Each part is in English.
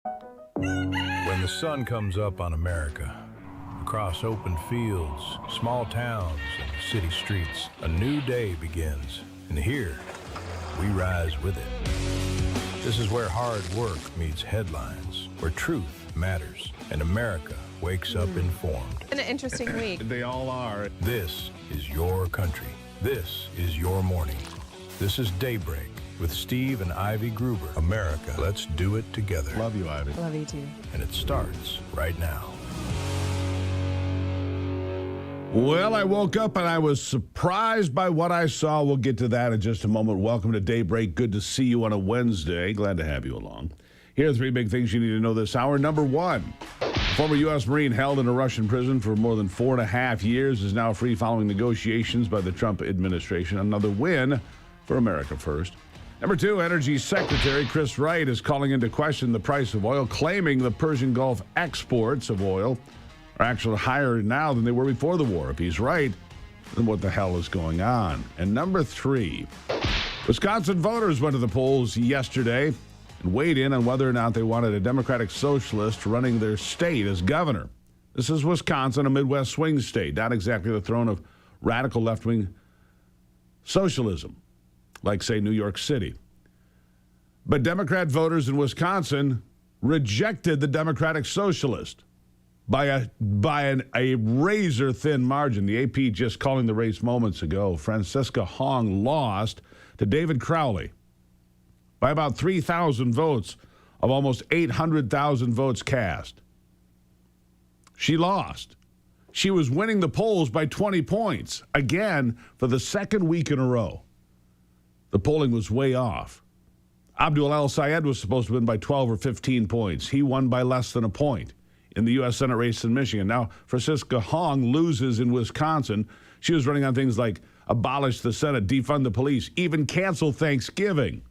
When the sun comes up on America, across open fields, small towns, and city streets, a new day begins. And here, we rise with it. This is where hard work meets headlines, where truth matters, and America wakes up informed. An interesting week. They all are. This is your country. This is your morning. This is Daybreak with Steve and Ivy Gruber. America, let's do it together. Love you, Ivy. Love you too. And it starts right now. Well, I woke up and I was surprised by what I saw. We'll get to that in just a moment. Welcome to Daybreak. Good to see you on a Wednesday. Glad to have you along. Here are three big things you need to know this hour. Number one, former U.S. Marine held in a Russian prison for more than 4.5 years is now free following negotiations by the Trump administration. Another win for America First. Number two, Energy Secretary Chris Wright is calling into question the price of oil, claiming the Persian Gulf exports of oil are actually higher now than they were before the war. If he's right, then what the hell is going on? And number three, Wisconsin voters went to the polls yesterday and weighed in on whether or not they wanted a Democratic Socialist running their state as governor. This is Wisconsin, a Midwest swing state, not exactly the throne of radical left-wing socialism, like, say, New York City. But Democrat voters in Wisconsin rejected the Democratic Socialist by a razor-thin margin. The AP just calling the race moments ago. Francisca Hong lost to David Crowley by about 3,000 votes of almost 800,000 votes cast. She lost. She was winning the polls by 20 points, again, for the second week in a row. The polling was way off. Abdul El-Sayed was supposed to win by 12 or 15 points. He won by less than a point in the U.S. Senate race in Michigan. Now, Francisca Hong loses in Wisconsin. She was running on things like abolish the Senate, defund the police, even cancel Thanksgiving.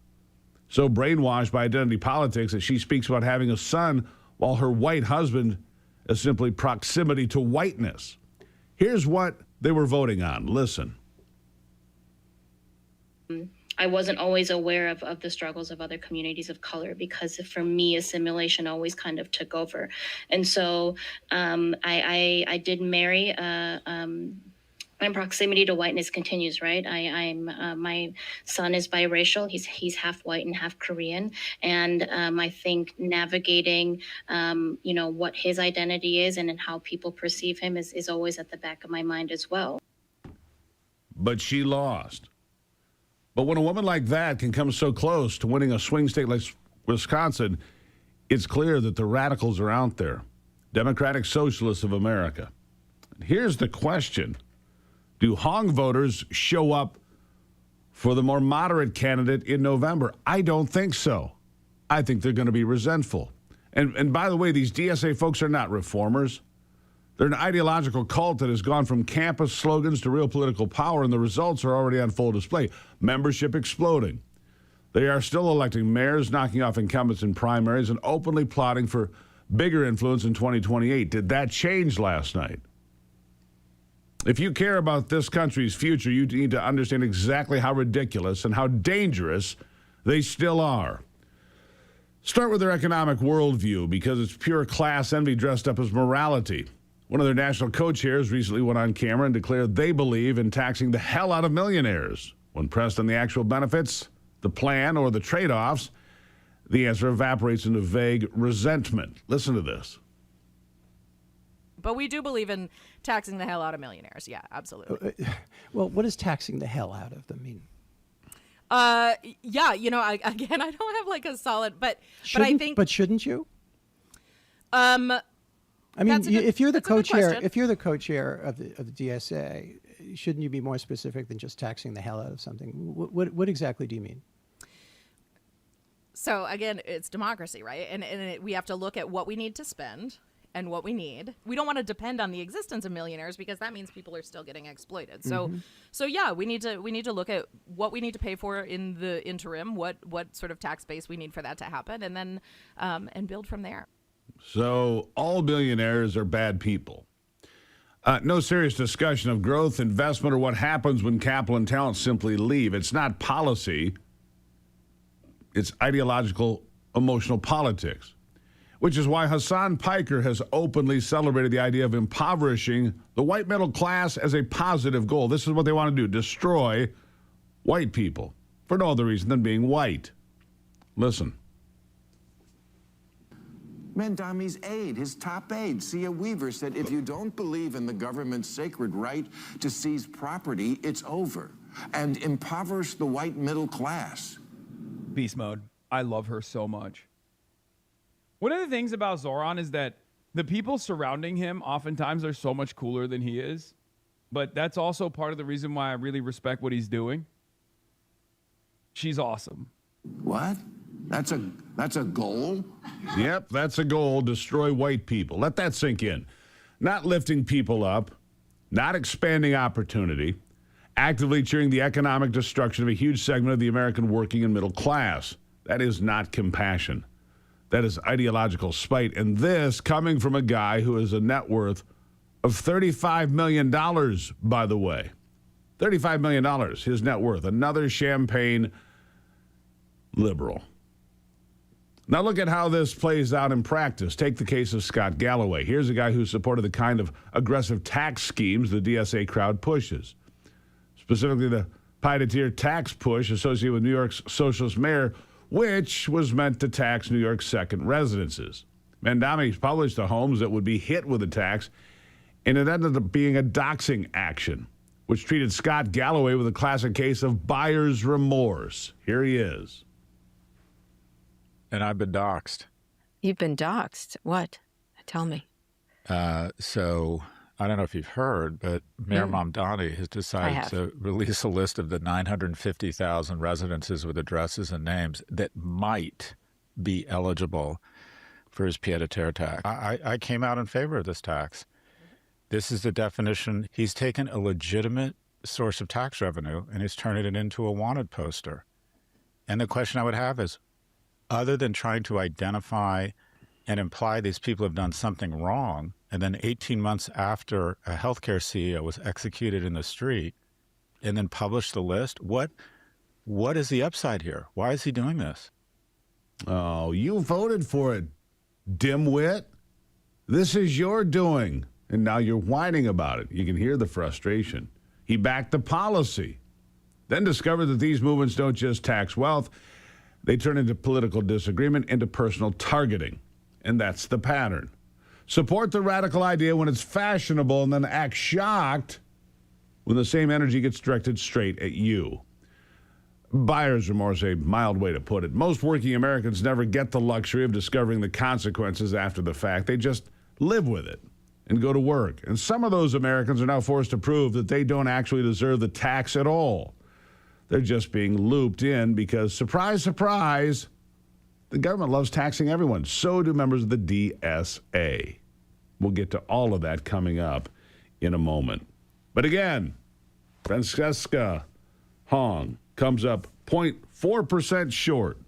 So brainwashed by identity politics that she speaks about having a son while her white husband is simply proximity to whiteness. Here's what they were voting on. Listen. I wasn't always aware of the struggles of other communities of color because for me, assimilation always kind of took over. And so I did marry. My proximity to whiteness continues, right? My son is biracial. He's half white and half Korean. And I think navigating, what his identity is and how people perceive him is always at the back of my mind as well. But she lost. But when a woman like that can come so close to winning a swing state like Wisconsin, it's clear that the radicals are out there. Democratic Socialists of America. Here's the question. Do Hong voters show up for the more moderate candidate in November? I don't think so. I think they're going to be resentful. And by the way, these DSA folks are not reformers. They're an ideological cult that has gone from campus slogans to real political power, and the results are already on full display. Membership exploding. They are still electing mayors, knocking off incumbents in primaries, and openly plotting for bigger influence in 2028. Did that change last night? If you care about this country's future, you need to understand exactly how ridiculous and how dangerous they still are. Start with their economic worldview, because it's pure class envy dressed up as morality. One of their national co-chairs recently went on camera and declared they believe in taxing the hell out of millionaires. When pressed on the actual benefits, the plan, or the trade-offs, the answer evaporates into vague resentment. Listen to this. But we do believe in taxing the hell out of millionaires. Yeah, absolutely. Well, what does taxing the hell out of them mean? Yeah, I don't have like a solid, but I think. But shouldn't you? I mean, if you're the co-chair, of the DSA, shouldn't you be more specific than just taxing the hell out of something? What exactly do you mean? So again, it's democracy, right? And we have to look at what we need to spend and what we need. We don't want to depend on the existence of millionaires because that means people are still getting exploited. So, so yeah, we need to look at what we need to pay for in the interim, what sort of tax base we need for that to happen, and then and build from there. So all billionaires are bad people. No serious discussion of growth, investment, or what happens when capital and talent simply leave. It's not policy. It's ideological, emotional politics. which is why Hassan Piker has openly celebrated the idea of impoverishing the white middle class as a positive goal. This is what they want to do, destroy white people for no other reason than being white. Listen. Mandami's aide, his top aide, Sia Weaver, said if you don't believe in the government's sacred right to seize property, it's over. And impoverish the white middle class. Beast mode. I love her so much. One of the things about Zoran is that the people surrounding him oftentimes are so much cooler than he is. But that's also part of the reason why I really respect what he's doing. She's awesome. What? That's a goal? Yep, that's a goal. Destroy white people. Let that sink in. Not lifting people up, not expanding opportunity, actively cheering the economic destruction of a huge segment of the American working and middle class. That is not compassion. That is ideological spite. And this coming from a guy who has a net worth of $35 million, by the way. $35 million, his net worth. Another champagne liberal. Now look at how this plays out in practice. Take the case of Scott Galloway. Here's a guy who supported the kind of aggressive tax schemes the DSA crowd pushes. Specifically the pie-to-tier tax push associated with New York's socialist mayor, which was meant to tax New York's second residences. Mandami published the homes that would be hit with the tax, and it ended up being a doxing action, which treated Scott Galloway with a classic case of buyer's remorse. Here he is. And I've been doxxed. You've been doxxed? What? Tell me. So I don't know if you've heard, but Mayor Mamdani has decided to release a list of the 950,000 residences with addresses and names that might be eligible for his pied-à-terre tax. I came out in favor of this tax. This is the definition. He's taken a legitimate source of tax revenue and he's turning it into a wanted poster. And the question I would have is, other than trying to identify and imply these people have done something wrong, and then 18 months after a healthcare CEO was executed in the street and then published the list, what is the upside here? Why is he doing this? Oh, you voted for it, dimwit. This is your doing, and now you're whining about it. You can hear the frustration. He backed the policy, then discovered that these movements don't just tax wealth, they turn into political disagreement, into personal targeting. And that's the pattern. Support the radical idea when it's fashionable and then act shocked when the same energy gets directed straight at you. Buyer's remorse, a mild way to put it. Most working Americans never get the luxury of discovering the consequences after the fact. They just live with it and go to work. And some of those Americans are now forced to prove that they don't actually deserve the tax at all. They're just being looped in because, surprise, surprise, the government loves taxing everyone. So do members of the DSA. We'll get to all of that coming up in a moment. But again, Francesca Hong comes up 0.4% short.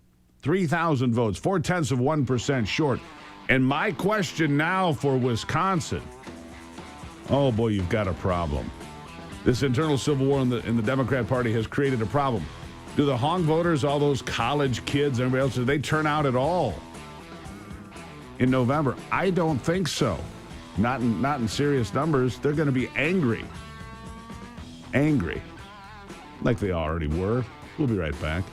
3,000 votes, 0.4% short. And my question now for Wisconsin, oh boy, you've got a problem. This internal civil war in the Democrat Party has created a problem. Do the Hong voters, all those college kids, everybody else, do they turn out at all in November? I don't think so. Not in serious numbers. They're going to be angry. Angry. Like they already were. We'll be right back.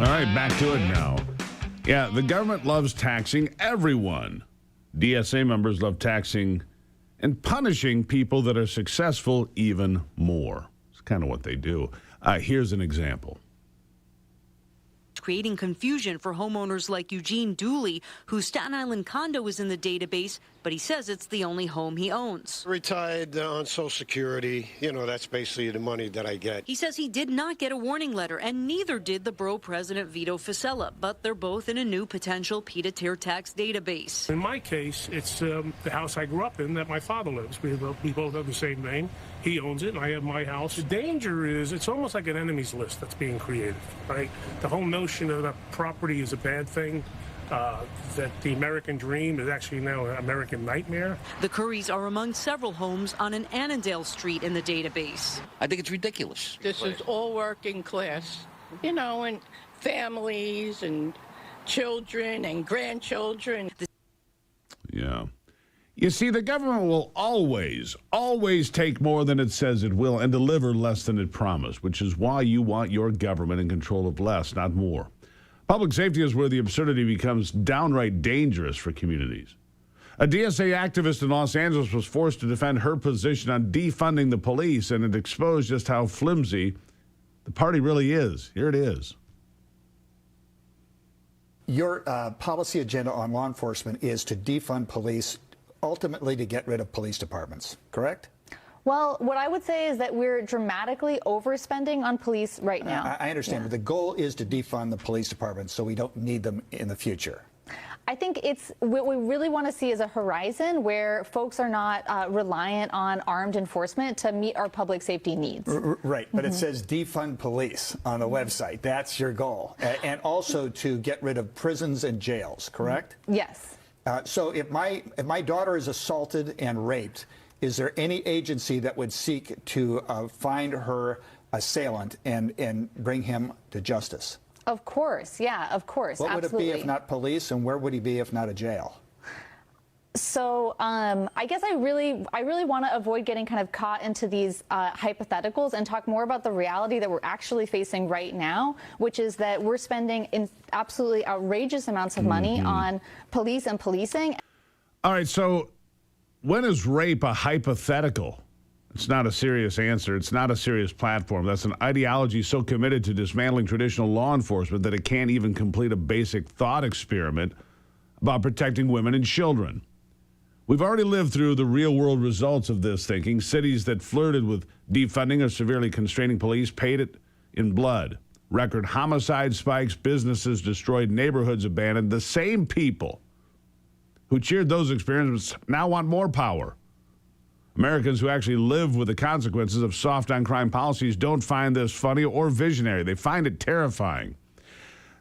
All right, back to it now. Yeah, the government loves taxing everyone. DSA members love taxing and punishing people that are successful even more. It's kind of what they do. Here's an example. Creating confusion for homeowners like Eugene Dooley, whose Staten Island condo is in the database, but he says it's the only home he owns. Retired on Social Security. You know, that's basically the money that I get. He says he did not get a warning letter, and neither did the borough president, Vito Fossella, but they're both in a new potential pied-à-terre tax database. In my case, it's the house I grew up in that my father lives. We both have the same name. He owns it, and I have my house. The danger is it's almost like an enemies list that's being created, right? The whole notion of that property is a bad thing, that the American dream is actually now an American nightmare. The Currys are among several homes on an Annandale Street in the database. I think it's ridiculous. This is all working class, you know, and families and children and grandchildren. Yeah. You see, the government will always take more than it says it will and deliver less than it promised, which is why you want your government in control of less, not more. Public safety is where the absurdity becomes downright dangerous for communities. A DSA activist in Los Angeles was forced to defend her position on defunding the police, and it exposed just how flimsy the party really is. Here it is. Your policy agenda on law enforcement is to defund police, ultimately to get rid of police departments, correct? Well, what I would say is that we're dramatically overspending on police right now. I understand, but the goal is to defund the police departments so we don't need them in the future. I think it's what we really want to see is a horizon where folks are not reliant on armed enforcement to meet our public safety needs. Right, but it says defund police on the website. That's your goal. And also to get rid of prisons and jails, correct? Yes. So if my daughter is assaulted and raped, is there any agency that would seek to find her assailant and bring him to justice? Of course, yeah, of course. What absolutely. would it be if not police, and where would he be if not a jail? So I guess I really want to avoid getting kind of caught into these hypotheticals and talk more about the reality that we're actually facing right now, which is that we're spending in absolutely outrageous amounts of money on police and policing. All right, so when is rape a hypothetical? It's not a serious answer. It's not a serious platform. That's an ideology so committed to dismantling traditional law enforcement that it can't even complete a basic thought experiment about protecting women and children. We've already lived through the real-world results of this thinking. Cities that flirted with defunding or severely constraining police paid it in blood. Record homicide spikes, businesses destroyed, neighborhoods abandoned. The same people who cheered those experiences now want more power. Americans who actually live with the consequences of soft on-crime policies don't find this funny or visionary. They find it terrifying.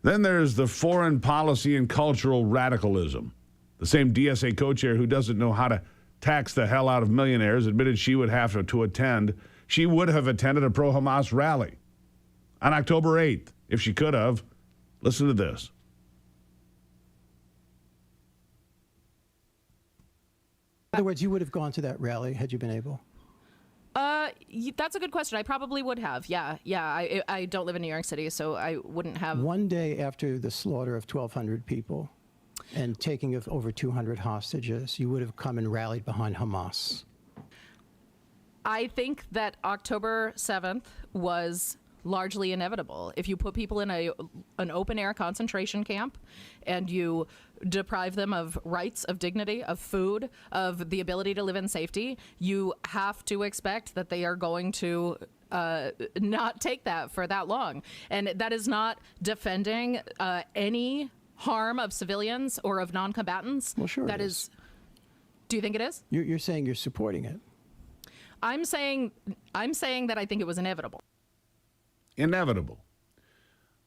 Then there's the foreign policy and cultural radicalism. The same DSA co-chair who doesn't know how to tax the hell out of millionaires admitted she would have to attend. She would have attended a pro-Hamas rally on October 8th if she could have. Listen to this. In other words, you would have gone to that rally had you been able? That's a good question. I probably would have. Yeah. I don't live in New York City, so I wouldn't have. One day after the slaughter of 1,200 people and taking of over 200 hostages, you would have come and rallied behind Hamas. I think that October 7th was largely inevitable. If you put people in an open-air concentration camp and you deprive them of rights, of dignity, of food, of the ability to live in safety, you have to expect that they are going to not take that for that long. And that is not defending any harm of civilians or of non-combatants. Well, sure. That is. Do you think it is? You're saying you're supporting it. I'm saying that I think it was inevitable. Inevitable.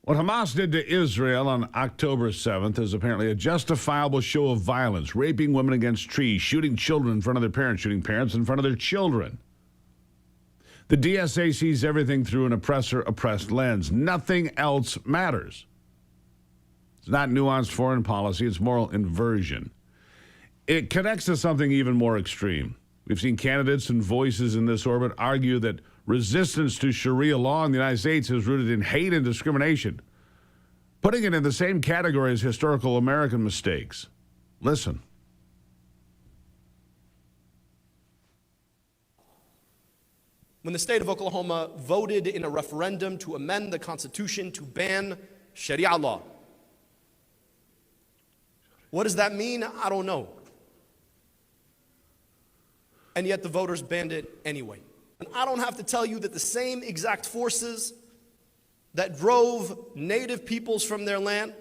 What Hamas did to Israel on October 7th is apparently a justifiable show of violence, raping women against trees, shooting children in front of their parents, shooting parents in front of their children. The DSA sees everything through an oppressor-oppressed lens. Nothing else matters. It's not nuanced foreign policy, it's moral inversion. It connects to something even more extreme. We've seen candidates and voices in this orbit argue that resistance to Sharia law in the United States is rooted in hate and discrimination. putting it in the same category as historical American mistakes. Listen. When the state of Oklahoma voted in a referendum to amend the Constitution to ban Sharia law. What does that mean? I don't know. And yet the voters banned it anyway. And I don't have to tell you that the same exact forces that drove native peoples from their land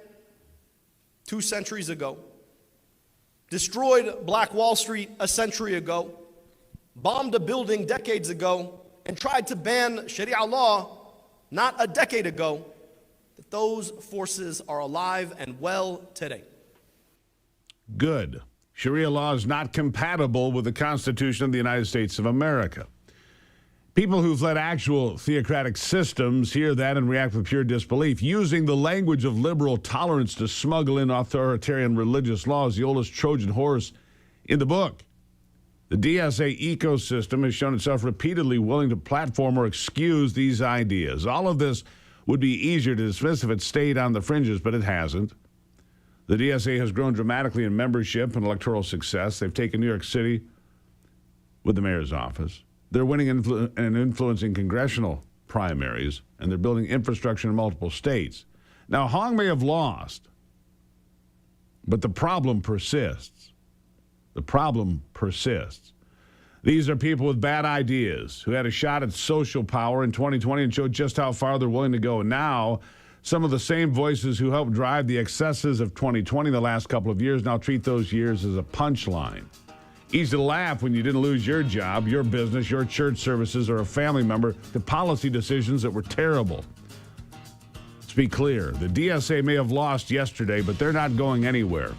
2 centuries ago, destroyed Black Wall Street a century ago, bombed a building decades ago, and tried to ban Sharia law not a decade ago, that those forces are alive and well today. Good. Sharia law is not compatible with the Constitution of the United States of America. People who've led actual theocratic systems hear that and react with pure disbelief, using the language of liberal tolerance to smuggle in authoritarian religious laws, the oldest Trojan horse in the book. The DSA ecosystem has shown itself repeatedly willing to platform or excuse these ideas. All of this would be easier to dismiss if it stayed on the fringes, but it hasn't. The DSA has grown dramatically in membership and electoral success. They've taken New York City with the mayor's office. They're winning and influencing congressional primaries, and they're building infrastructure in multiple states. Now, Hong may have lost, but the problem persists. The problem persists. These are people with bad ideas who had a shot at social power in 2020 and showed just how far they're willing to go. Now, some of the same voices who helped drive the excesses of 2020 the last couple of years now treat those years as a punchline. Easy to laugh when you didn't lose your job, your business, your church services, or a family member to policy decisions that were terrible. Let's be clear. The DSA may have lost yesterday, but they're not going anywhere.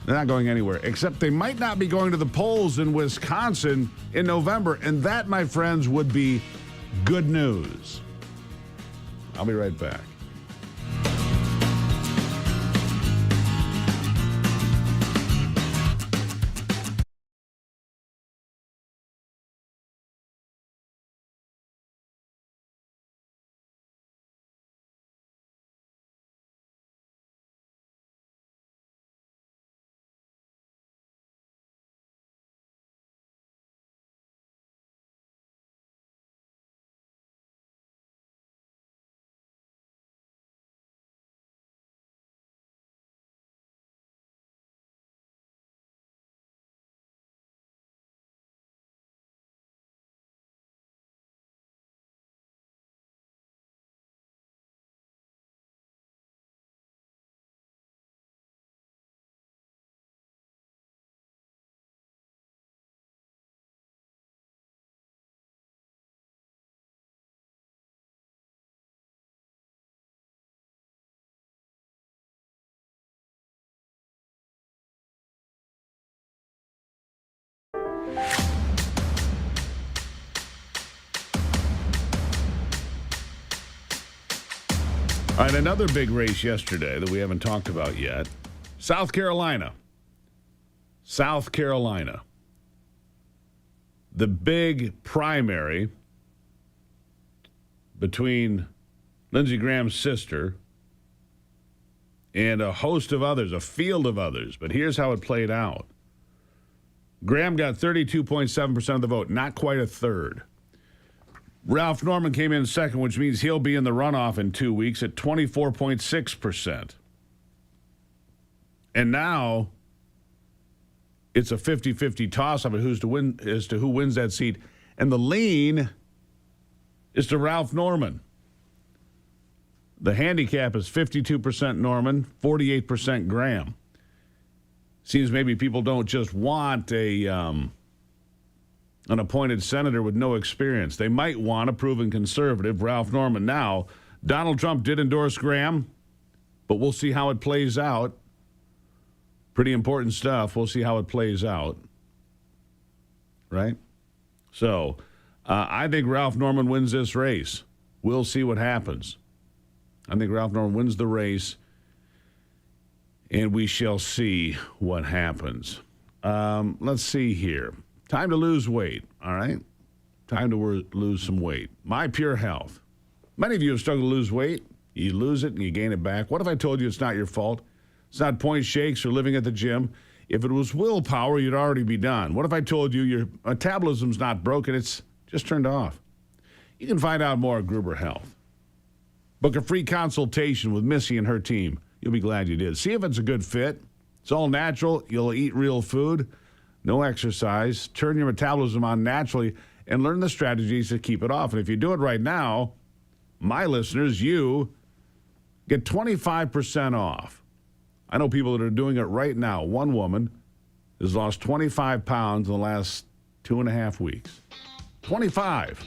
They're not going anywhere, except they might not be going to the polls in Wisconsin in November. And that, my friends, would be good news. I'll be right back. All right, another big race yesterday that we haven't talked about yet. South Carolina. South Carolina. The big primary between Lindsey Graham's sister and a host of others, a field of others. But here's how it played out. Graham got 32.7% of the vote, not quite a third. Ralph Norman came in second, which means he'll be in the runoff in 2 weeks at 24.6%. And now it's a 50-50 toss-up as to who wins that seat. And the lean is to Ralph Norman. The handicap is 52% Norman, 48% Graham. Seems maybe people don't just want an appointed senator with no experience. They might want a proven conservative, Ralph Norman. Now, Donald Trump did endorse Graham, but we'll see how it plays out. Pretty important stuff. We'll see how it plays out. Right? So, I think Ralph Norman wins this race. We'll see what happens. I think Ralph Norman wins the race, and we shall see what happens. Let's see here. Time to lose weight, all right? Time to lose some weight. My Pure Health. Many of you have struggled to lose weight. You lose it and you gain it back. What if I told you it's not your fault? It's not point shakes or living at the gym. If it was willpower, you'd already be done. What if I told you your metabolism's not broken, it's just turned off? You can find out more at Gruber Health. Book a free consultation with Missy and her team. You'll be glad you did. See if it's a good fit. It's all natural. You'll eat real food. No exercise. Turn your metabolism on naturally and learn the strategies to keep it off. And if you do it right now, my listeners, you get 25% off. I know people that are doing it right now. One woman has lost 25 pounds in the last 2.5 weeks. 25.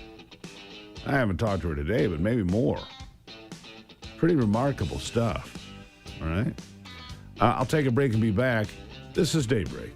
I haven't talked to her today, but maybe more. Pretty remarkable stuff. All right? I'll take a break and be back. This is Daybreak.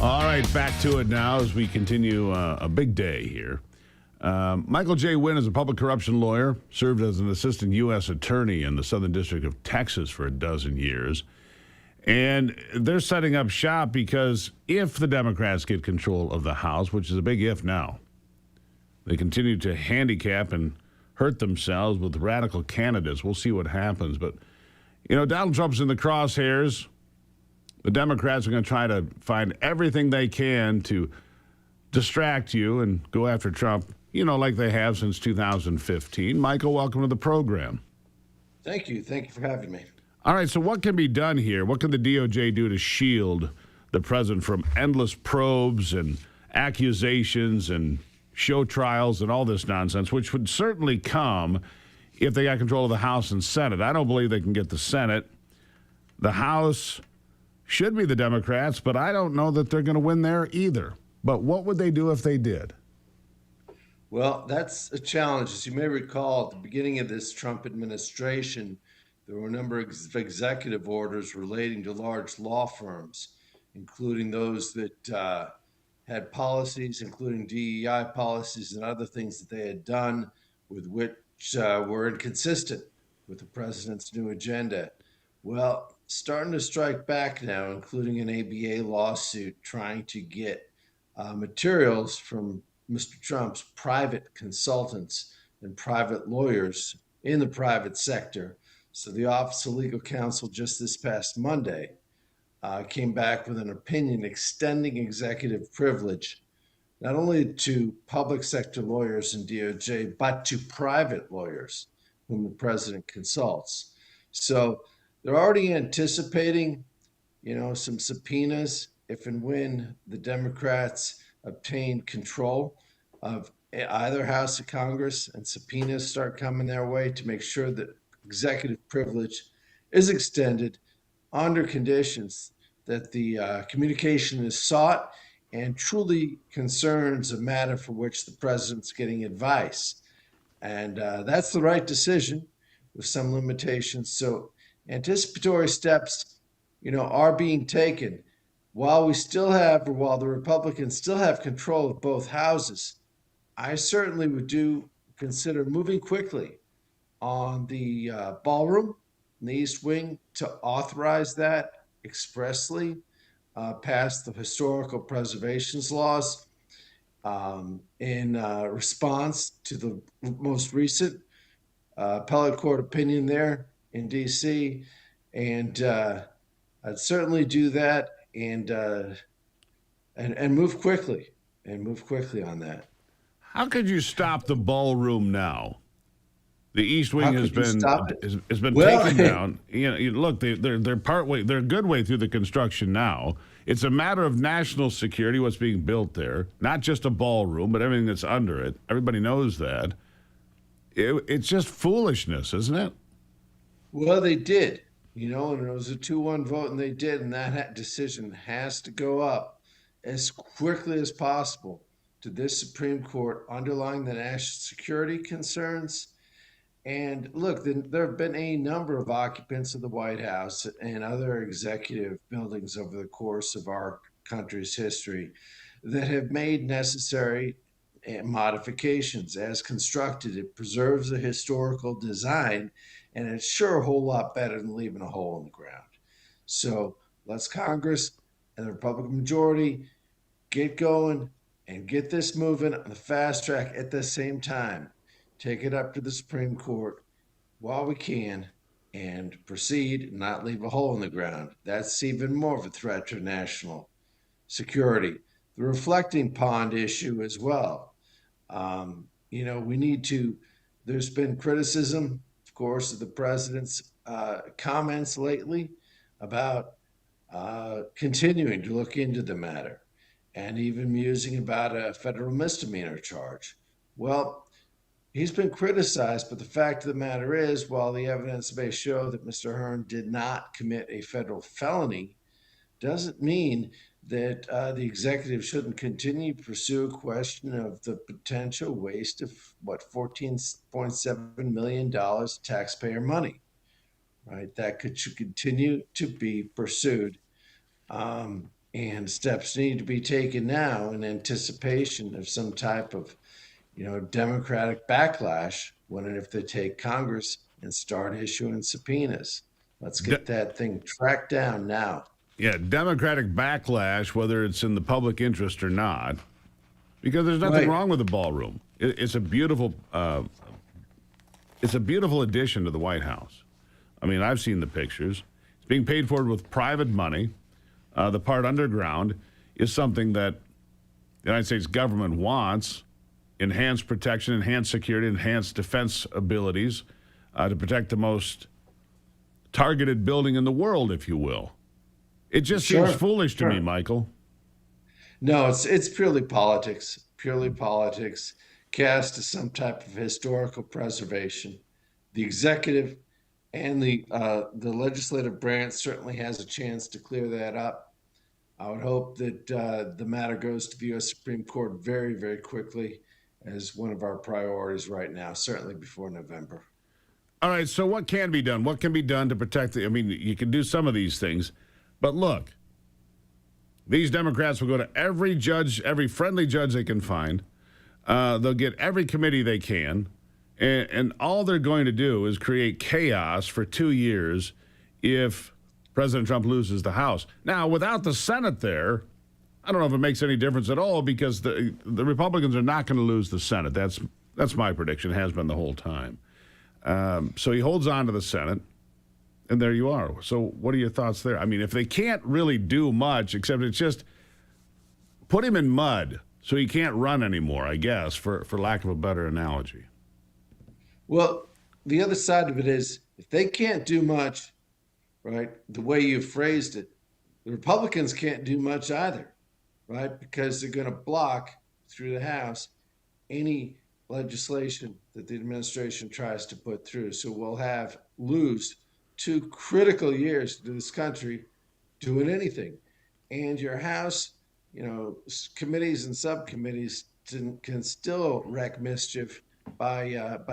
All right, back to it now as we continue a big day here. Michael J. Wynn is a public corruption lawyer, served as an assistant U.S. attorney in the Southern District of Texas for 12 years. And they're setting up shop because if the Democrats get control of the House, which is a big if now, they continue to handicap and hurt themselves with radical candidates. We'll see what happens. But You know, Donald Trump's in the crosshairs. The Democrats are going to try to find everything they can to distract you and go after Trump, you know, like they have since 2015. Michael, welcome to the program. Thank you. Thank you for having me. All right, so what can be done here? What can the DOJ do to shield the president from endless probes and accusations and show trials and all this nonsense, which would certainly come if they got control of the House and Senate? I don't believe they can get the Senate. The House should be the Democrats, but I don't know that they're going to win there either. But what would they do if they did? Well, that's a challenge. As you may recall, at the beginning of this Trump administration, there were a number of executive orders relating to large law firms, including those that had policies, including DEI policies and other things that they had done with which were inconsistent with the president's new agenda. Well, starting to strike back now, including an ABA lawsuit trying to get materials from Mr. Trump's private consultants and private lawyers in the private sector. So the Office of Legal Counsel just this past Monday came back with an opinion extending executive privilege not only to public sector lawyers and DOJ, but to private lawyers whom the president consults. So they're already anticipating, you know, some subpoenas if and when the Democrats obtain control of either House of Congress and subpoenas start coming their way to make sure that executive privilege is extended under conditions that the communication is sought and truly concerns a matter for which the president's getting advice. And that's the right decision with some limitations. So anticipatory steps, you know, are being taken while the Republicans still have control of both houses. I certainly would consider moving quickly on the ballroom in the East Wing to authorize that expressly past the historical preservations laws in response to the most recent appellate court opinion there in D.C. And I'd certainly do that and move quickly on that. How could you stop the ballroom now? The East Wing has been taken down. You know, look, they're partway. They're a good way through the construction now. It's a matter of national security. What's being built there, not just a ballroom, but everything that's under it. Everybody knows that. It's just foolishness, isn't it? Well, they did. You know, and it was a 2-1 vote, and they did, and that decision has to go up as quickly as possible to this Supreme Court, underlying the national security concerns. And look, there have been a number of occupants of the White House and other executive buildings over the course of our country's history that have made necessary modifications. As constructed, it preserves the historical design, and it's sure a whole lot better than leaving a hole in the ground. So let's Congress and the Republican majority get going and get this moving on the fast track at the same time. Take it up to the Supreme Court while we can and proceed and not leave a hole in the ground. That's even more of a threat to national security. The reflecting pond issue as well. You know, there's been criticism, of course, of the president's comments lately about continuing to look into the matter and even musing about a federal misdemeanor charge. Well, he's been criticized, but the fact of the matter is, while the evidence may show that Mr. Hearn did not commit a federal felony, doesn't mean that the executive shouldn't continue to pursue a question of the potential waste of, $14.7 million taxpayer money, right? That should continue to be pursued. And steps need to be taken now in anticipation of some type of, you know, Democratic backlash when and if they take Congress and start issuing subpoenas. Let's get that thing tracked down now. Yeah, Democratic backlash, whether it's in the public interest or not, because there's nothing wrong with the ballroom. It's a beautiful addition to the White House. I mean, I've seen the pictures. It's being paid for with private money. The part underground is something that the United States government wants: enhanced protection, enhanced security, enhanced defense abilities to protect the most targeted building in the world, if you will. It just seems foolish to me, Michael. No, it's purely politics. Purely politics, cast as some type of historical preservation. The executive and the legislative branch certainly has a chance to clear that up. I would hope that the matter goes to the U.S. Supreme Court very, very quickly as one of our priorities right now, certainly before November. All right, so what can be done? What can be done to protect I mean, you can do some of these things, but look, these Democrats will go to every judge, every friendly judge they can find. They'll get every committee they can, and all they're going to do is create chaos for 2 years if President Trump loses the House. Now, without the Senate there, I don't know if it makes any difference at all, because the Republicans are not going to lose the Senate. That's my prediction, has been the whole time. So he holds on to the Senate, and there you are. So what are your thoughts there? I mean, if they can't really do much, except it's just put him in mud so he can't run anymore, I guess, for lack of a better analogy. Well, the other side of it is, if they can't do much, right, the way you phrased it, the Republicans can't do much either, right, because they're going to block through the House any legislation that the administration tries to put through. So we'll lose 2 critical years to this country doing anything. And your House, committees and subcommittees can still wreak mischief by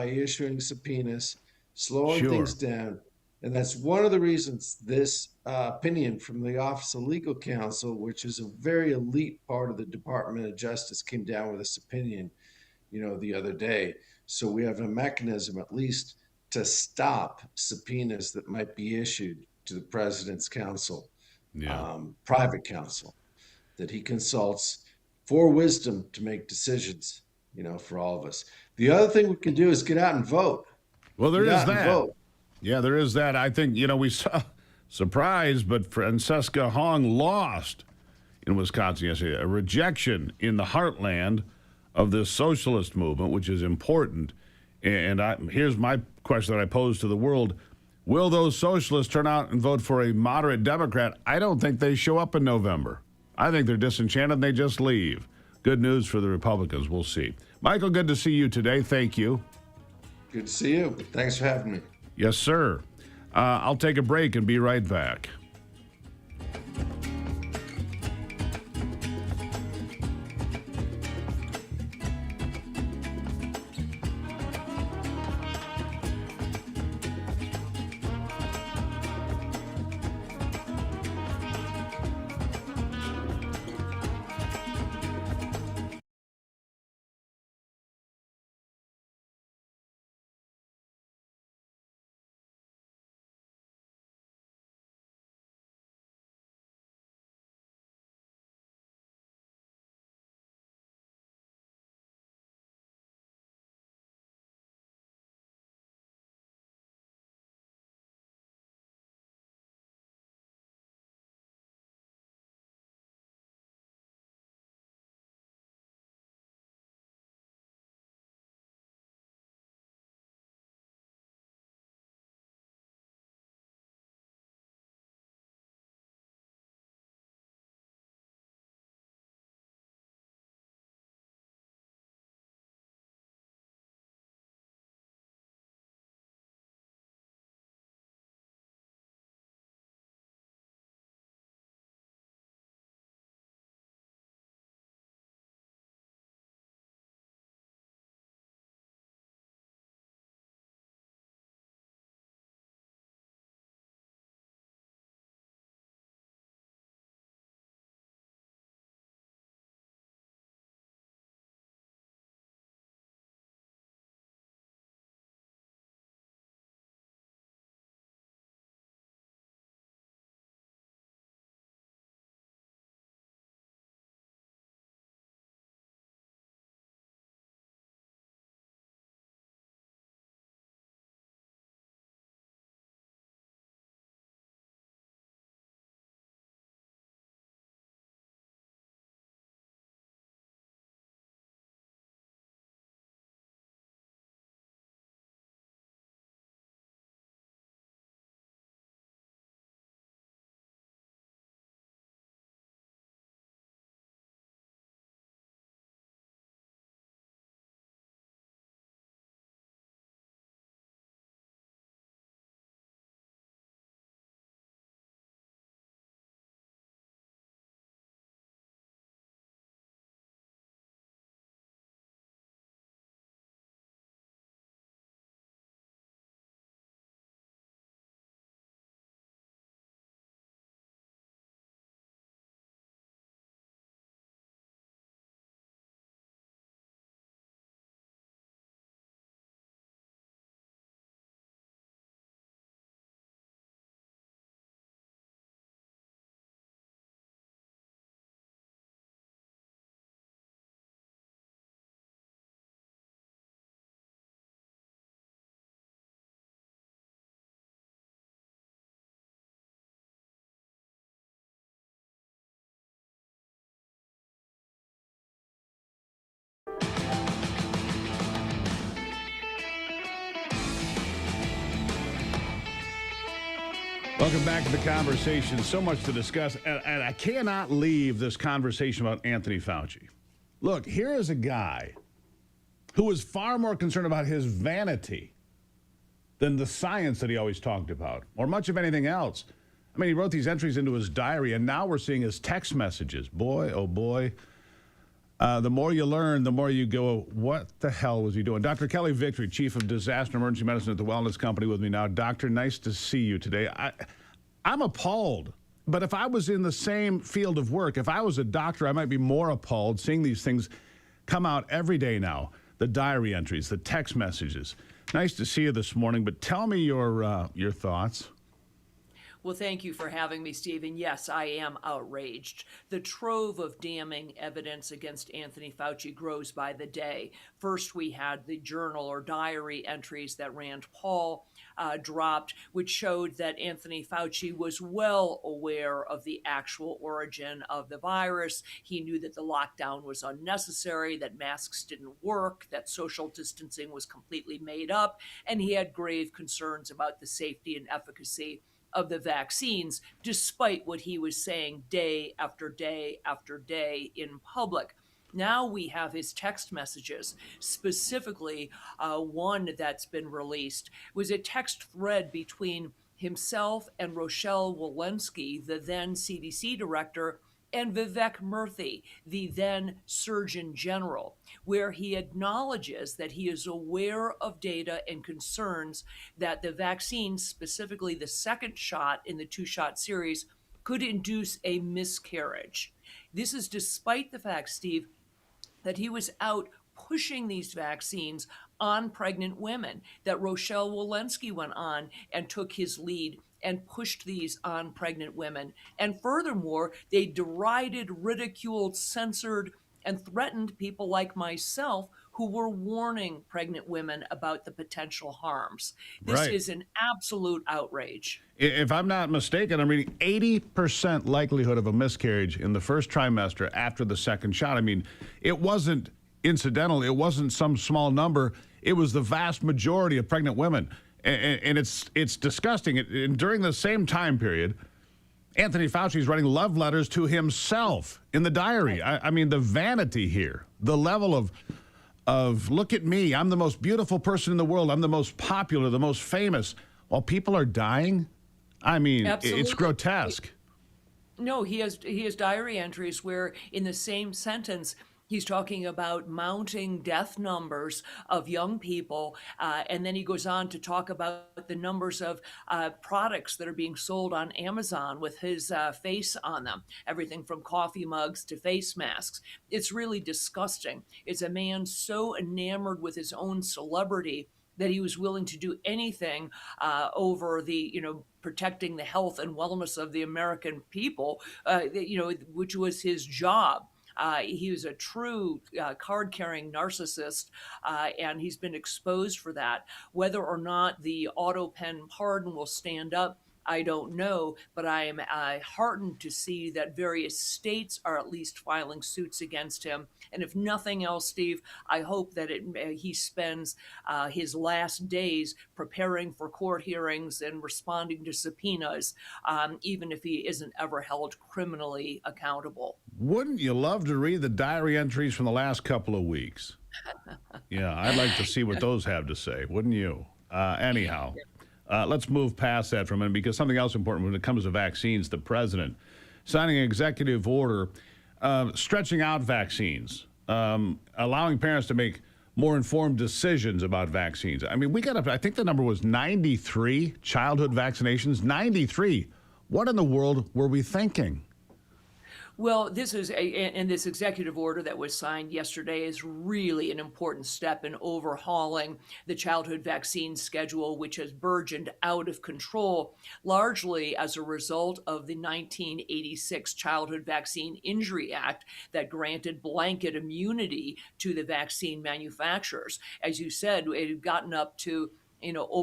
issuing subpoenas, slowing things down. And that's one of the reasons this opinion from the Office of Legal Counsel, which is a very elite part of the Department of Justice, came down with this opinion, the other day. So we have a mechanism, at least, to stop subpoenas that might be issued to the president's counsel, private counsel, that he consults for wisdom to make decisions, for all of us. The other thing we can do is get out and vote. Well, there is that. Yeah, there is that. I think, we saw, surprise, but Francesca Hong lost in Wisconsin yesterday. A rejection in the heartland of this socialist movement, which is important. And here's my question that I pose to the world. Will those socialists turn out and vote for a moderate Democrat? I don't think they show up in November. I think they're disenchanted and they just leave. Good news for the Republicans. We'll see. Michael, good to see you today. Thank you. Good to see you. Thanks for having me. Yes, sir. I'll take a break and be right back. Welcome back to the conversation. So much to discuss, and I cannot leave this conversation about Anthony Fauci. Look, here is a guy who is far more concerned about his vanity than the science that he always talked about, or much of anything else. I mean, he wrote these entries into his diary, and now we're seeing his text messages. Boy, oh boy. The more you learn, the more you go, what the hell was he doing? Dr. Kelly Victory, Chief of Disaster Emergency Medicine at the Wellness Company with me now. Doctor, nice to see you today. I'm appalled. But if I was in the same field of work, if I was a doctor, I might be more appalled seeing these things come out every day now. The diary entries, the text messages. Nice to see you this morning, but tell me your thoughts. Well, thank you for having me, Stephen. Yes, I am outraged. The trove of damning evidence against Anthony Fauci grows by the day. First, we had the journal or diary entries that Rand Paul dropped, which showed that Anthony Fauci was well aware of the actual origin of the virus. He knew that the lockdown was unnecessary, that masks didn't work, that social distancing was completely made up, and he had grave concerns about the safety and efficacy of the vaccines, despite what he was saying day after day after day in public. Now we have his text messages, specifically one that's been released was a text thread between himself and Rochelle Walensky, the then CDC director, and Vivek Murthy, the then Surgeon General, where he acknowledges that he is aware of data and concerns that the vaccine, specifically the second shot in the two-shot series, could induce a miscarriage. This is despite the fact, Steve, that he was out pushing these vaccines on pregnant women, that Rochelle Walensky went on and took his lead and pushed these on pregnant women. And furthermore, they derided, ridiculed, censored, and threatened people like myself who were warning pregnant women about the potential harms. This is an absolute outrage. If I'm not mistaken, I'm reading 80% likelihood of a miscarriage in the first trimester after the second shot. I mean, it wasn't incidental. It wasn't some small number. It was the vast majority of pregnant women. And it's disgusting. And during the same time period, Anthony Fauci is writing love letters to himself in the diary. I mean, the vanity here, the level of look at me. I'm the most beautiful person in the world. I'm the most popular, the most famous. While people are dying, I mean, it's grotesque. No, he has diary entries where in the same sentence, he's talking about mounting death numbers of young people, and then he goes on to talk about the numbers of products that are being sold on Amazon with his face on them, everything from coffee mugs to face masks. It's really disgusting. It's a man so enamored with his own celebrity that he was willing to do anything over the, protecting the health and wellness of the American people, which was his job. He was a true card-carrying narcissist, and he's been exposed for that. Whether or not the auto pen pardon will stand up, I don't know, but I am heartened to see that various states are at least filing suits against him. And if nothing else, Steve, I hope that he spends his last days preparing for court hearings and responding to subpoenas, even if he isn't ever held criminally accountable. Wouldn't you love to read the diary entries from the last couple of weeks? Yeah, I'd like to see what those have to say, wouldn't you? Anyhow. Let's move past that for a minute, because something else important when it comes to vaccines, the president signing an executive order stretching out vaccines, allowing parents to make more informed decisions about vaccines. I mean, we got up, I think the number was 93 childhood vaccinations, 93. What in the world were we thinking? Well, this executive order that was signed yesterday is really an important step in overhauling the childhood vaccine schedule, which has burgeoned out of control, largely as a result of the 1986 Childhood Vaccine Injury Act that granted blanket immunity to the vaccine manufacturers. As you said, it had gotten up to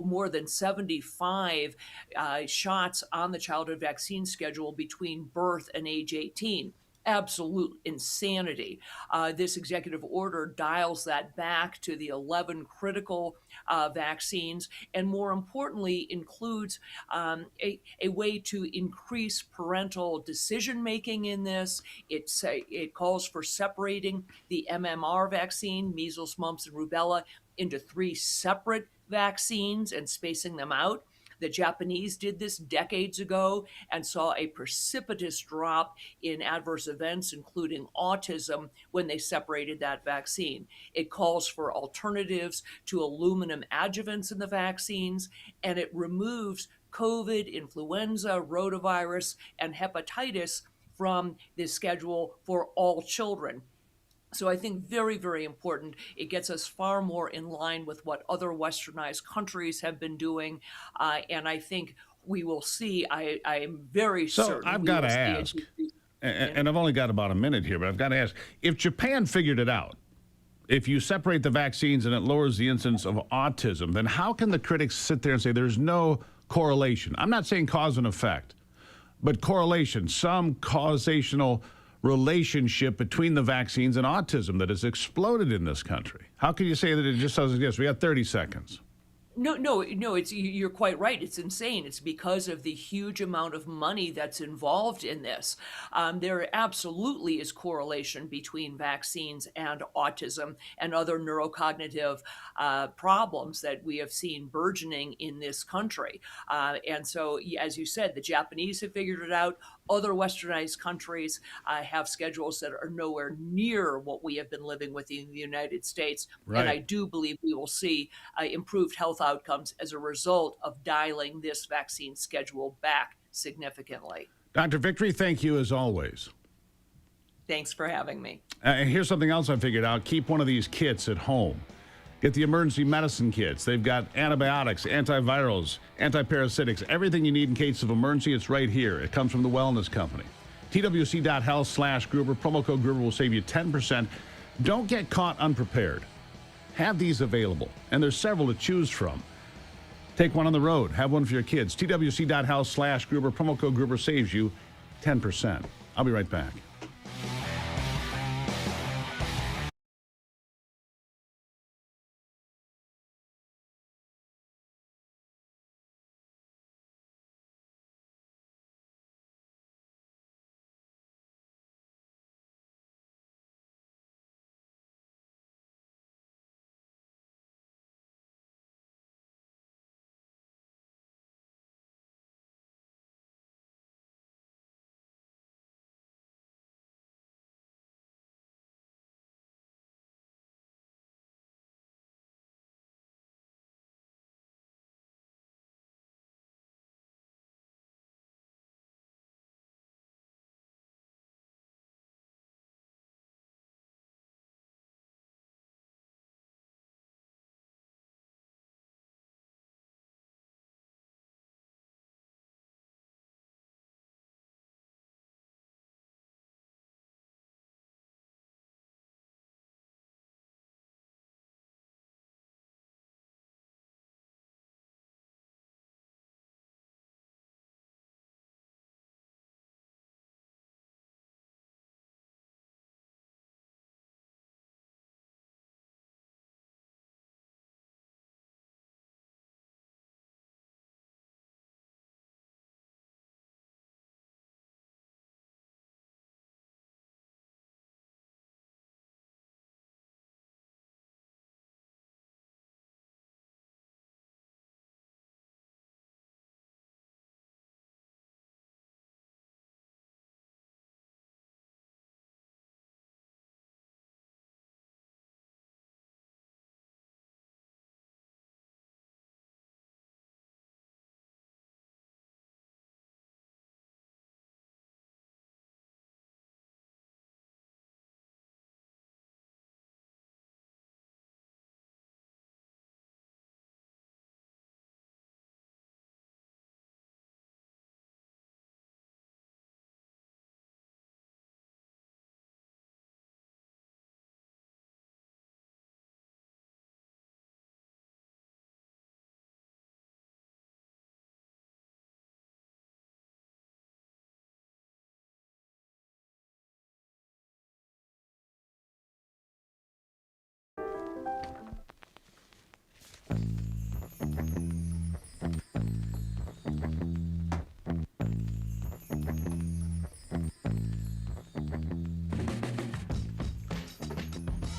more than 75 shots on the childhood vaccine schedule between birth and age 18. absolute insanity. This executive order dials that back to the 11 critical vaccines, and more importantly, includes a way to increase parental decision making in this. It calls for separating the MMR vaccine, measles, mumps, and rubella, into 3 separate vaccines and spacing them out. The Japanese did this decades ago and saw a precipitous drop in adverse events, including autism, when they separated that vaccine. It calls for alternatives to aluminum adjuvants in the vaccines, and it removes COVID, influenza, rotavirus, and hepatitis from the schedule for all children. So I think very, very important. It gets us far more in line with what other westernized countries have been doing. And I think we will see, I am very certain. So I've got to ask, and I've only got about a minute here, but I've got to ask, if Japan figured it out, if you separate the vaccines and it lowers the incidence of autism, then how can the critics sit there and say there's no correlation? I'm not saying cause and effect, but correlation, some causational relationship between the vaccines and autism that has exploded in this country. How can you say that it just doesn't exist? We have 30 seconds. No. You're quite right. It's insane. It's because of the huge amount of money that's involved in this. There absolutely is correlation between vaccines and autism and other neurocognitive problems that we have seen burgeoning in this country. And so, as you said, the Japanese have figured it out. Other westernized countries have schedules that are nowhere near what we have been living with in the United States. Right. And I do believe we will see improved health outcomes as a result of dialing this vaccine schedule back significantly. Dr. Victory, thank you as always. Thanks for having me. And here's something else I figured out. Keep one of these kits at home. Get the emergency medicine kits. They've got antibiotics, antivirals, antiparasitics, everything you need in case of emergency. It's right here. It comes from the Wellness Company. TWC.health/Gruber. Promo code Gruber will save you 10%. Don't get caught unprepared. Have these available, and there's several to choose from. Take one on the road. Have one for your kids. TWC.health/Gruber. Promo code Gruber saves you 10%. I'll be right back.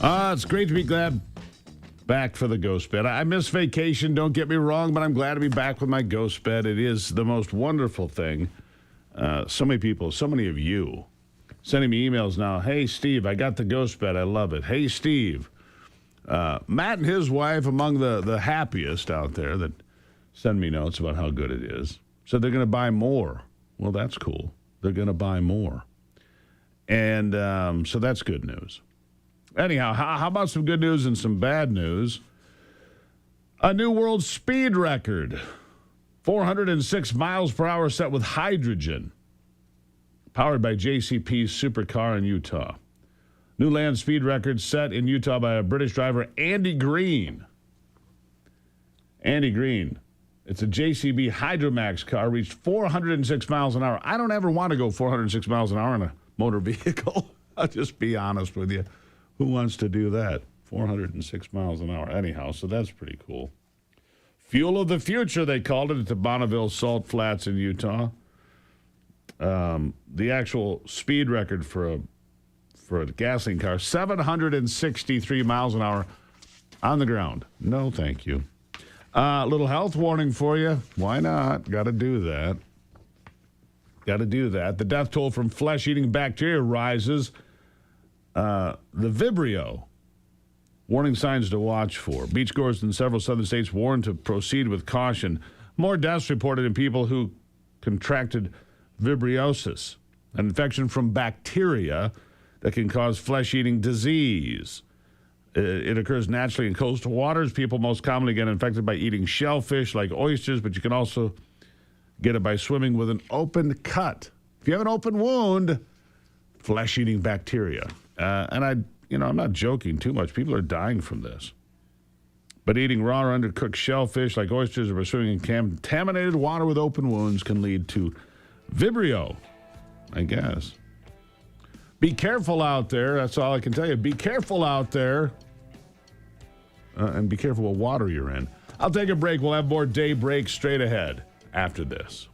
It's great to be back for the ghost bed. I miss vacation, don't get me wrong, but I'm glad to be back with my ghost bed. It is the most wonderful thing. So many people, so many of you sending me emails now. Hey, Steve, I got the ghost bed. I love it. Hey, Steve. Matt and his wife, among the happiest out there that send me notes about how good it is. So they're going to buy more. Well, that's cool. They're going to buy more. And so that's good news. Anyhow, how about some good news and some bad news? A new world speed record. 406 miles per hour set with hydrogen. Powered by JCP's supercar in Utah. New land speed record set in Utah by a British driver, Andy Green. Andy Green. It's a JCB Hydromax car, reached 406 miles an hour. I don't ever want to go 406 miles an hour in a motor vehicle. I'll just be honest with you. Who wants to do that? 406 miles an hour. Anyhow, so that's pretty cool. Fuel of the future, they called it at the Bonneville Salt Flats in Utah. The actual speed record for a gasoline car, 763 miles an hour on the ground. No, thank you. Little health warning for you. Why not? Got to do that. Got to do that. The death toll from flesh-eating bacteria rises. The Vibrio. Warning signs to watch for. Beachgoers in several southern states warned to proceed with caution. More deaths reported in people who contracted vibriosis, an infection from bacteria that can cause flesh-eating disease. It occurs naturally in coastal waters. People most commonly get infected by eating shellfish like oysters, but you can also get it by swimming with an open cut. If you have an open wound, flesh-eating bacteria. I'm not joking too much. People are dying from this. But eating raw or undercooked shellfish like oysters or swimming in contaminated water with open wounds can lead to Vibrio, I guess. Be careful out there. That's all I can tell you. Be careful out there. And be careful what water you're in. I'll take a break. We'll have more Daybreak straight ahead after this.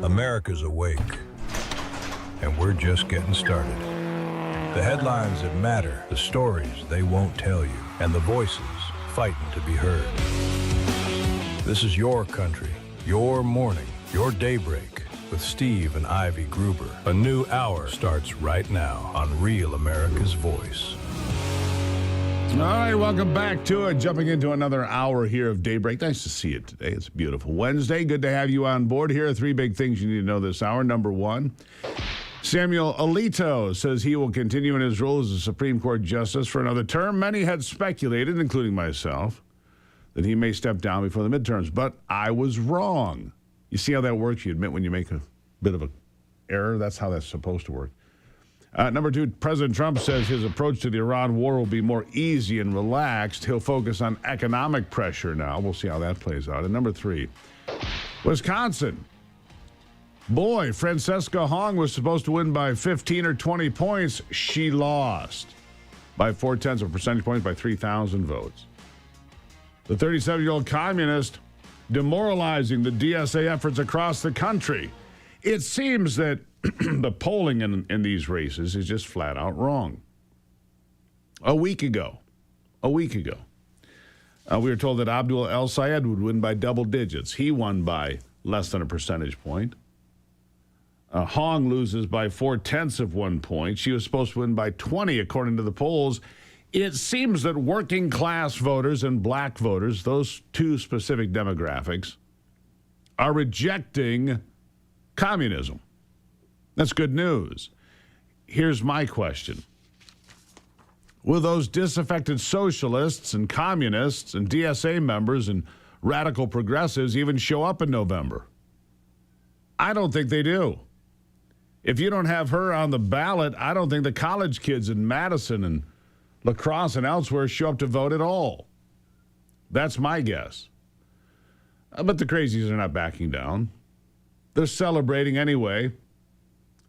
America's awake, and we're just getting started. The headlines that matter, the stories they won't tell you, and the voices fighting to be heard. This is your country, your morning, your daybreak with Steve and Ivy Gruber. A new hour starts right now on Real America's Voice. All right, welcome back to it. Jumping into another hour here of Daybreak. Nice to see you today. It's a beautiful Wednesday. Good to have you on board. Here are three big things you need to know this hour. Number one, Samuel Alito says he will continue in his role as a Supreme Court justice for another term. Many had speculated, including myself, that he may step down before the midterms, but I was wrong. You see how that works? You admit when you make a bit of an error. That's how that's supposed to work. Number two, President Trump says his approach to the Iran war will be more easy and relaxed. He'll focus on economic pressure now. We'll see how that plays out. And number three, Wisconsin. Boy, Francesca Hong was supposed to win by 15 or 20 points. She lost by 0.4 percentage points by 3,000 votes. The 37-year-old communist demoralizing the DSA efforts across the country. It seems that the polling in these races is just flat out wrong. A week ago, we were told that Abdul El Sayed would win by double digits. He won by less than a percentage point. Hong loses by 0.4 point. She was supposed to win by 20, according to the polls. It seems that working class voters and black voters, those two specific demographics, are rejecting communism. That's good news. Here's my question. Will those disaffected socialists and communists and DSA members and radical progressives even show up in November? I don't think they do. If you don't have her on the ballot, I don't think the college kids in Madison and La Crosse and elsewhere show up to vote at all. That's my guess. But the crazies are not backing down. They're celebrating anyway.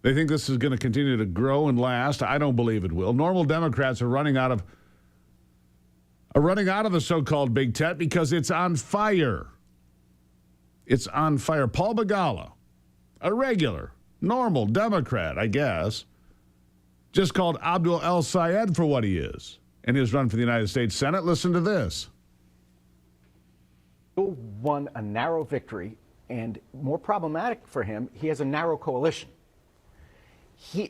They think this is going to continue to grow and last. I don't believe it will. Normal Democrats are running out of the so-called big tent because it's on fire. It's on fire. Paul Begala, a regular, normal Democrat, I guess, just called Abdul El Sayed for what he is in his run for the United States Senate. Listen to this. Bill won a narrow victory, and more problematic for him, he has a narrow coalition.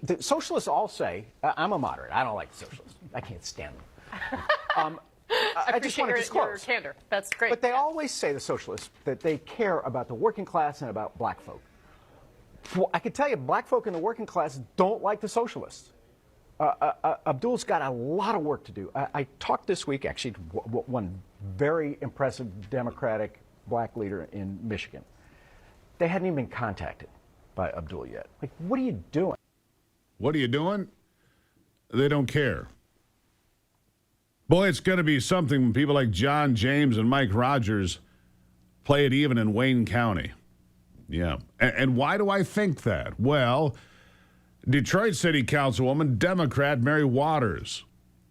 The socialists all say, I'm a moderate. I don't like the socialists. I can't stand them. I just want to disclose your candor. That's great. But they always say, the socialists, that they care about the working class and about black folk. Well, I can tell you, black folk in the working class don't like the socialists. Abdul's got a lot of work to do. I talked this week, actually, to one very impressive Democratic black leader in Michigan. They hadn't even been contacted by Abdul yet. Like, what are you doing? What are you doing? They don't care. Boy, it's going to be something when people like John James and Mike Rogers play it even in Wayne County. Yeah. And why do I think that? Well, Detroit City Councilwoman, Democrat Mary Waters,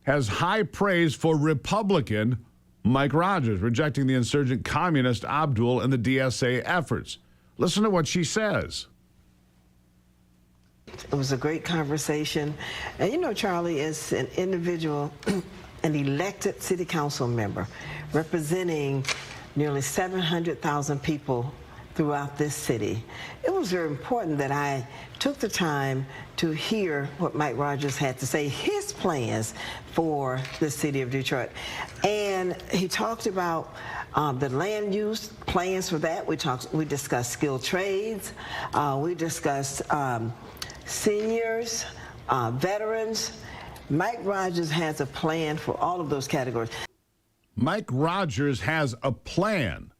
has high praise for Republican Mike Rogers, rejecting the insurgent communist Abdul and the DSA efforts. Listen to what she says. It was a great conversation. And you know, Charlie, is an individual, an elected city council member representing nearly 700,000 people throughout this city. It was very important that I took the time to hear what Mike Rogers had to say, his plans for the city of Detroit. And he talked about the land use plans for that. We discussed skilled trades. We discussed seniors, veterans. Mike Rogers has a plan for all of those categories. Mike Rogers has a plan.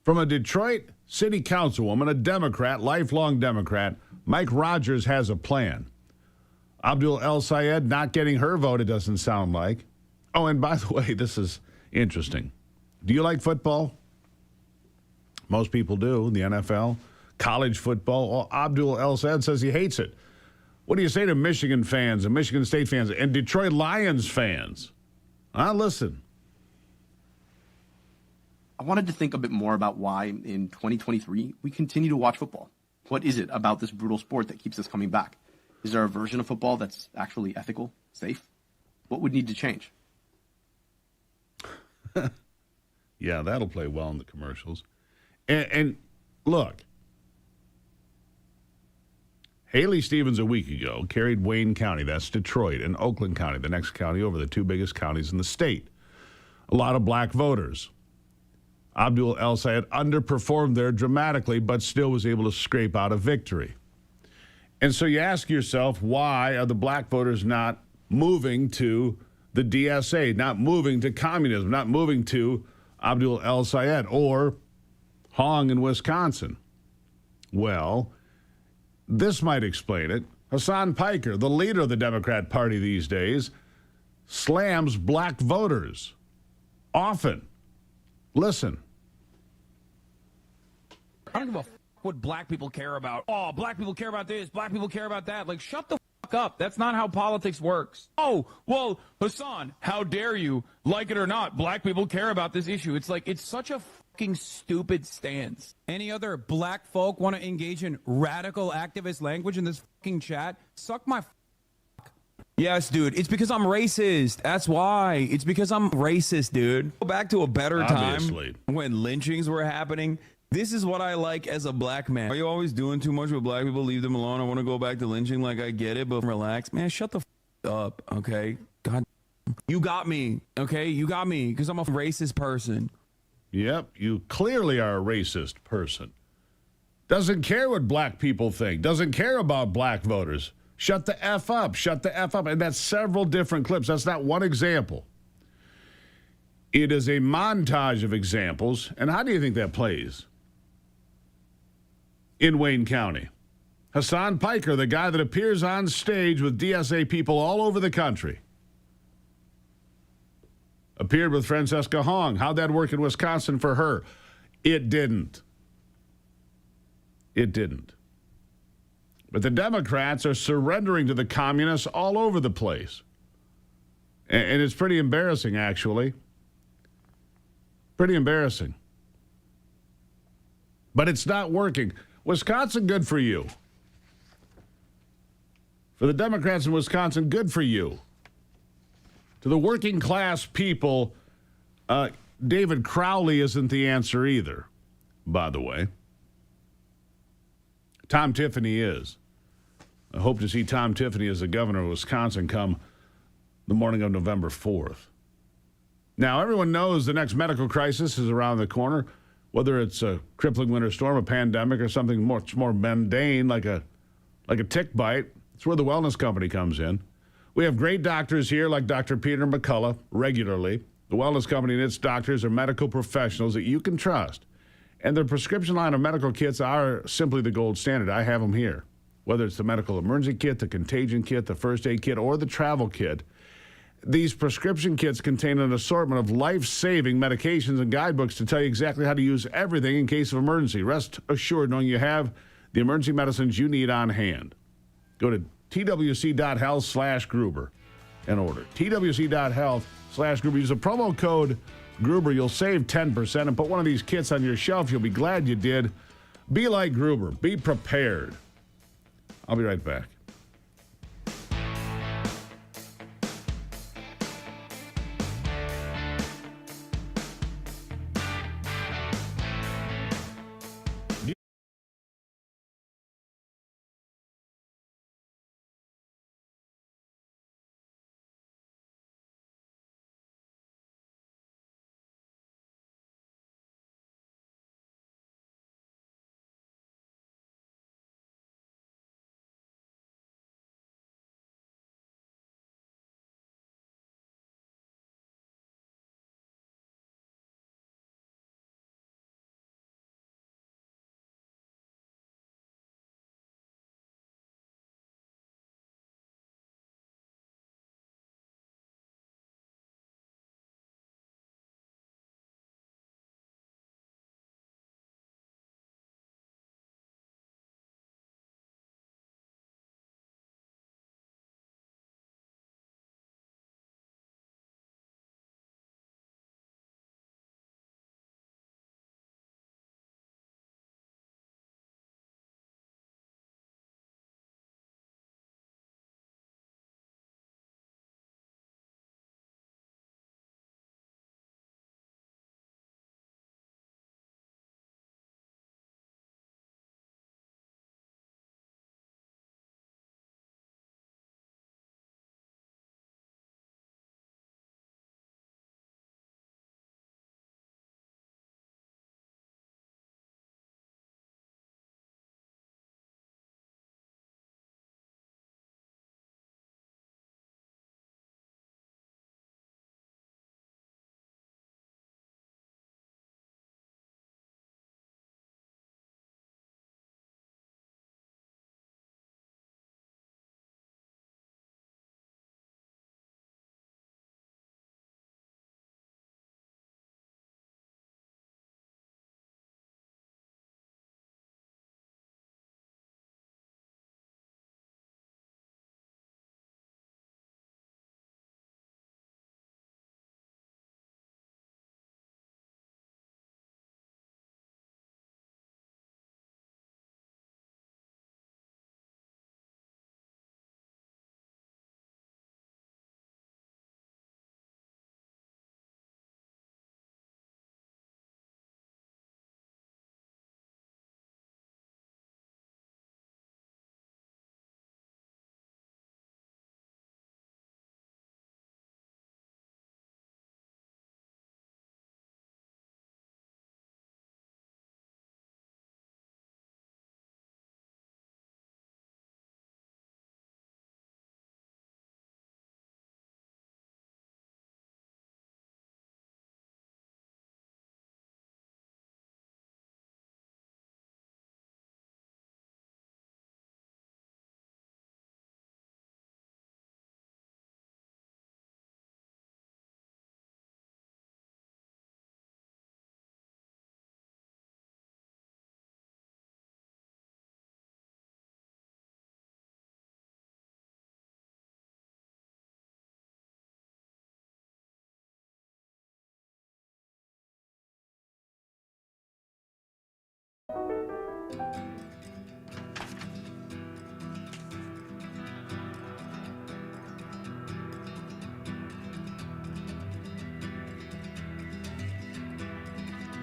From a Detroit city councilwoman, a Democrat, lifelong Democrat, Mike Rogers has a plan. Abdul El Sayed not getting her vote, it doesn't sound like. Oh, and by the way, this is interesting. Do you like football? Most people do, the NFL. College football. Well, Abdul El Sayed says he hates it. What do you say to Michigan fans and Michigan State fans and Detroit Lions fans? Listen. I wanted to think a bit more about why in 2023 we continue to watch football. What is it about this brutal sport that keeps us coming back? Is there a version of football that's actually ethical, safe? What would need to change? Yeah, that'll play well in the commercials. And look, Haley Stevens a week ago carried Wayne County, that's Detroit, and Oakland County, the next county over, the two biggest counties in the state. A lot of black voters. Abdul El Sayed underperformed there dramatically, but still was able to scrape out a victory. And so you ask yourself, why are the black voters not moving to the DSA, not moving to communism, not moving to Abdul El Sayed or Hong in Wisconsin? Well, this might explain it. Hassan Piker, the leader of the Democrat Party these days, slams black voters often. Listen. I don't give a f- what black people care about. Oh, black people care about this. Black people care about that. Like, shut the fuck up. That's not how politics works. Oh, well, Hassan, how dare you? Like it or not, black people care about this issue. It's like, it's such a fucking stupid stance. Any other black folk want to engage in radical activist language in this fucking chat? Suck my Yes, dude. It's because I'm racist. That's why. It's because I'm racist, dude. Go back to a better Obviously. time when lynchings were happening. This is what I like as a black man. Are you always doing too much with black people? Leave them alone. I want to go back to lynching. Like, I get it, but relax. Man, shut the f up, okay? God, you got me, okay? You got me because I'm a racist person. Yep, you clearly are a racist person. Doesn't care what black people think. Doesn't care about black voters. Shut the F up. Shut the F up. And that's several different clips. That's not one example. It is a montage of examples. And how do you think that plays in Wayne County? Hassan Piker, the guy that appears on stage with DSA people all over the country, appeared with Francesca Hong. How'd that work in Wisconsin for her? It didn't. It didn't. But the Democrats are surrendering to the communists all over the place. And it's pretty embarrassing, actually. Pretty embarrassing. But it's not working. Wisconsin, good for you. For the Democrats in Wisconsin, good for you. To the working class people, David Crowley isn't the answer either, by the way. Tom Tiffany is. I hope to see Tom Tiffany as the governor of Wisconsin come the morning of November 4th. Now, everyone knows the next medical crisis is around the corner, whether it's a crippling winter storm, a pandemic, or something much more mundane like a tick bite. It's where the wellness company comes in. We have great doctors here like Dr. Peter McCullough regularly. The wellness company and its doctors are medical professionals that you can trust. And their prescription line of medical kits are simply the gold standard. I have them here. Whether it's the medical emergency kit, the contagion kit, the first aid kit, or the travel kit, these prescription kits contain an assortment of life-saving medications and guidebooks to tell you exactly how to use everything in case of emergency. Rest assured knowing you have the emergency medicines you need on hand. Go to twc.health/Gruber and order. twc.health/Gruber. Use the promo code Gruber. You'll save 10% and put one of these kits on your shelf. You'll be glad you did. Be like Gruber. Be prepared. I'll be right back.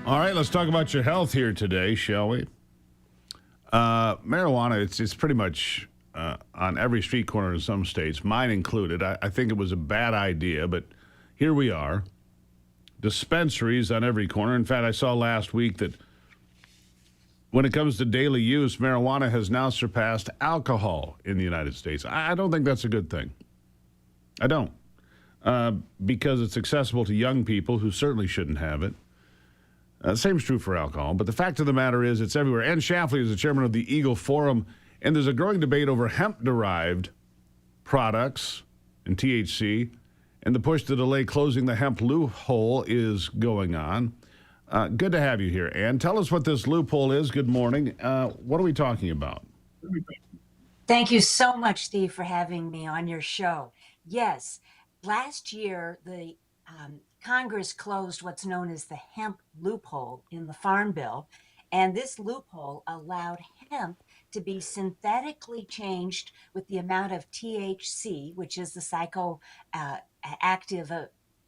All right, let's talk about your health here today, shall we? Marijuana, it's pretty much on every street corner in some states, mine included. I think it was a bad idea, but here we are. Dispensaries on every corner. In fact, I saw last week that when it comes to daily use, marijuana has now surpassed alcohol in the United States. I don't think that's a good thing. I don't. Because it's accessible to young people who certainly shouldn't have it. Same is true for alcohol. But the fact of the matter is it's everywhere. Ann Schlafly is the chairman of the Eagle Forum, and there's a growing debate over hemp-derived products and THC, and the push to delay closing the hemp loophole is going on. Good to have you here, Ann. Tell us what this loophole is. Good morning. What are we talking about? Thank you so much, Steve, for having me on your show. Yes, last year, the Congress closed what's known as the hemp loophole in the Farm Bill, and this loophole allowed hemp to be synthetically changed with the amount of THC, which is the psychoactive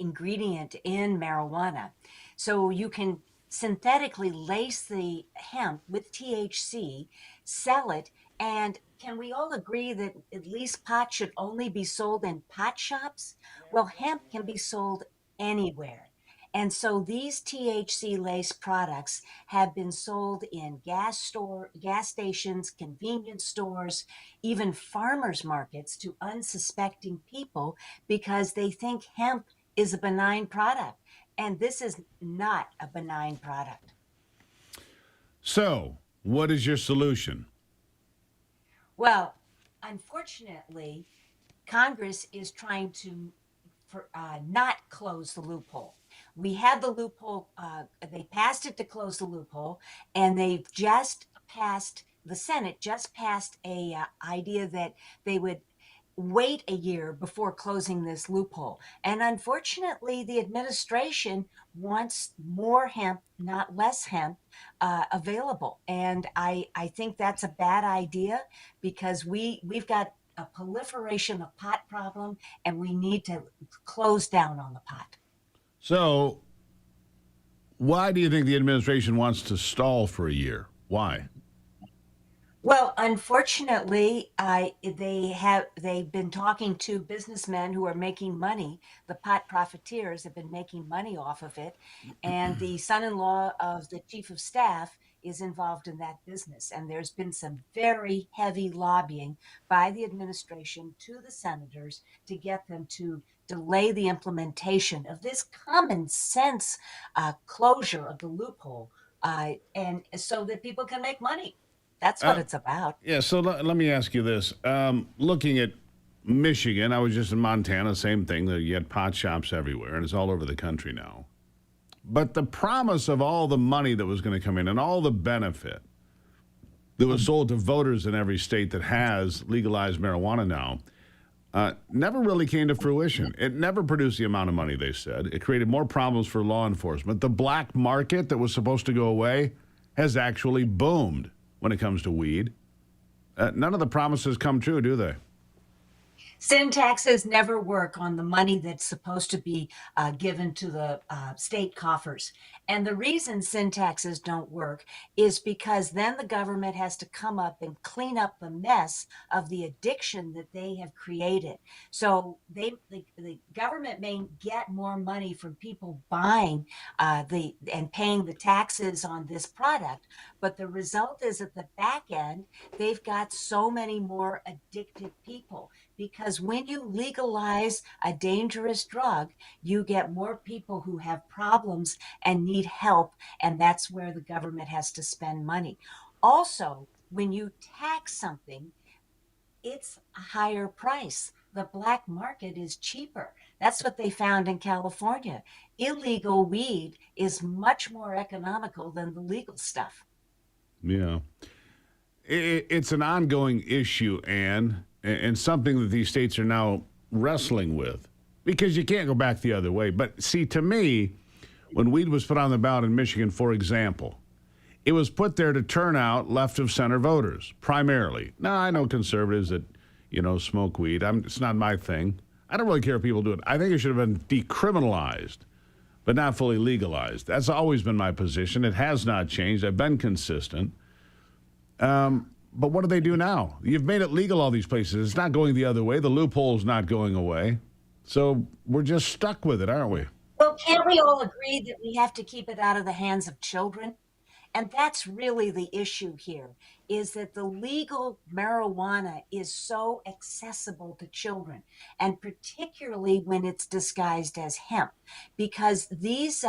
ingredient in marijuana. So you can synthetically lace the hemp with THC, sell it, and can we all agree that at least pot should only be sold in pot shops? Well, hemp can be sold anywhere. And so these THC-laced products have been sold in gas stations, convenience stores, even farmers markets to unsuspecting people because they think hemp is a benign product. And this is not a benign product. So, what is your solution? Well, unfortunately, Congress is trying to not close the loophole. We had the loophole, they passed it to close the loophole, and they've just passed, the Senate just passed a idea that they would wait a year before closing this loophole. And unfortunately, the administration wants more hemp, not less hemp, available. And I think that's a bad idea because we've got a proliferation of pot problem, and we need to close down on the pot. So, why do you think the administration wants to stall for a year? Why? Well, unfortunately, they've been talking to businessmen who are making money. The pot profiteers have been making money off of it, and the son-in-law of the chief of staff is involved in that business. And there's been some very heavy lobbying by the administration to the senators to get them to delay the implementation of this common sense closure of the loophole, and so that people can make money. That's what it's about. Yeah, so let me ask you this. Looking at Michigan, I was just in Montana, same thing. You had pot shops everywhere, and it's all over the country now. But the promise of all the money that was going to come in and all the benefit that was sold to voters in every state that has legalized marijuana now never really came to fruition. It never produced the amount of money they said. It created more problems for law enforcement. The black market that was supposed to go away has actually boomed when it comes to weed. None of the promises come true, do they? Sin taxes never work on the money that's supposed to be given to the state coffers. And the reason sin taxes don't work is because then the government has to come up and clean up the mess of the addiction that they have created. So the government may get more money from people buying and paying the taxes on this product, but the result is at the back end, they've got so many more addicted people. Because when you legalize a dangerous drug, you get more people who have problems and need help, and that's where the government has to spend money. Also, when you tax something, it's a higher price. The black market is cheaper. That's what they found in California. Illegal weed is much more economical than the legal stuff. Yeah. It's an ongoing issue, Ann, and something that these states are now wrestling with because you can't go back the other way. But see, to me, when weed was put on the ballot in Michigan, for example, it was put there to turn out left of center voters, primarily. Now, I know conservatives that, smoke weed. It's not my thing. I don't really care if people do it. I think it should have been decriminalized. but not fully legalized. That's always been my position. It has not changed. I've been consistent. But what do they do now? You've made it legal all these places. It's not going the other way. The loophole's not going away. So we're just stuck with it, aren't we? Well, can't we all agree that we have to keep it out of the hands of children? And that's really the issue here, is that the legal marijuana is so accessible to children, and particularly when it's disguised as hemp, because these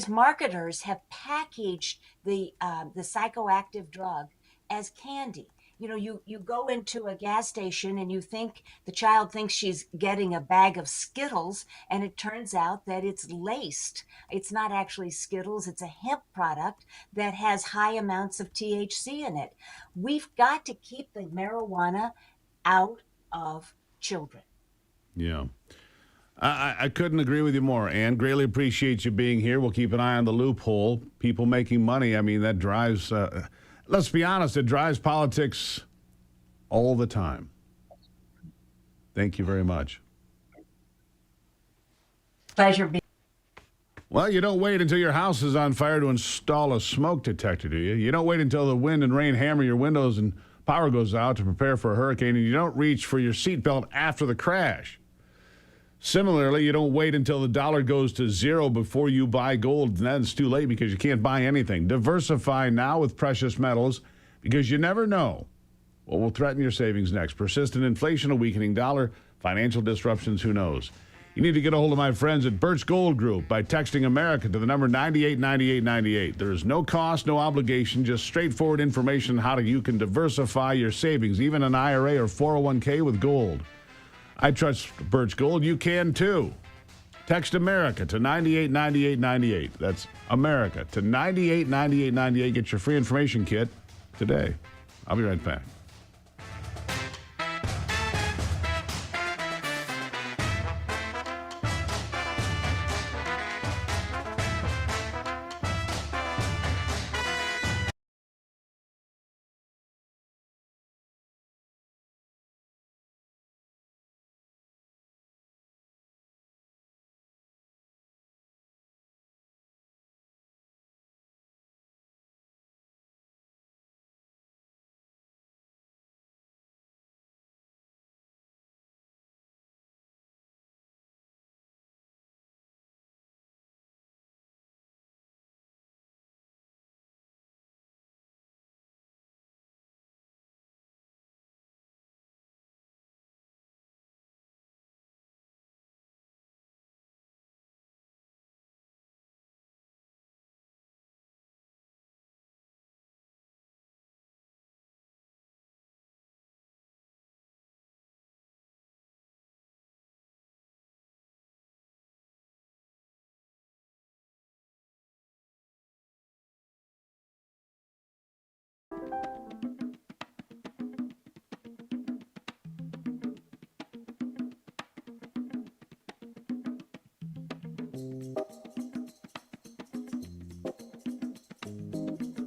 marketers have packaged the psychoactive drug as candy. You know, you go into a gas station and you think the child thinks she's getting a bag of Skittles, and it turns out that it's laced. It's not actually Skittles, it's a hemp product that has high amounts of THC in it. We've got to keep the marijuana out of children. Yeah. I couldn't agree with you more, Ann. Greatly appreciate you being here. We'll keep an eye on the loophole. People making money, I mean, that drives... let's be honest, it drives politics all the time. Thank you very much. Pleasure being. Well, you don't wait until your house is on fire to install a smoke detector, do you? You don't wait until the wind and rain hammer your windows and power goes out to prepare for a hurricane, and you don't reach for your seatbelt after the crash. Similarly, you don't wait until the dollar goes to zero before you buy gold, and then it's too late because you can't buy anything. Diversify now with precious metals, because you never know what will threaten your savings next. Persistent inflation, a weakening dollar, financial disruptions, who knows? You need to get a hold of my friends at Birch Gold Group by texting America to the number 989898. There is no cost, no obligation, just straightforward information on how you can diversify your savings, even an IRA or 401k with gold. I trust Birch Gold. You can too. Text America to 989898. That's America to 989898. Get your free information kit today. I'll be right back.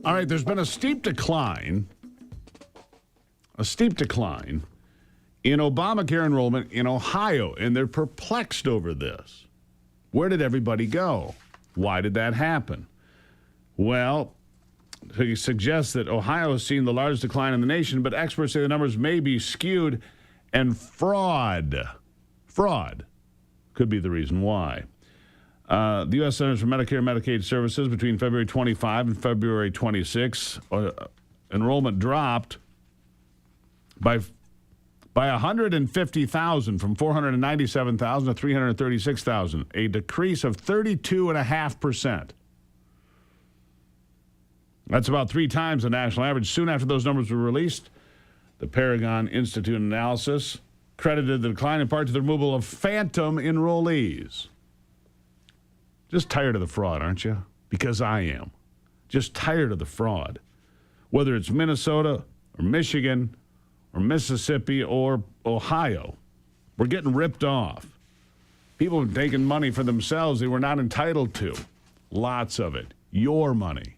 All right, there's been a steep decline in Obamacare enrollment in Ohio, and they're perplexed over this. Where did everybody go? Why did that happen? Well, he suggests that Ohio has seen the largest decline in the nation, but experts say the numbers may be skewed, and fraud could be the reason why. The U.S. Centers for Medicare and Medicaid Services between February 25 and February 26, enrollment dropped by 150,000 from 497,000 to 336,000, a decrease of 32.5%. That's about 3 times the national average. Soon after those numbers were released, the Paragon Institute analysis credited the decline in part to the removal of phantom enrollees. Just tired of the fraud, aren't you? Because I am. Just tired of the fraud. Whether it's Minnesota or Michigan or Mississippi or Ohio, we're getting ripped off. People have taken money for themselves they were not entitled to. Lots of it. Your money.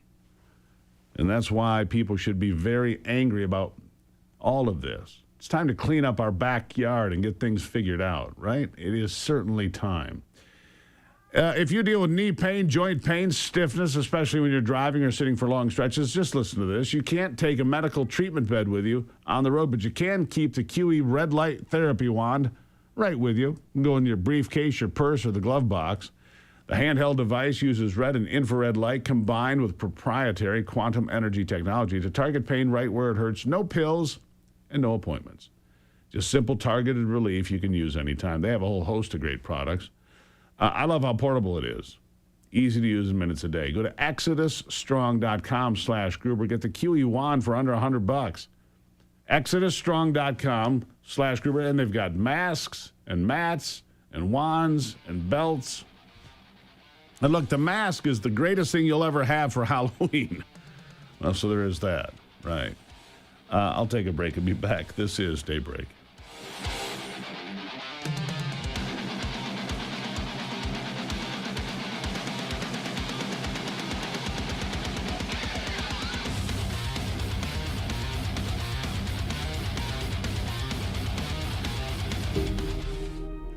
And that's why people should be very angry about all of this. It's time to clean up our backyard and get things figured out, right? It is certainly time. If you deal with knee pain, joint pain, stiffness, especially when you're driving or sitting for long stretches, just listen to this. You can't take a medical treatment bed with you on the road, but you can keep the QE red light therapy wand right with you. You can go in your briefcase, your purse, or the glove box. The handheld device uses red and infrared light combined with proprietary quantum energy technology to target pain right where it hurts. No pills and no appointments. Just simple targeted relief you can use anytime. They have a whole host of great products. I love how portable it is. Easy to use in minutes a day. Go to ExodusStrong.com/Gruber. Get the QE wand for under $100. ExodusStrong.com/Gruber. And they've got masks and mats and wands and belts. And look, the mask is the greatest thing you'll ever have for Halloween. Well, so there is that. Right. I'll take a break and be back. This is Daybreak.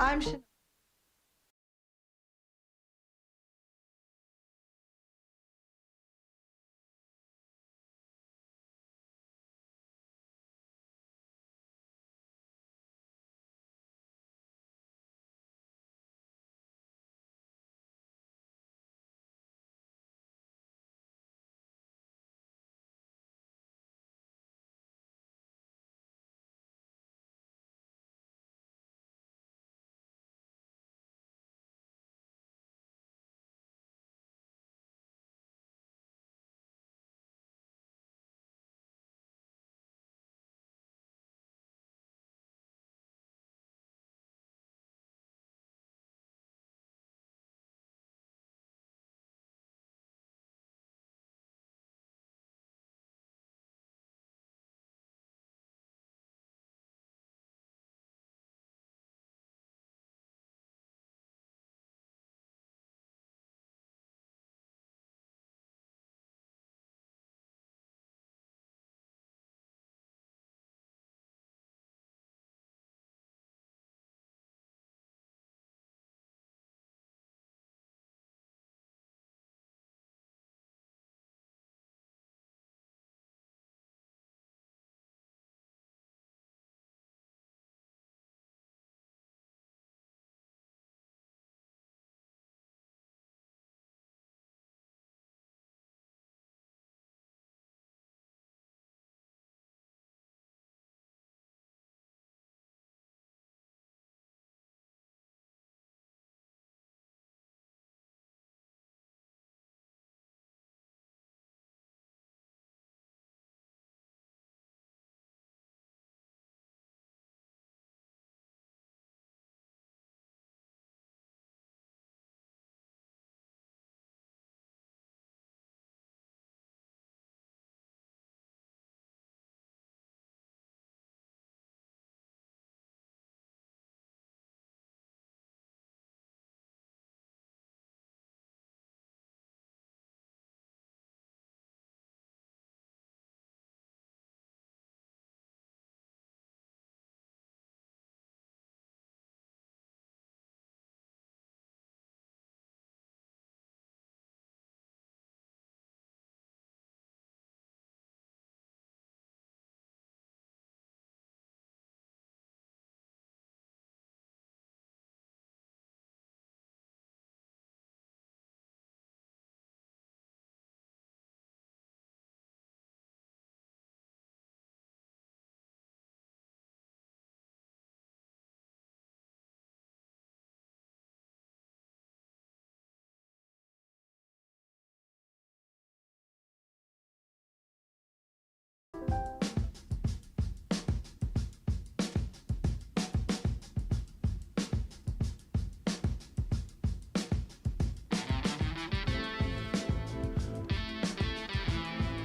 I'm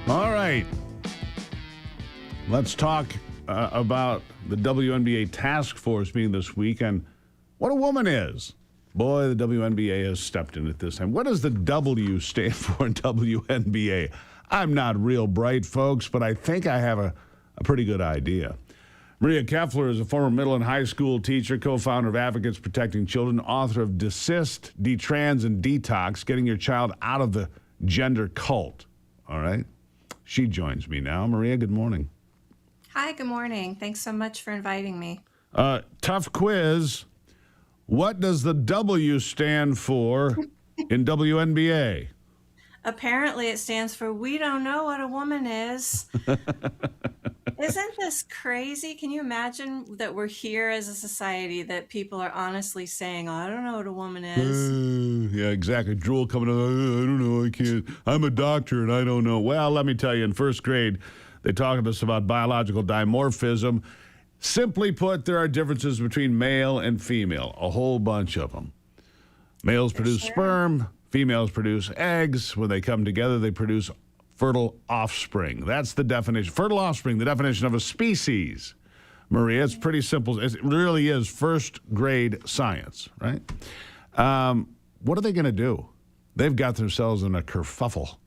All right. Let's talk about the WNBA task force meeting this week and what a woman is. Boy, the WNBA has stepped in at this time. What does the W stand for in WNBA? I'm not real bright, folks, but I think I have a pretty good idea. Maria Keffler is a former middle and high school teacher, co-founder of Advocates Protecting Children, author of Desist, Detrans, and Detox, Getting Your Child Out of the Gender Cult. All right? She joins me now. Maria, good morning. Hi, good morning. Thanks so much for inviting me. Tough quiz. What does the W stand for in WNBA? Apparently, it stands for We Don't Know What a Woman Is. Isn't this crazy? Can you imagine that we're here as a society that people are honestly saying, oh, I don't know what a woman is? Yeah, exactly. Drool coming out. I don't know. I can't. I'm a doctor and I don't know. Well, let me tell you, in first grade, they talked to us about biological dimorphism. Simply put, there are differences between male and female, a whole bunch of them. Males produce sperm. Females produce eggs. When they come together, they produce fertile offspring. That's the definition. Fertile offspring, the definition of a species. Maria, it's pretty simple. It really is first grade science, right? What are they going to do? They've got themselves in a kerfuffle.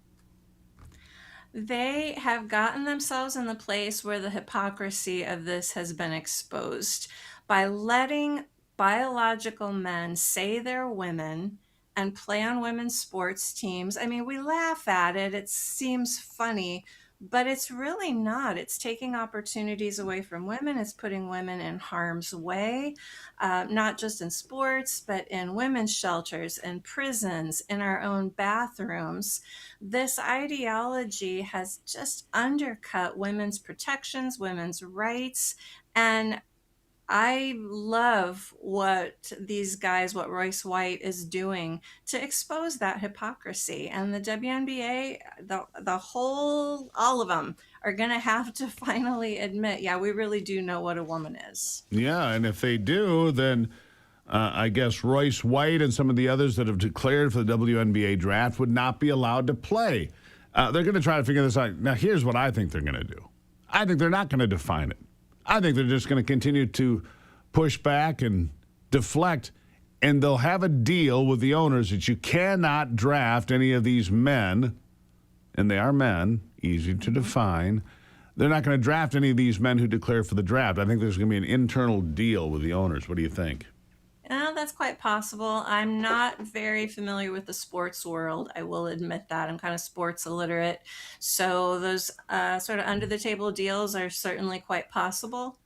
They have gotten themselves in the place where the hypocrisy of this has been exposed by letting biological men say they're women and play on women's sports teams. I mean, we laugh at it. It seems funny, but it's really not. It's taking opportunities away from women. It's putting women in harm's way, not just in sports, but in women's shelters, in prisons, in our own bathrooms. This ideology has just undercut women's protections, women's rights, and I love what these guys, what Royce White is doing to expose that hypocrisy. And the WNBA, the whole, all of them are going to have to finally admit, yeah, we really do know what a woman is. Yeah, and if they do, then I guess Royce White and some of the others that have declared for the WNBA draft would not be allowed to play. They're going to try to figure this out. Now, here's what I think they're going to do. I think they're not going to define it. I think they're just going to continue to push back and deflect, and they'll have a deal with the owners that you cannot draft any of these men, and they are men, easy to define. They're not going to draft any of these men who declare for the draft. I think there's going to be an internal deal with the owners. What do you think? That's quite possible. I'm not very familiar with the sports world. I will admit that. I'm kind of sports illiterate. So those sort of under-the-table deals are certainly quite possible.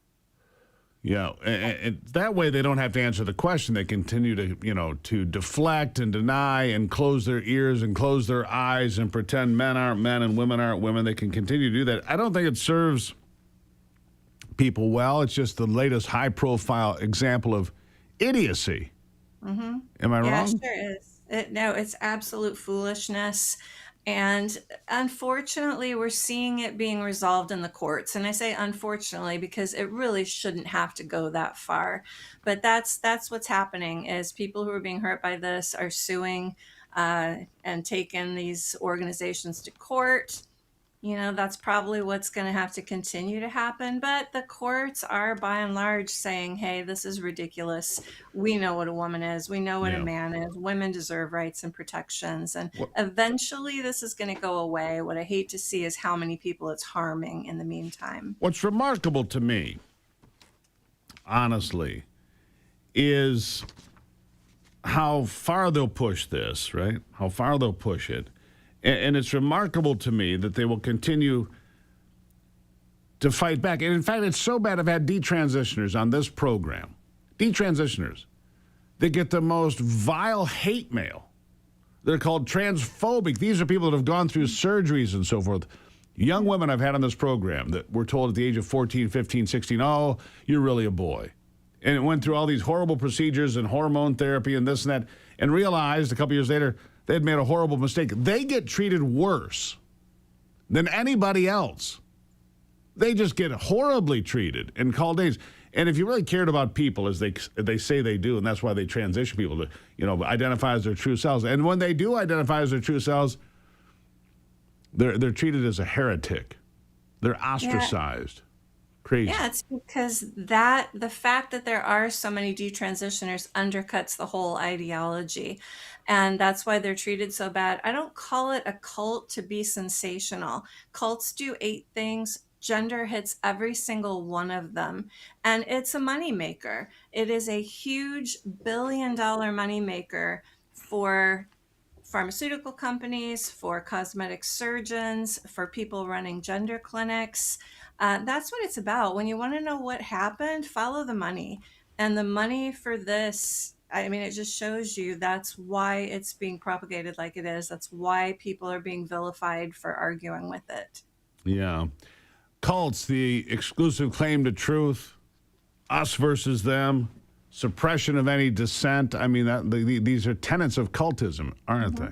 Yeah, and that way they don't have to answer the question. They continue to, to deflect and deny and close their ears and close their eyes and pretend men aren't men and women aren't women. They can continue to do that. I don't think it serves people well. It's just the latest high-profile example of idiocy. Mm-hmm. Am I wrong? Yeah, it sure is. No, it's absolute foolishness. And unfortunately, we're seeing it being resolved in the courts. And I say unfortunately because it really shouldn't have to go that far. But that's what's happening is people who are being hurt by this are suing and taking these organizations to court. That's probably what's going to have to continue to happen. But the courts are, by and large, saying, hey, this is ridiculous. We know what a woman is. We know what a man is. Women deserve rights and protections. And eventually this is going to go away. What I hate to see is how many people it's harming in the meantime. What's remarkable to me, honestly, is how far they'll push this, right? How far they'll push it. And it's remarkable to me that they will continue to fight back. And in fact, it's so bad I've had detransitioners on this program. Detransitioners. They get the most vile hate mail. They're called transphobic. These are people that have gone through surgeries and so forth. Young women I've had on this program that were told at the age of 14, 15, 16, oh, you're really a boy. And it went through all these horrible procedures and hormone therapy and this and that, and realized a couple years later, they had made a horrible mistake. They get treated worse than anybody else. They just get horribly treated and called names. And if you really cared about people, as they say they do, and that's why they transition people to, identify as their true selves. And when they do identify as their true selves, they're treated as a heretic. They're ostracized. Crazy. Yeah, it's because the fact that there are so many detransitioners undercuts the whole ideology. And that's why they're treated so bad. I don't call it a cult to be sensational. Cults do 8 things Gender hits every single one of them, and it's a moneymaker. It is a huge billion-dollar moneymaker for pharmaceutical companies, for cosmetic surgeons, for people running gender clinics. That's what it's about. When you want to know what happened, follow the money. And the money for this, I mean, it just shows you that's why it's being propagated like it is. That's why people are being vilified for arguing with it. Yeah. Cults, the exclusive claim to truth, us versus them, suppression of any dissent. I mean, these are tenets of cultism, aren't they?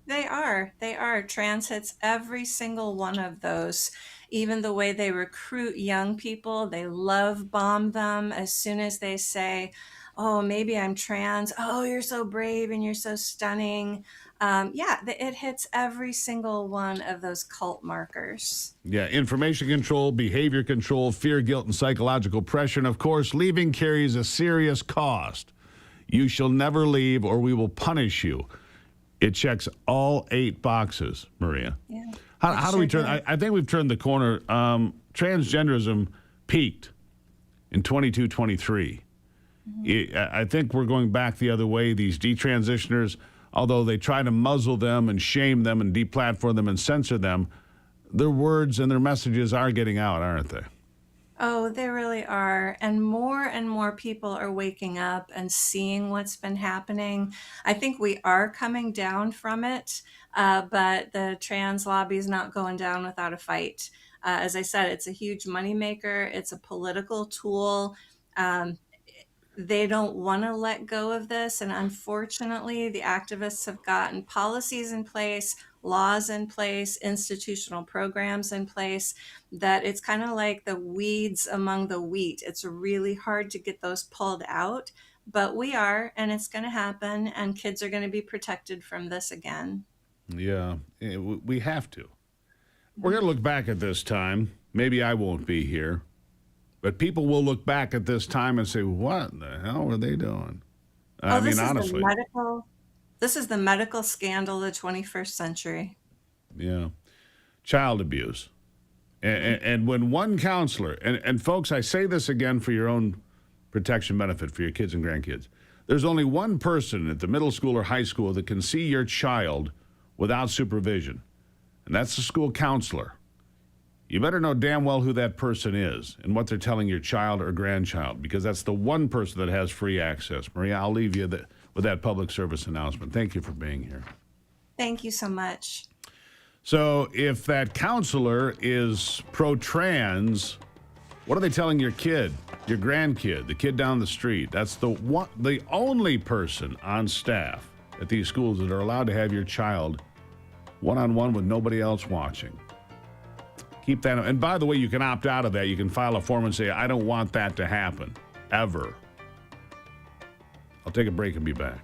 They are. They are. Trans hits every single one of those. Even the way they recruit young people, they love bomb them as soon as they say, oh, maybe I'm trans. Oh, you're so brave and you're so stunning. It hits every single one of those cult markers. Yeah, information control, behavior control, fear, guilt, and psychological pressure. And of course, leaving carries a serious cost. You shall never leave or we will punish you. It checks all 8 boxes, Maria. Yeah. How do we turn? I think we've turned the corner. Transgenderism peaked in 22, 23. I think we're going back the other way. These detransitioners, although they try to muzzle them and shame them and deplatform them and censor them, their words and their messages are getting out, aren't they? Oh, they really are. And more people are waking up and seeing what's been happening. I think we are coming down from it, but the trans lobby is not going down without a fight. As I said, it's a huge moneymaker. It's a political tool. They don't want to let go of this. And unfortunately, the activists have gotten policies in place, laws in place, institutional programs in place, that it's kind of like the weeds among the wheat. It's really hard to get those pulled out, but we are, and it's going to happen, and kids are going to be protected from this again. Yeah, we have to. We're going to look back at this time. Maybe I won't be here. But people will look back at this time and say, what the hell were they doing? I mean, honestly. This is the medical scandal of the 21st century. Yeah. Child abuse. And when one counselor, and folks, I say this again for your own protection benefit for your kids and grandkids. There's only one person at the middle school or high school that can see your child without supervision, and that's the school counselor. You better know damn well who that person is and what they're telling your child or grandchild, because that's the one person that has free access. Maria, I'll leave you with that public service announcement. Thank you for being here. Thank you so much. So if that counselor is pro-trans, what are they telling your kid, your grandkid, the kid down the street? That's the only person on staff at these schools that are allowed to have your child one-on-one with nobody else watching. Keep that. And by the way, you can opt out of that. You can file a form and say, I don't want that to happen, ever. I'll take a break and be back.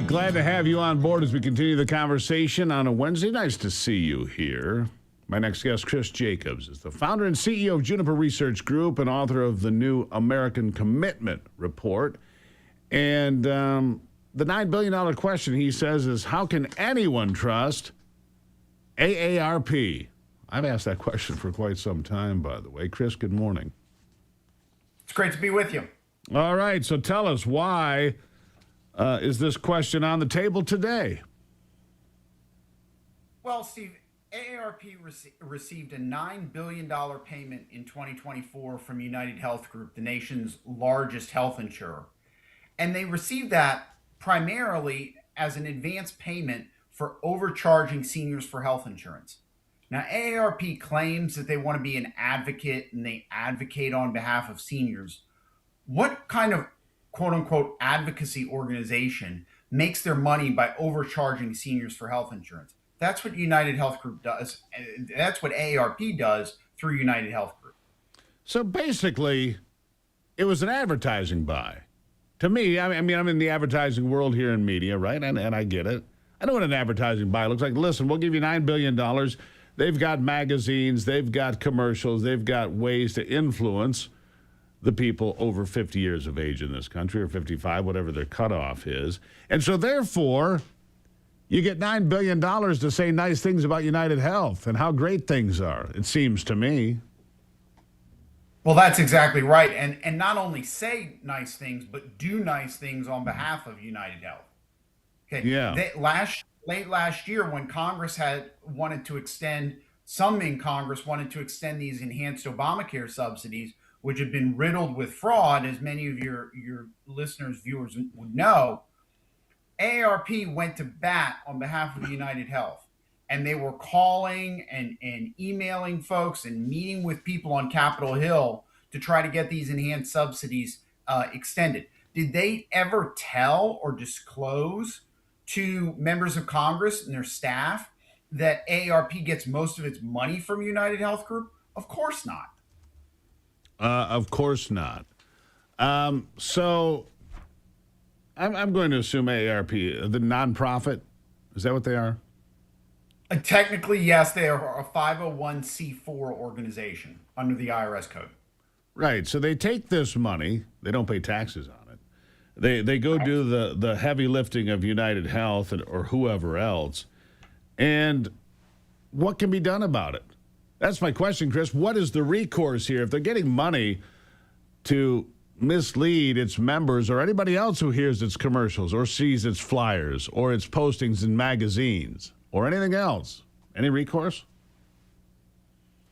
Hey, glad to have you on board as we continue the conversation on a Wednesday. Nice to see you here. My next guest, Chris Jacobs, is the founder and CEO of Juniper Research Group and author of the new American Commitment Report. And the $9 billion question, he says, is how can anyone trust AARP? I've asked that question for quite some time, by the way. Chris, good morning. It's great to be with you. All right, so tell us, why is this question on the table today? Well, Steve, AARP received a $9 billion payment in 2024 from United Health Group, the nation's largest health insurer. And they received that primarily as an advance payment for overcharging seniors for health insurance. Now, AARP claims that they want to be an advocate and they advocate on behalf of seniors. What kind of quote-unquote advocacy organization makes their money by overcharging seniors for health insurance? That's what United Health Group does. And that's what AARP does through United Health Group. So basically, it was an advertising buy. To me, I mean, I'm in the advertising world here in media, right? And I get it. I know what an advertising buy looks like. Listen, we'll give you $9 billion. They've got magazines, they've got commercials, they've got ways to influence the people over 50 years of age in this country, or 55, whatever their cutoff is. And so therefore, you get $9 billion to say nice things about United Health and how great things are, it seems to me. Well, that's exactly right. And not only say nice things, but do nice things on behalf of United Health. Okay. Yeah. Late last year, when Congress wanted to extend, some in Congress wanted to extend these enhanced Obamacare subsidies, which have been riddled with fraud, as many of your listeners, viewers would know, AARP went to bat on behalf of United Health. And they were calling and emailing folks and meeting with people on Capitol Hill to try to get these enhanced subsidies extended. Did they ever tell or disclose to members of Congress and their staff that AARP gets most of its money from United Health Group? Of course not. Of course not. So I'm going to assume AARP, the nonprofit, is that what they are? Technically, yes, they are a 501c4 organization under the IRS code. Right. So they take this money. They don't pay taxes on it. They go do the heavy lifting of United Health or whoever else. And what can be done about it? That's my question, Chris. What is the recourse here? If they're getting money to mislead its members or anybody else who hears its commercials or sees its flyers or its postings in magazines or anything else, any recourse?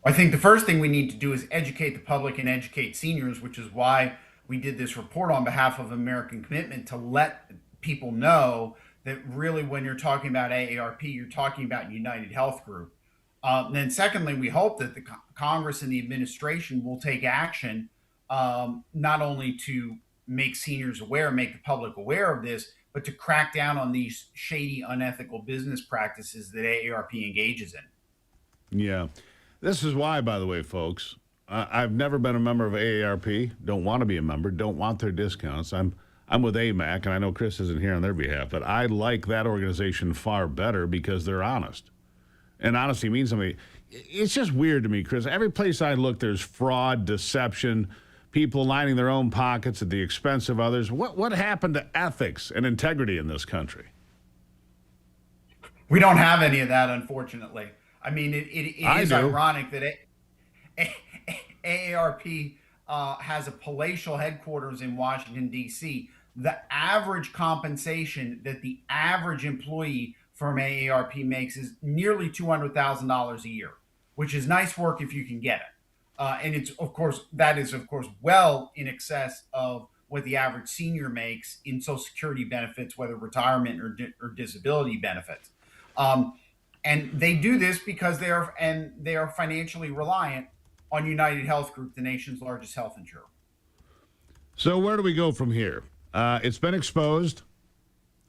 I think the first thing we need to do is educate the public and educate seniors, which is why we did this report on behalf of American Commitment, to let people know that really when you're talking about AARP, you're talking about United Health Group. Then secondly, we hope that the Congress and the administration will take action, not only to make seniors aware, make the public aware of this, but to crack down on these shady, unethical business practices that AARP engages in. Yeah. This is why, by the way, folks, I've never been a member of AARP, don't want to be a member, don't want their discounts. I'm with AMAC, and I know Chris isn't here on their behalf, but I like that organization far better because they're honest. And honesty means something. It's just weird to me, Chris. Every place I look, there's fraud, deception, people lining their own pockets at the expense of others. What happened to ethics and integrity in this country? We don't have any of that, unfortunately. I mean, it is ironic that AARP has a palatial headquarters in Washington, D.C. The average compensation that the average employee from AARP makes is nearly $200,000 a year, which is nice work if you can get it. And it's, of course, that is, of course, well in excess of what the average senior makes in Social Security benefits, whether retirement or disability benefits. And they do this because they are financially reliant on United Health Group, the nation's largest health insurer. So where do we go from here? It's been exposed.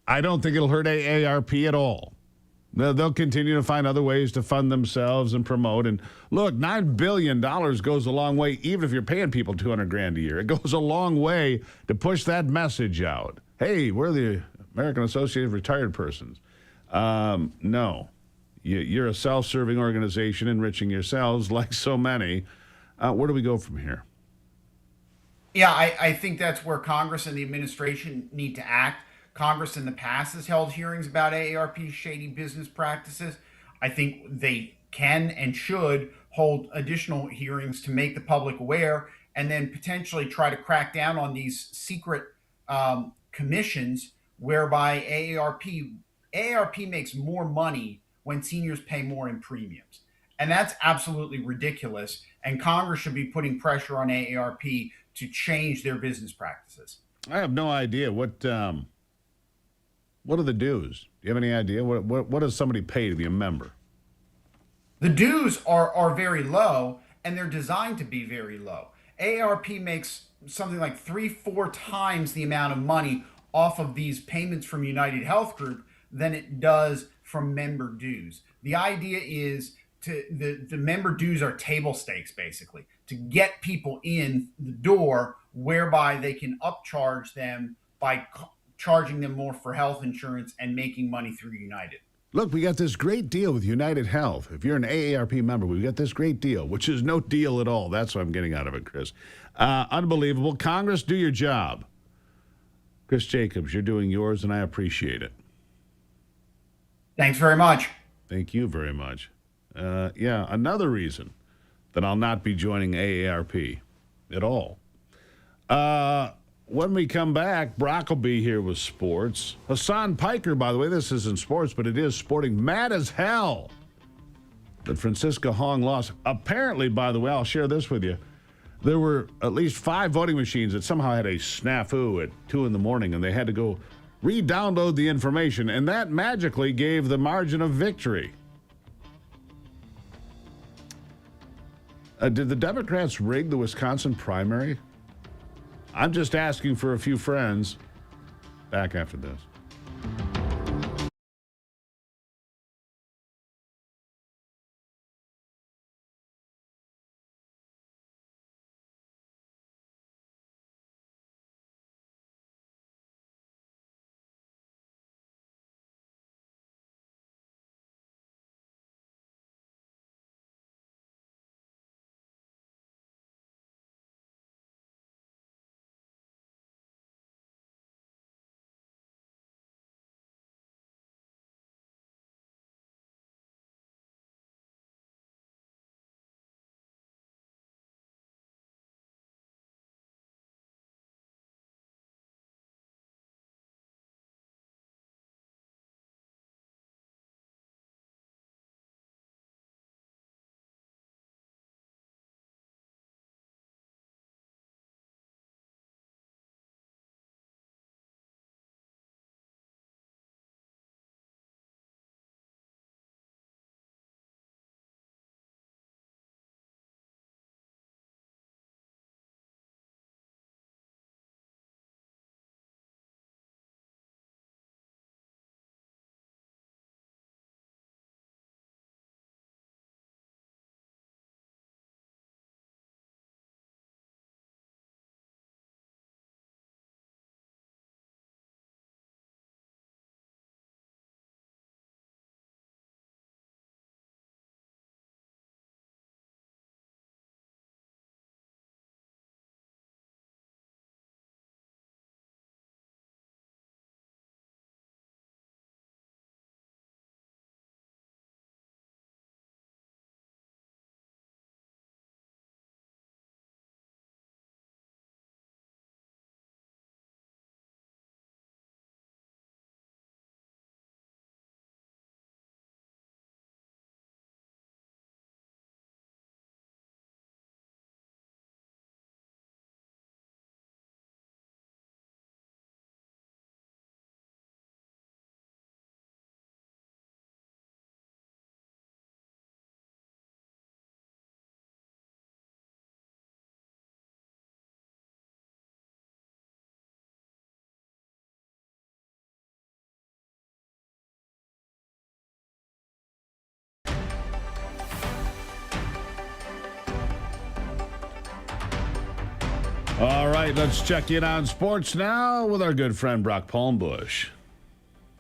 I don't think it'll hurt AARP at all. They'll continue to find other ways to fund themselves and promote. And look, $9 billion goes a long way, even if you're paying people $200,000 a year. It goes a long way to push that message out. Hey, we're the American Association of Retired Persons. No. You're a self-serving organization enriching yourselves like so many. Where do we go from here? Yeah, I think that's where Congress and the administration need to act. Congress in the past has held hearings about AARP's shady business practices. I think they can and should hold additional hearings to make the public aware, and then potentially try to crack down on these secret commissions whereby AARP makes more money when seniors pay more in premiums. And that's absolutely ridiculous. And Congress should be putting pressure on AARP to change their business practices. I have no idea. What are the dues? Do you have any idea? What does somebody pay to be a member? The dues are very low, and they're designed to be very low. AARP makes something like 3-4 times the amount of money off of these payments from United Health Group than it does from member dues. The idea is the member dues are table stakes, basically, to get people in the door, whereby they can upcharge them by charging them more for health insurance and making money through United. Look, we got this great deal with United Health. If you're an AARP member, we've got this great deal, which is no deal at all. That's what I'm getting out of it, Chris. Unbelievable. Congress, do your job. Chris Jacobs, you're doing yours, and I appreciate it. Thanks very much. Thank you very much. Yeah, another reason that I'll not be joining AARP at all. When we come back, Brock will be here with sports. Hassan Piker, by the way, this isn't sports, but it is sporting. Mad as hell that Francisca Hong lost. Apparently, by the way, I'll share this with you. There were at least 5 voting machines that somehow had a snafu at 2 in the morning, and they had to go re-download the information, and that magically gave the margin of victory. Did the Democrats rig the Wisconsin primary? I'm just asking for a few friends. Back after this. All right, let's check in on sports now with our good friend Brock Palmbush.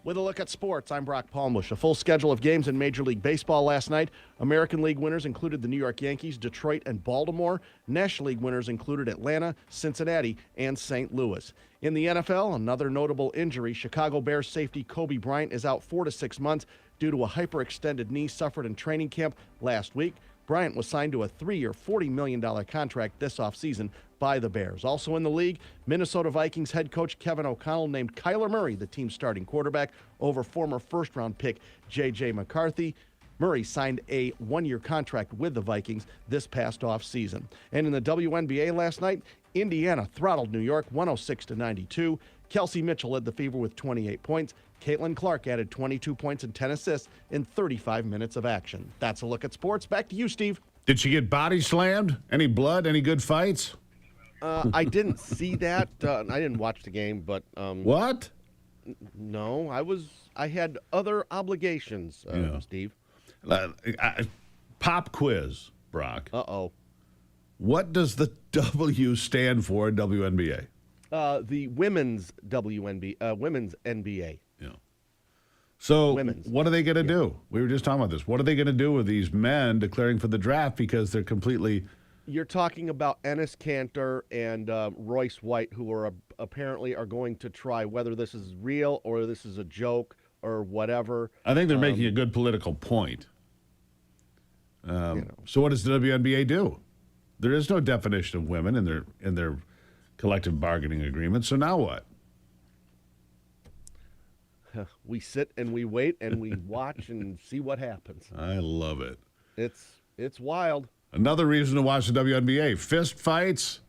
With a look at sports, I'm Brock Palmush. A full schedule of games in Major League Baseball last night. American League winners included the New York Yankees, Detroit, and Baltimore. National League winners included Atlanta, Cincinnati, and St. Louis. In the NFL, another notable injury. Chicago Bears safety Kobe Bryant is out 4 to 6 months due to a hyperextended knee suffered in training camp last week. Bryant was signed to a 3-year, $40 million contract this offseason by the Bears. Also in the league, Minnesota Vikings head coach Kevin O'Connell named Kyler Murray the team's starting quarterback over former first-round pick J.J. McCarthy. Murray signed a 1-year contract with the Vikings this past offseason. And in the WNBA last night, Indiana throttled New York 106-92. Kelsey Mitchell led the Fever with 28 points. Caitlin Clark added 22 points and 10 assists in 35 minutes of action. That's a look at sports. Back to you, Steve. Did she get body slammed? Any blood? Any good fights? I didn't see that. I didn't watch the game, but what? No, I had other obligations, Steve. Pop quiz, Brock. Uh-oh. What does the W stand for in WNBA? The women's women's NBA. Yeah. So what are they going to do? We were just talking about this. What are they going to do with these men declaring for the draft because they're completely... You're talking about Ennis Cantor and Royce White, who are apparently are going to try whether this is real or this is a joke or whatever. I think they're making a good political point. So what does the WNBA do? There is no definition of women in their collective bargaining agreement. So now what? We sit and we wait and we watch and see what happens. I love it. It's wild. Another reason to watch the WNBA: fist fights,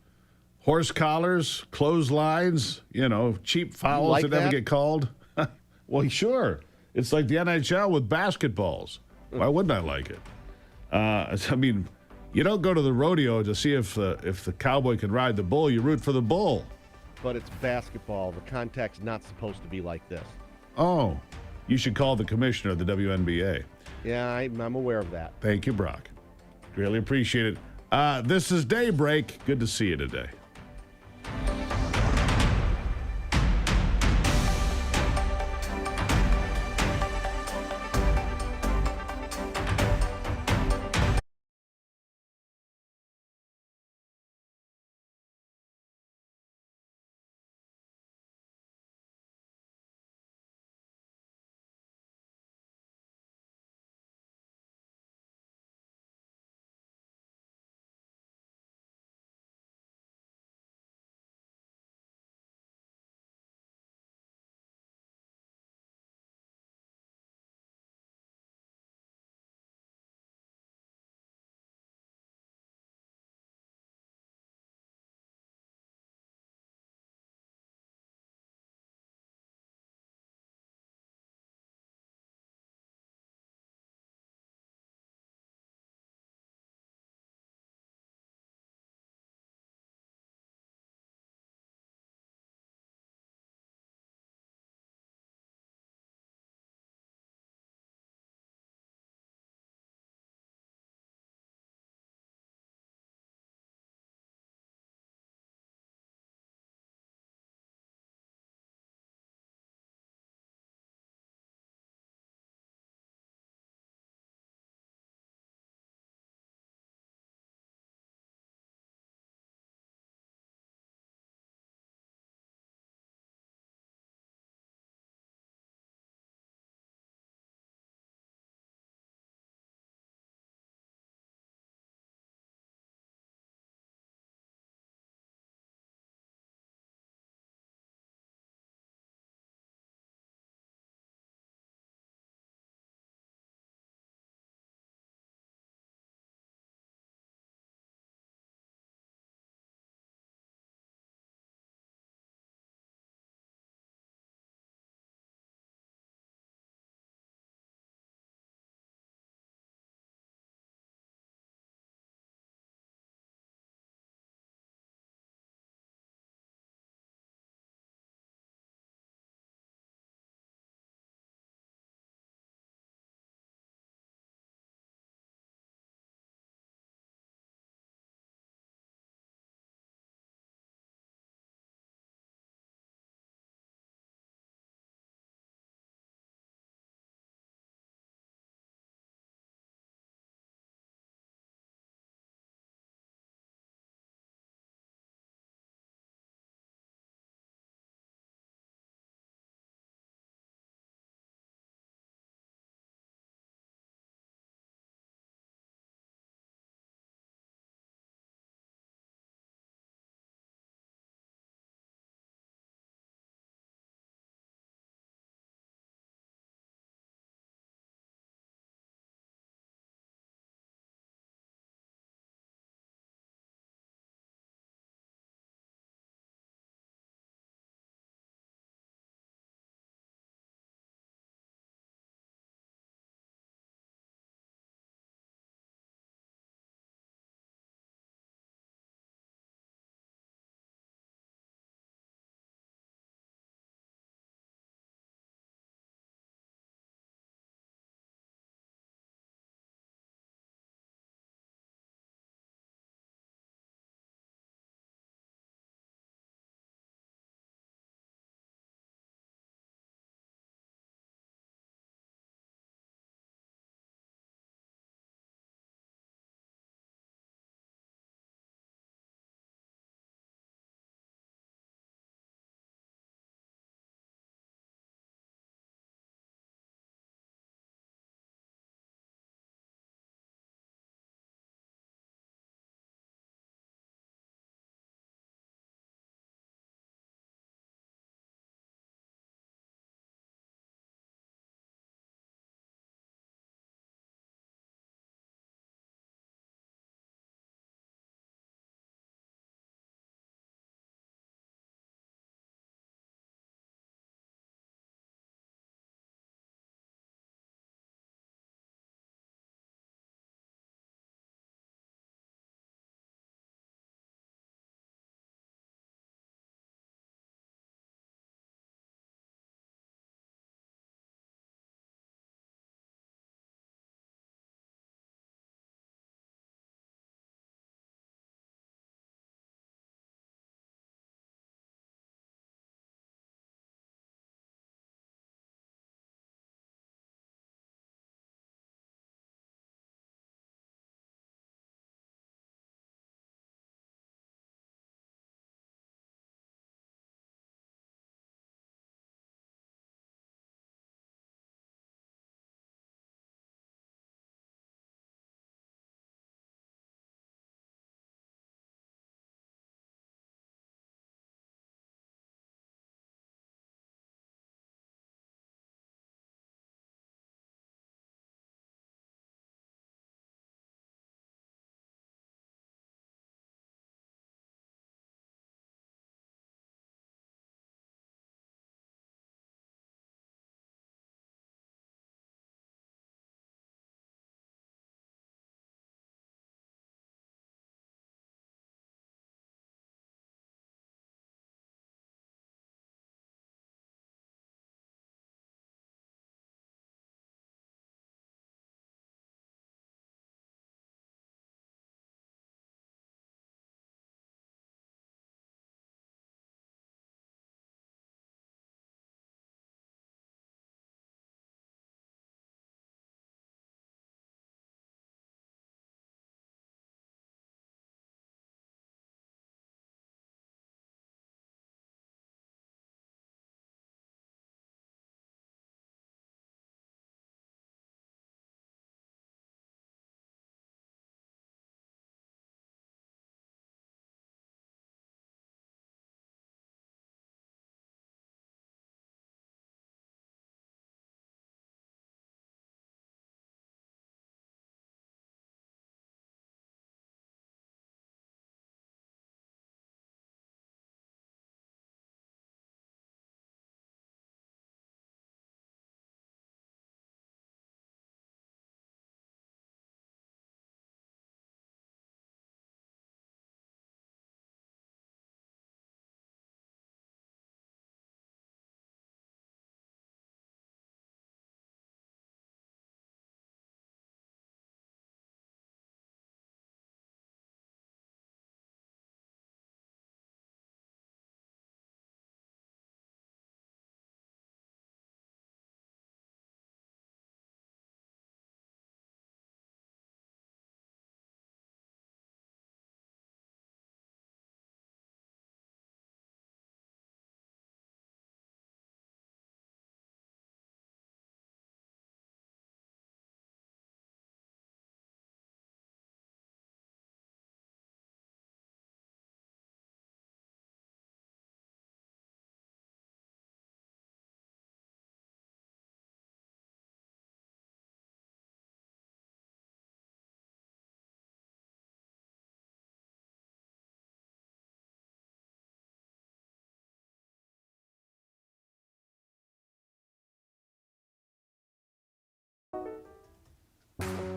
horse collars, clotheslines, cheap fouls that never get called. Well, sure. It's like the NHL with basketballs. Why wouldn't I like it? I mean, you don't go to the rodeo to see if the cowboy can ride the bull. You root for the bull. But it's basketball. The contact's not supposed to be like this. Oh, you should call the commissioner of the WNBA. Yeah, I'm aware of that. Thank you, Brock. Really appreciate it. This is Daybreak. Good to see you today.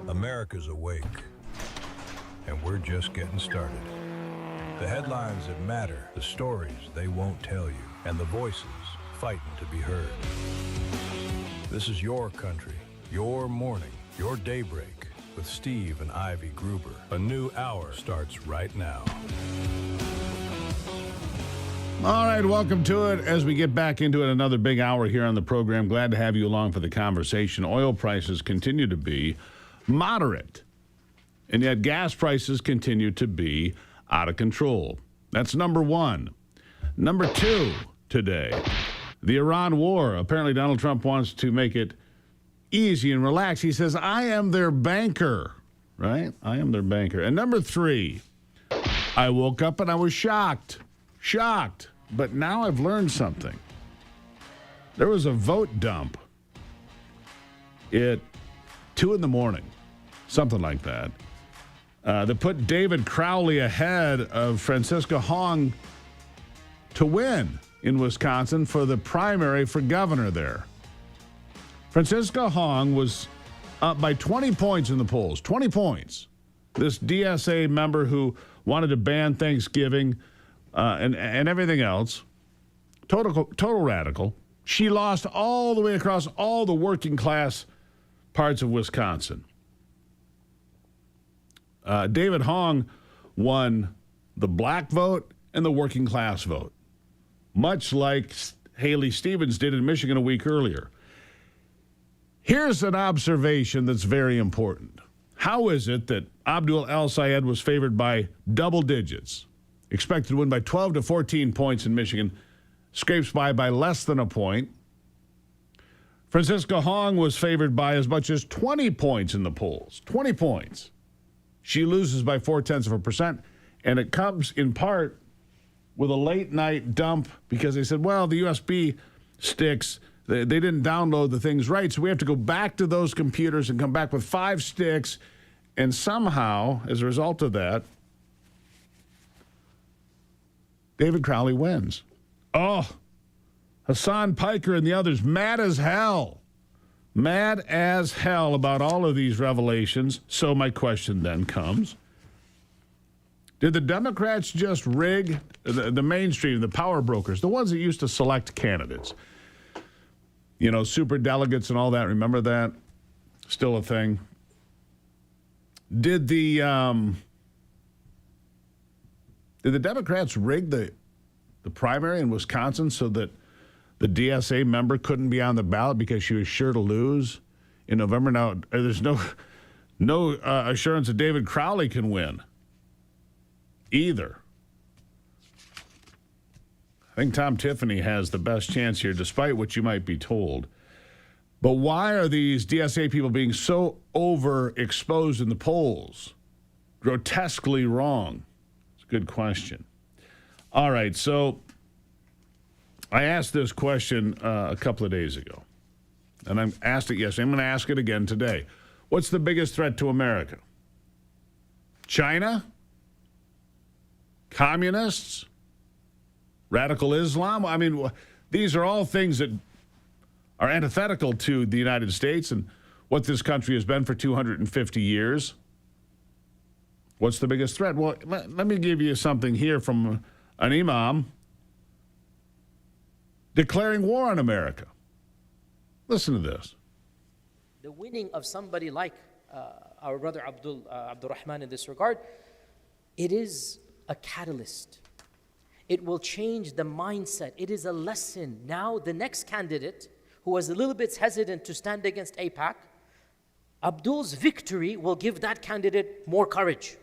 America's awake, and we're just getting started. The headlines that matter, the stories they won't tell you, and the voices fighting to be heard. This is your country, your morning, your daybreak with Steve and Ivy Gruber. A new hour starts right now. All right, welcome to it as we get back into it. Another big hour here on the program. Glad to have you along for the conversation. Oil prices continue to be moderate, and yet gas prices continue to be out of control. That's number one. Number two today, the Iran war. Apparently Donald Trump wants to make it easy and relaxed. He says, I am their banker, right? I am their banker. And number three, I woke up and I was shocked. But now I've learned something. There was a vote dump at 2 a.m, something like that, that put David Crowley ahead of Francisco Hong to win in Wisconsin for the primary for governor there. Francisco Hong was up by 20 points in the polls, 20 points. This DSA member who wanted to ban Thanksgiving and everything else, total radical. She lost all the way across all the working class parts of Wisconsin. David Hong won the black vote and the working class vote, much like Haley Stevens did in Michigan a week earlier. Here's an observation that's very important. How is it that Abdul El-Sayed was favored by double digits, expected to win by 12 to 14 points in Michigan, scrapes by less than a point? Francisco Hong was favored by as much as 20 points in the polls. 20 points. She loses by 0.4%, and it comes in part with a late-night dump because they said, well, the USB sticks, they didn't download the things right, so we have to go back to those computers and come back with 5 sticks, and somehow, as a result of that, David Crowley wins. Oh, Hassan Piker and the others mad as hell. Mad as hell about all of these revelations. So my question then comes, did the Democrats just rig the mainstream, the power brokers, the ones that used to select candidates? You know, super delegates and all that. Remember that? Still a thing. Did the Democrats rig the primary in Wisconsin so that the DSA member couldn't be on the ballot because she was sure to lose in November? Now, there's no assurance that David Crowley can win either. I think Tom Tiffany has the best chance here, despite what you might be told. But why are these DSA people being so overexposed in the polls? Grotesquely wrong. It's a good question. All right, so I asked this question a couple of days ago, and I asked it yesterday. I'm going to ask it again today. What's the biggest threat to America? China? Communists? Radical Islam? I mean, these are all things that are antithetical to the United States and what this country has been for 250 years. What's the biggest threat? Well, let me give you something here from an imam declaring war on America. Listen to this. The winning of somebody like our brother Abdurrahman in this regard, it is a catalyst. It will change the mindset. It is a lesson. Now the next candidate who was a little bit hesitant to stand against AIPAC, Abdul's victory will give that candidate more courage.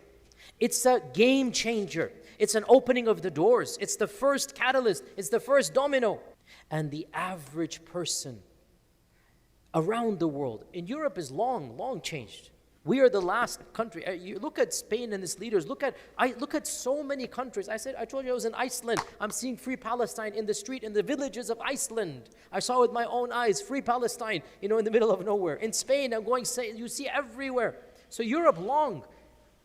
It's a game changer. It's an opening of the doors. It's the first catalyst. It's the first domino. And the average person around the world, in Europe is long changed. We are the last country. You look at Spain and its leaders. Look at so many countries. I told you I was in Iceland. I'm seeing free Palestine in the street, in the villages of Iceland. I saw with my own eyes, free Palestine, in the middle of nowhere. In Spain, you see everywhere. So Europe, long.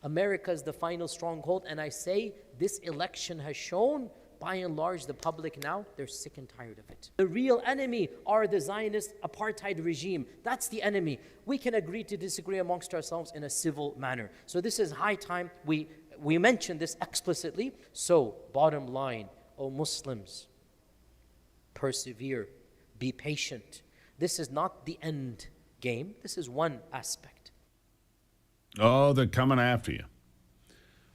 America is the final stronghold. And I say this election has shown by and large, the public now, they're sick and tired of it. The real enemy are the Zionist apartheid regime. That's the enemy. We can agree to disagree amongst ourselves in a civil manner. So this is high time we mention this explicitly. So, bottom line, O Muslims, persevere, be patient. This is not the end game. This is one aspect. Oh, they're coming after you.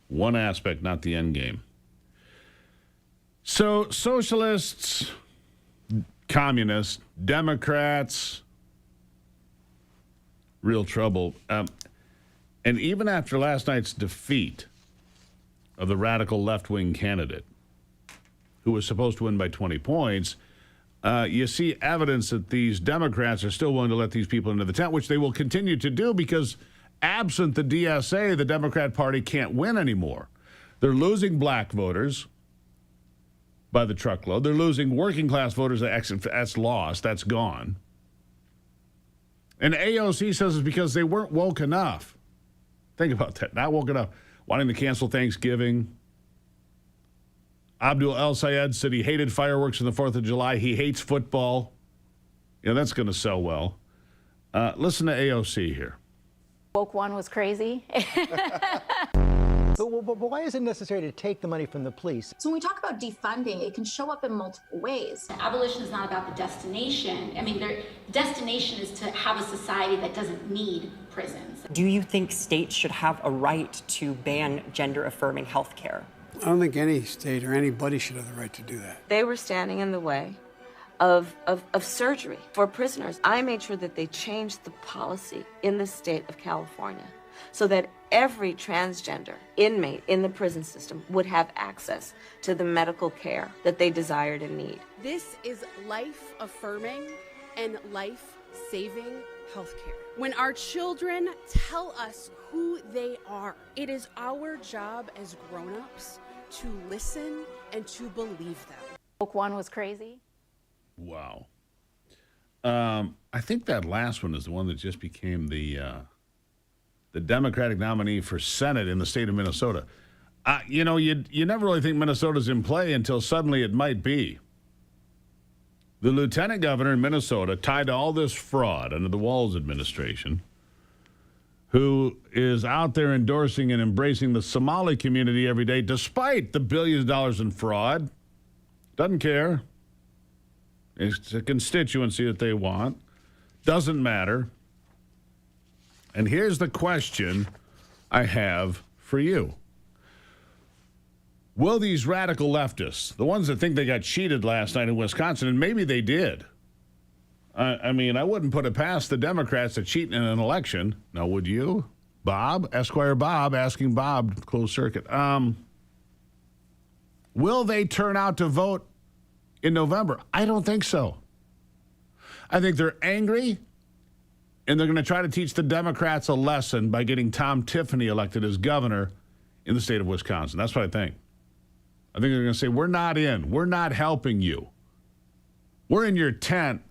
One aspect, not the end game. So, socialists, communists, Democrats, real trouble. And even after last night's defeat of the radical left-wing candidate, who was supposed to win by 20 points, you see evidence that these Democrats are still willing to let these people into the tent, which they will continue to do because absent the DSA, the Democrat Party can't win anymore. They're losing black voters by the truckload. They're losing working class voters. That's lost. That's gone. And AOC says it's because they weren't woke enough. Think about that. Not woke enough. Wanting to cancel Thanksgiving. Abdul El Sayed said he hated fireworks on the 4th of July. He hates football. Yeah, that's going to sell well. Listen to AOC here. Woke one was crazy. But why is it necessary to take the money from the police? So when we talk about defunding, it can show up in multiple ways. Abolition is not about the destination. I mean, the destination is to have a society that doesn't need prisons. Do you think states should have a right to ban gender-affirming health care? I don't think any state or anybody should have the right to do that. They were standing in the way of surgery for prisoners. I made sure that they changed the policy in the state of California so that every transgender inmate in the prison system would have access to the medical care that they desired and need. This is life-affirming and life-saving healthcare. When our children tell us who they are, it is our job as grown-ups to listen and to believe them. Woke one was crazy. Wow. I think that last one is the one that just became the Democratic nominee for Senate in the state of Minnesota. You never really think Minnesota's in play until suddenly it might be. The lieutenant governor in Minnesota, tied to all this fraud under the Walz administration, who is out there endorsing and embracing the Somali community every day, despite the billions of dollars in fraud, doesn't care. It's a constituency that they want. Doesn't matter. And here's the question I have for you. Will these radical leftists, the ones that think they got cheated last night in Wisconsin, and maybe they did. I mean, I wouldn't put it past the Democrats to cheat in an election. Now, would you? Bob, Esquire Bob, asking Bob, closed circuit. Will they turn out to vote in November? I don't think so. I think they're angry, and they're going to try to teach the Democrats a lesson by getting Tom Tiffany elected as governor in the state of Wisconsin. That's what I think. I think they're going to say, we're not in. We're not helping you. We're in your tent.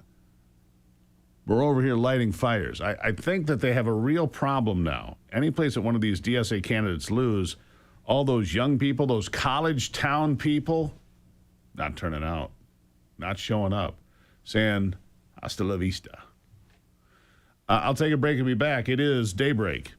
We're over here lighting fires. I think that they have a real problem now. Any place that one of these DSA candidates lose, all those young people, those college town people, not turning out, not showing up, saying, hasta la vista. I'll take a break and be back. It is Daybreak.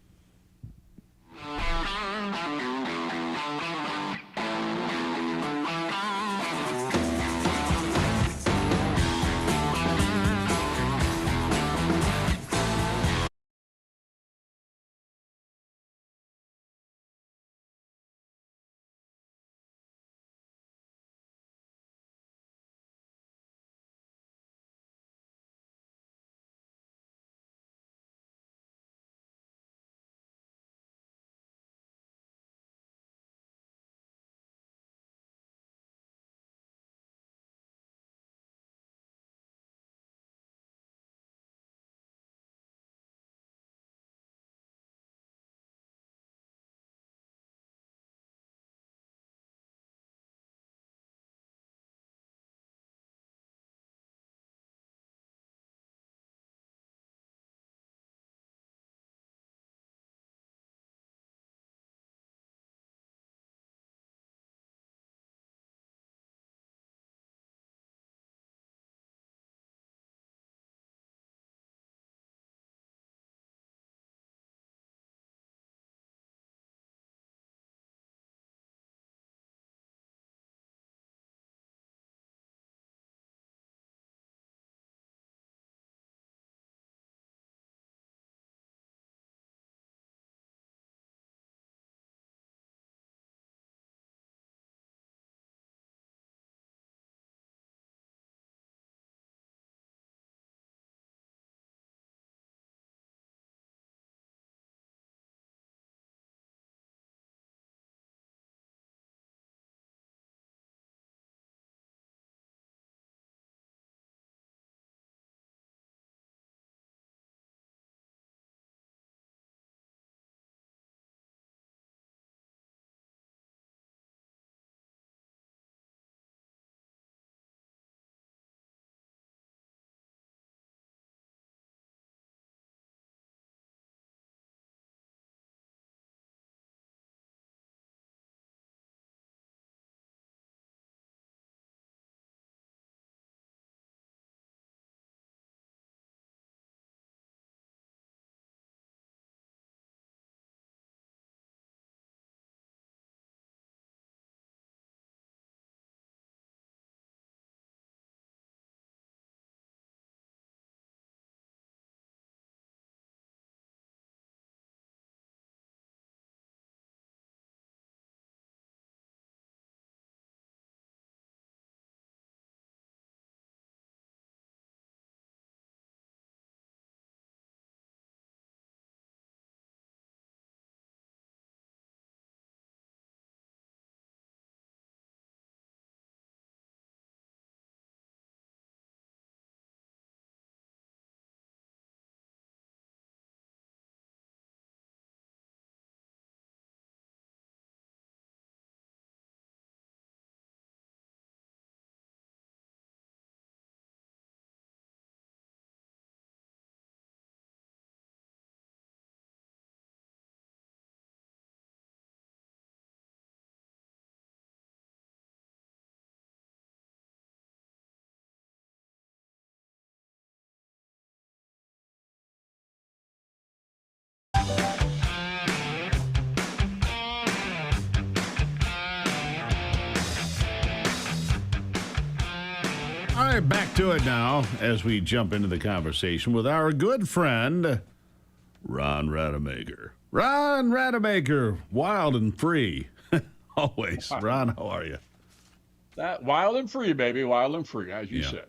right, back to it now as we jump into the conversation with our good friend, Ron Rademacher. Ron Rademacher, wild and free. Always. Ron, how are you? That wild and free, baby, wild and free, as you said.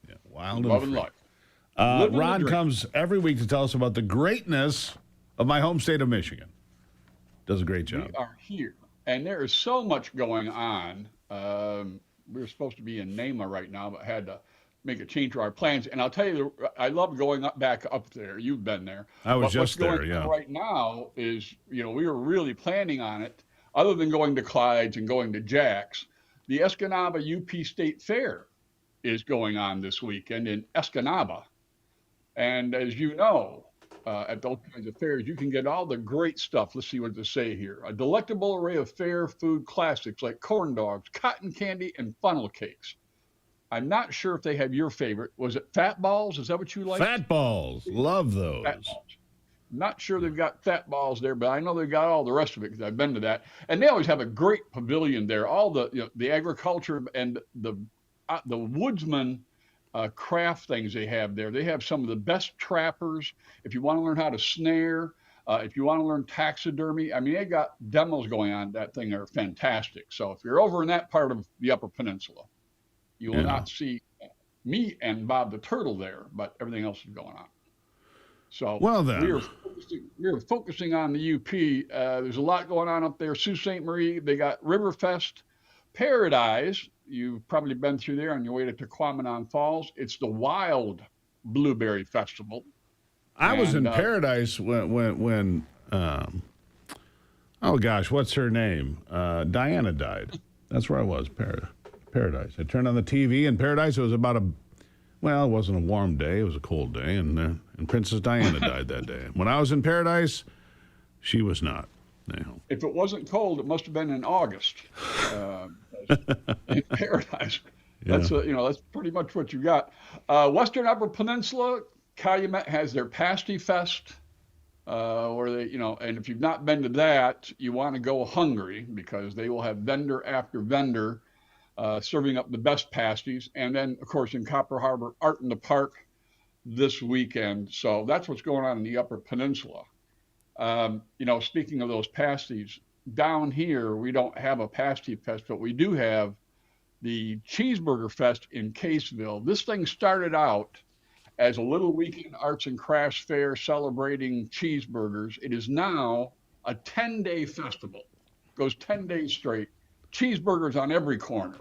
Yeah, wild love and and free. life. Ron comes every week to tell us about the greatness of my home state of Michigan. Does a great job. We are here, and there is so much going on. We were supposed to be in NAMA right now, but had to make a change to our plans. And I'll tell you, I love going back up there. You've been there. I was But just what's there, going on yeah. right now is, we were really planning on it. Other than going to Clyde's and going to Jack's, the Escanaba UP State Fair is going on this weekend in Escanaba. And as you know, at those kinds of fairs, you can get all the great stuff. Let's see what to say here. A delectable array of fair food classics like corn dogs, cotton candy, and funnel cakes. I'm not sure if they have your favorite. Was it Fat Balls? Is that what you like? Fat balls. Love those. Fat Balls. Not sure they've got Fat Balls there, but I know they've got all the rest of it because I've been to that. And they always have a great pavilion there. All the agriculture and the woodsman craft things they have there. They have some of the best trappers. If you want to learn how to snare, if you want to learn taxidermy, I mean, they got demos going on. That thing are fantastic. So if you're over in that part of the Upper Peninsula, you will not see me and Bob the Turtle there, but everything else is going on. So well then, we are focusing on the UP. There's a lot going on up there. Sault Ste. Marie, they got Riverfest, Paradise. You've probably been through there on your way to Tequamanon Falls. It's the Wild Blueberry Festival. I was in Paradise when oh gosh, what's her name? Diana died. That's where I was, Paradise. I turned on the TV in Paradise. It was about well, it wasn't a warm day. It was a cold day, and Princess Diana died that day. When I was in Paradise, she was not. If it wasn't cold, it must have been in August in Paradise. Yeah. That's pretty much what you got. Western Upper Peninsula, Calumet has their Pasty Fest, where they, and if you've not been to that, you want to go hungry because they will have vendor after vendor serving up the best pasties. And then, of course, in Copper Harbor, Art in the Park this weekend. So that's what's going on in the Upper Peninsula. Speaking of those pasties, down here, we don't have a pasty fest, but we do have the Cheeseburger Fest in Caseville. This thing started out as a little weekend arts and crafts fair celebrating cheeseburgers. It is now a 10-day festival. Goes 10 days straight. Cheeseburgers on every corner.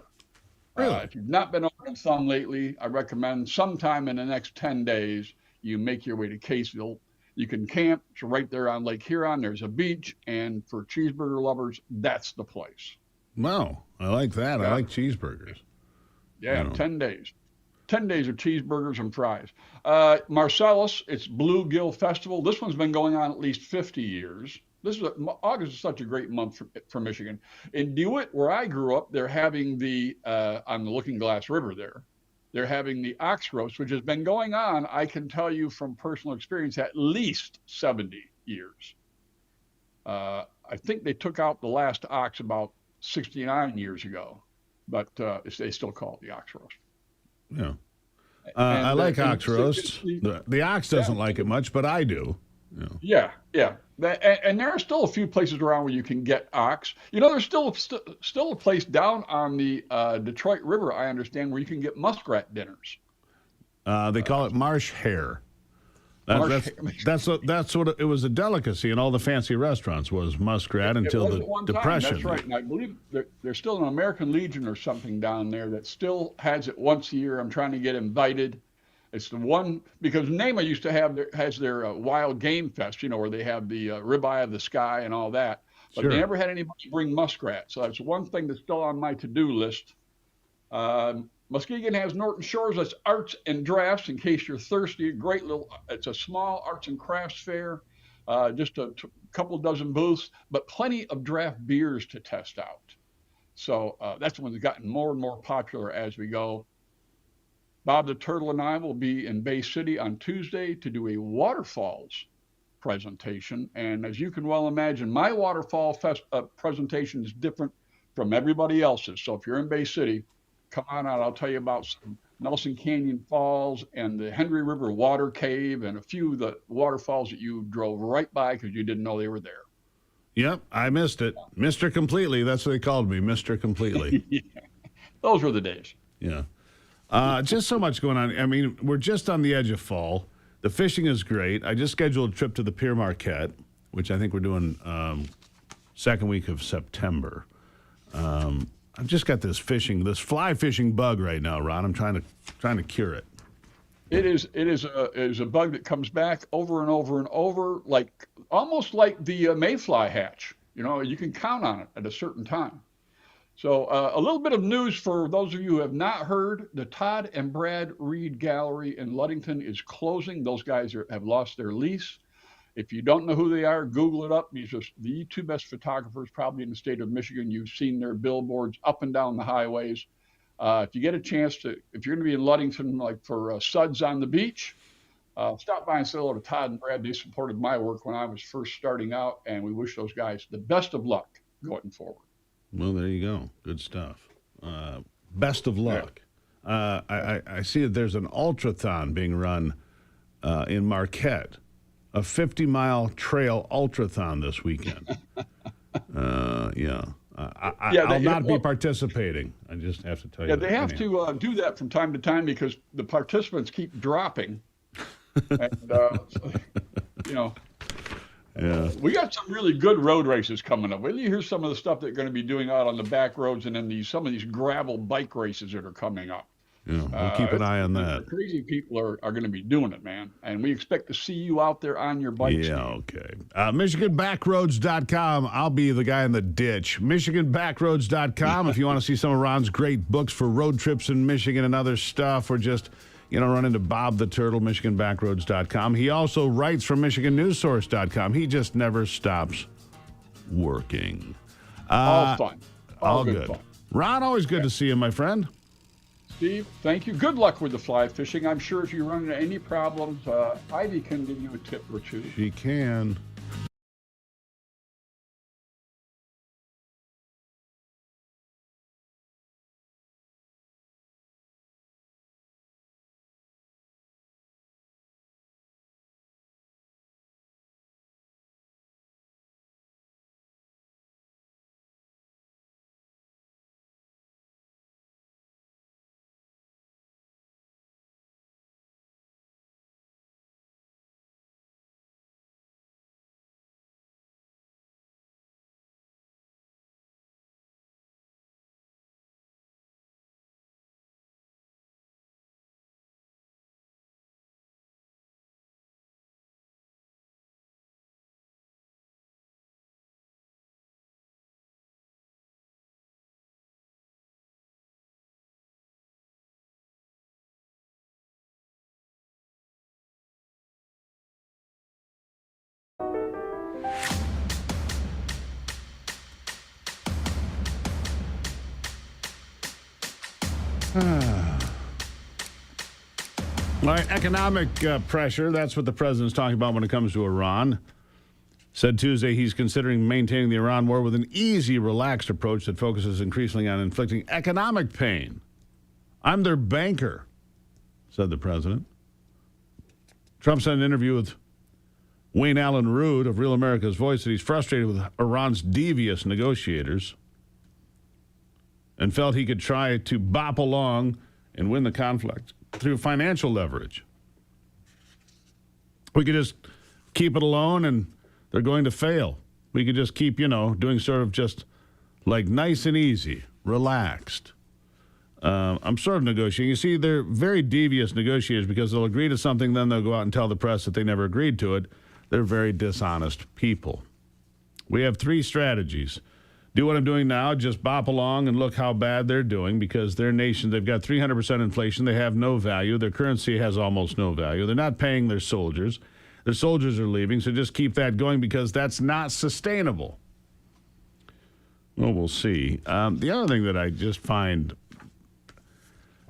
Really? If you've not been over in Thumb lately, I recommend sometime in the next 10 days, you make your way to Caseville. You can camp. It's right there on Lake Huron. There's a beach. And for cheeseburger lovers, that's the place. Wow. I like that. Yeah. I like cheeseburgers. Yeah, 10 days. 10 days of cheeseburgers and fries. Marcellus, it's Bluegill Festival. This one's been going on at least 50 years. August is such a great month for Michigan. In DeWitt, where I grew up, they're having on the Looking Glass River there, they're having the ox roast, which has been going on, I can tell you from personal experience, at least 70 years. I think they took out the last ox about 69 years ago, but they still call it the ox roast. Yeah. I like ox roast. The ox doesn't like it much, but I do. Yeah. And there are still a few places around where you can get ox. There's still a place down on the Detroit River, I understand, where you can get muskrat dinners. They call it marsh hare. That's what it was, a delicacy in all the fancy restaurants was muskrat until the Depression. That's right. And I believe there's still an American Legion or something down there that still has it once a year. I'm trying to get invited. It's the one, because NAMA used to has their wild game fest, where they have the ribeye of the sky and all that. But they never had anybody bring muskrat. So that's one thing that's still on my to-do list. Muskegon has Norton Shores. That's arts and drafts in case you're thirsty. It's a small arts and crafts fair, just a couple dozen booths, but plenty of draft beers to test out. So that's one that's gotten more and more popular as we go. Bob the Turtle and I will be in Bay City on Tuesday to do a waterfalls presentation. And as you can well imagine, my waterfall presentation is different from everybody else's. So if you're in Bay City, come on out. I'll tell you about some Nelson Canyon Falls and the Henry River Water Cave and a few of the waterfalls that you drove right by because you didn't know they were there. Yep, I missed it. Mr. Completely, that's what they called me, Mr. Completely. Yeah. Those were the days. Yeah. Just so much going on. I mean, we're just on the edge of fall. The fishing is great. I just scheduled a trip to the Pier Marquette, which I think we're doing second week of September. I've just got this fly fishing bug right now, Ron. I'm trying to cure it. It is a bug that comes back over and over and over, like almost like the mayfly hatch. You know, you can count on it at a certain time. So a little bit of news for those of you who have not heard: the Todd and Brad Reed Gallery in Ludington is closing. Those guys have lost their lease. If you don't know who they are, Google it up. These are the two best photographers probably in the state of Michigan. You've seen their billboards up and down the highways. If you get a chance to, if you're going to be in Ludington, like for Suds on the Beach, stop by and say hello to Todd and Brad. They supported my work when I was first starting out, and we wish those guys the best of luck going forward. Well, there you go. Good stuff. Best of luck. Yeah. I see that there's an ultrathon being run in Marquette. A 50-mile trail ultrathon this weekend. Yeah. I'll not be participating. I just have to tell you. Yeah, they have to do that from time to time because the participants keep dropping. And, you know, we got some really good road races coming up. Wait till you hear some of the stuff they're going to be doing out on the back roads and then some of these gravel bike races that are coming up. Yeah, we'll keep an eye on that. Crazy people are going to be doing it, man. And we expect to see you out there on your bikes. Yeah, okay. MichiganBackroads.com. I'll be the guy in the ditch. MichiganBackroads.com if you want to see some of Ron's great books for road trips in Michigan and other stuff, or just, run into Bob the Turtle, MichiganBackroads.com. He also writes for MichiganNewsSource.com. He just never stops working. All fun. All good. Fun. Ron, always good to see you, my friend. Steve, thank you. Good luck with the fly fishing. I'm sure if you run into any problems, Ivy can give you a tip or two. She can. Economic pressure, that's what the president's talking about when it comes to Iran. Said Tuesday he's considering maintaining the Iran war with an easy, relaxed approach that focuses increasingly on inflicting economic pain. I'm their banker, said the president. Trump said in an interview with Wayne Allen Root of Real America's Voice that he's frustrated with Iran's devious negotiators and felt he could try to bop along and win the conflict through financial leverage. We could just keep it alone and they're going to fail. We could just keep, doing sort of just like nice and easy, relaxed. I'm sort of negotiating. You see, they're very devious negotiators because they'll agree to something, then they'll go out and tell the press that they never agreed to it. They're very dishonest people. We have three strategies. Do what I'm doing now, just bop along and look how bad they're doing because their nation, they've got 300% inflation. They have no value. Their currency has almost no value. They're not paying their soldiers. Their soldiers are leaving, so just keep that going because that's not sustainable. Well, we'll see. The other thing that I just find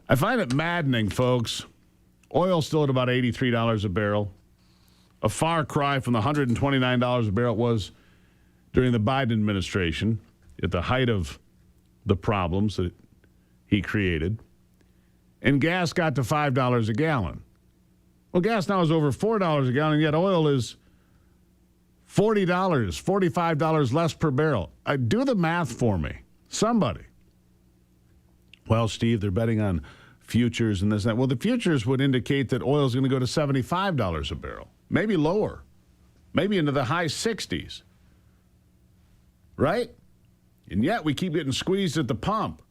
it maddening, folks. Oil's still at about $83 a barrel. A far cry from the $129 a barrel it was during the Biden administration at the height of the problems that he created. and gas got to $5 a gallon. Well, gas now is over $4 a gallon, yet oil is $40, $45 less per barrel. Do the math for me. Somebody. Well, Steve, they're betting on futures and this and that. Well, the futures would indicate that oil is going to go to $75 a barrel, maybe lower, maybe into the high 60s. Right? And yet we keep getting squeezed at the pump.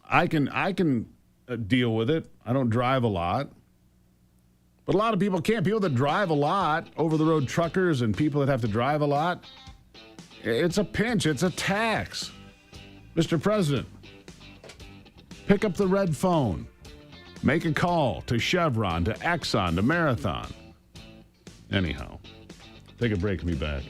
I can deal with it. I don't drive a lot. But a lot of people can't. People that drive a lot, over-the-road truckers and people that have to drive a lot, it's a pinch. It's a tax. Mr. President, pick up the red phone. Make a call to Chevron, to Exxon, to Marathon. Anyhow, take a break and be back.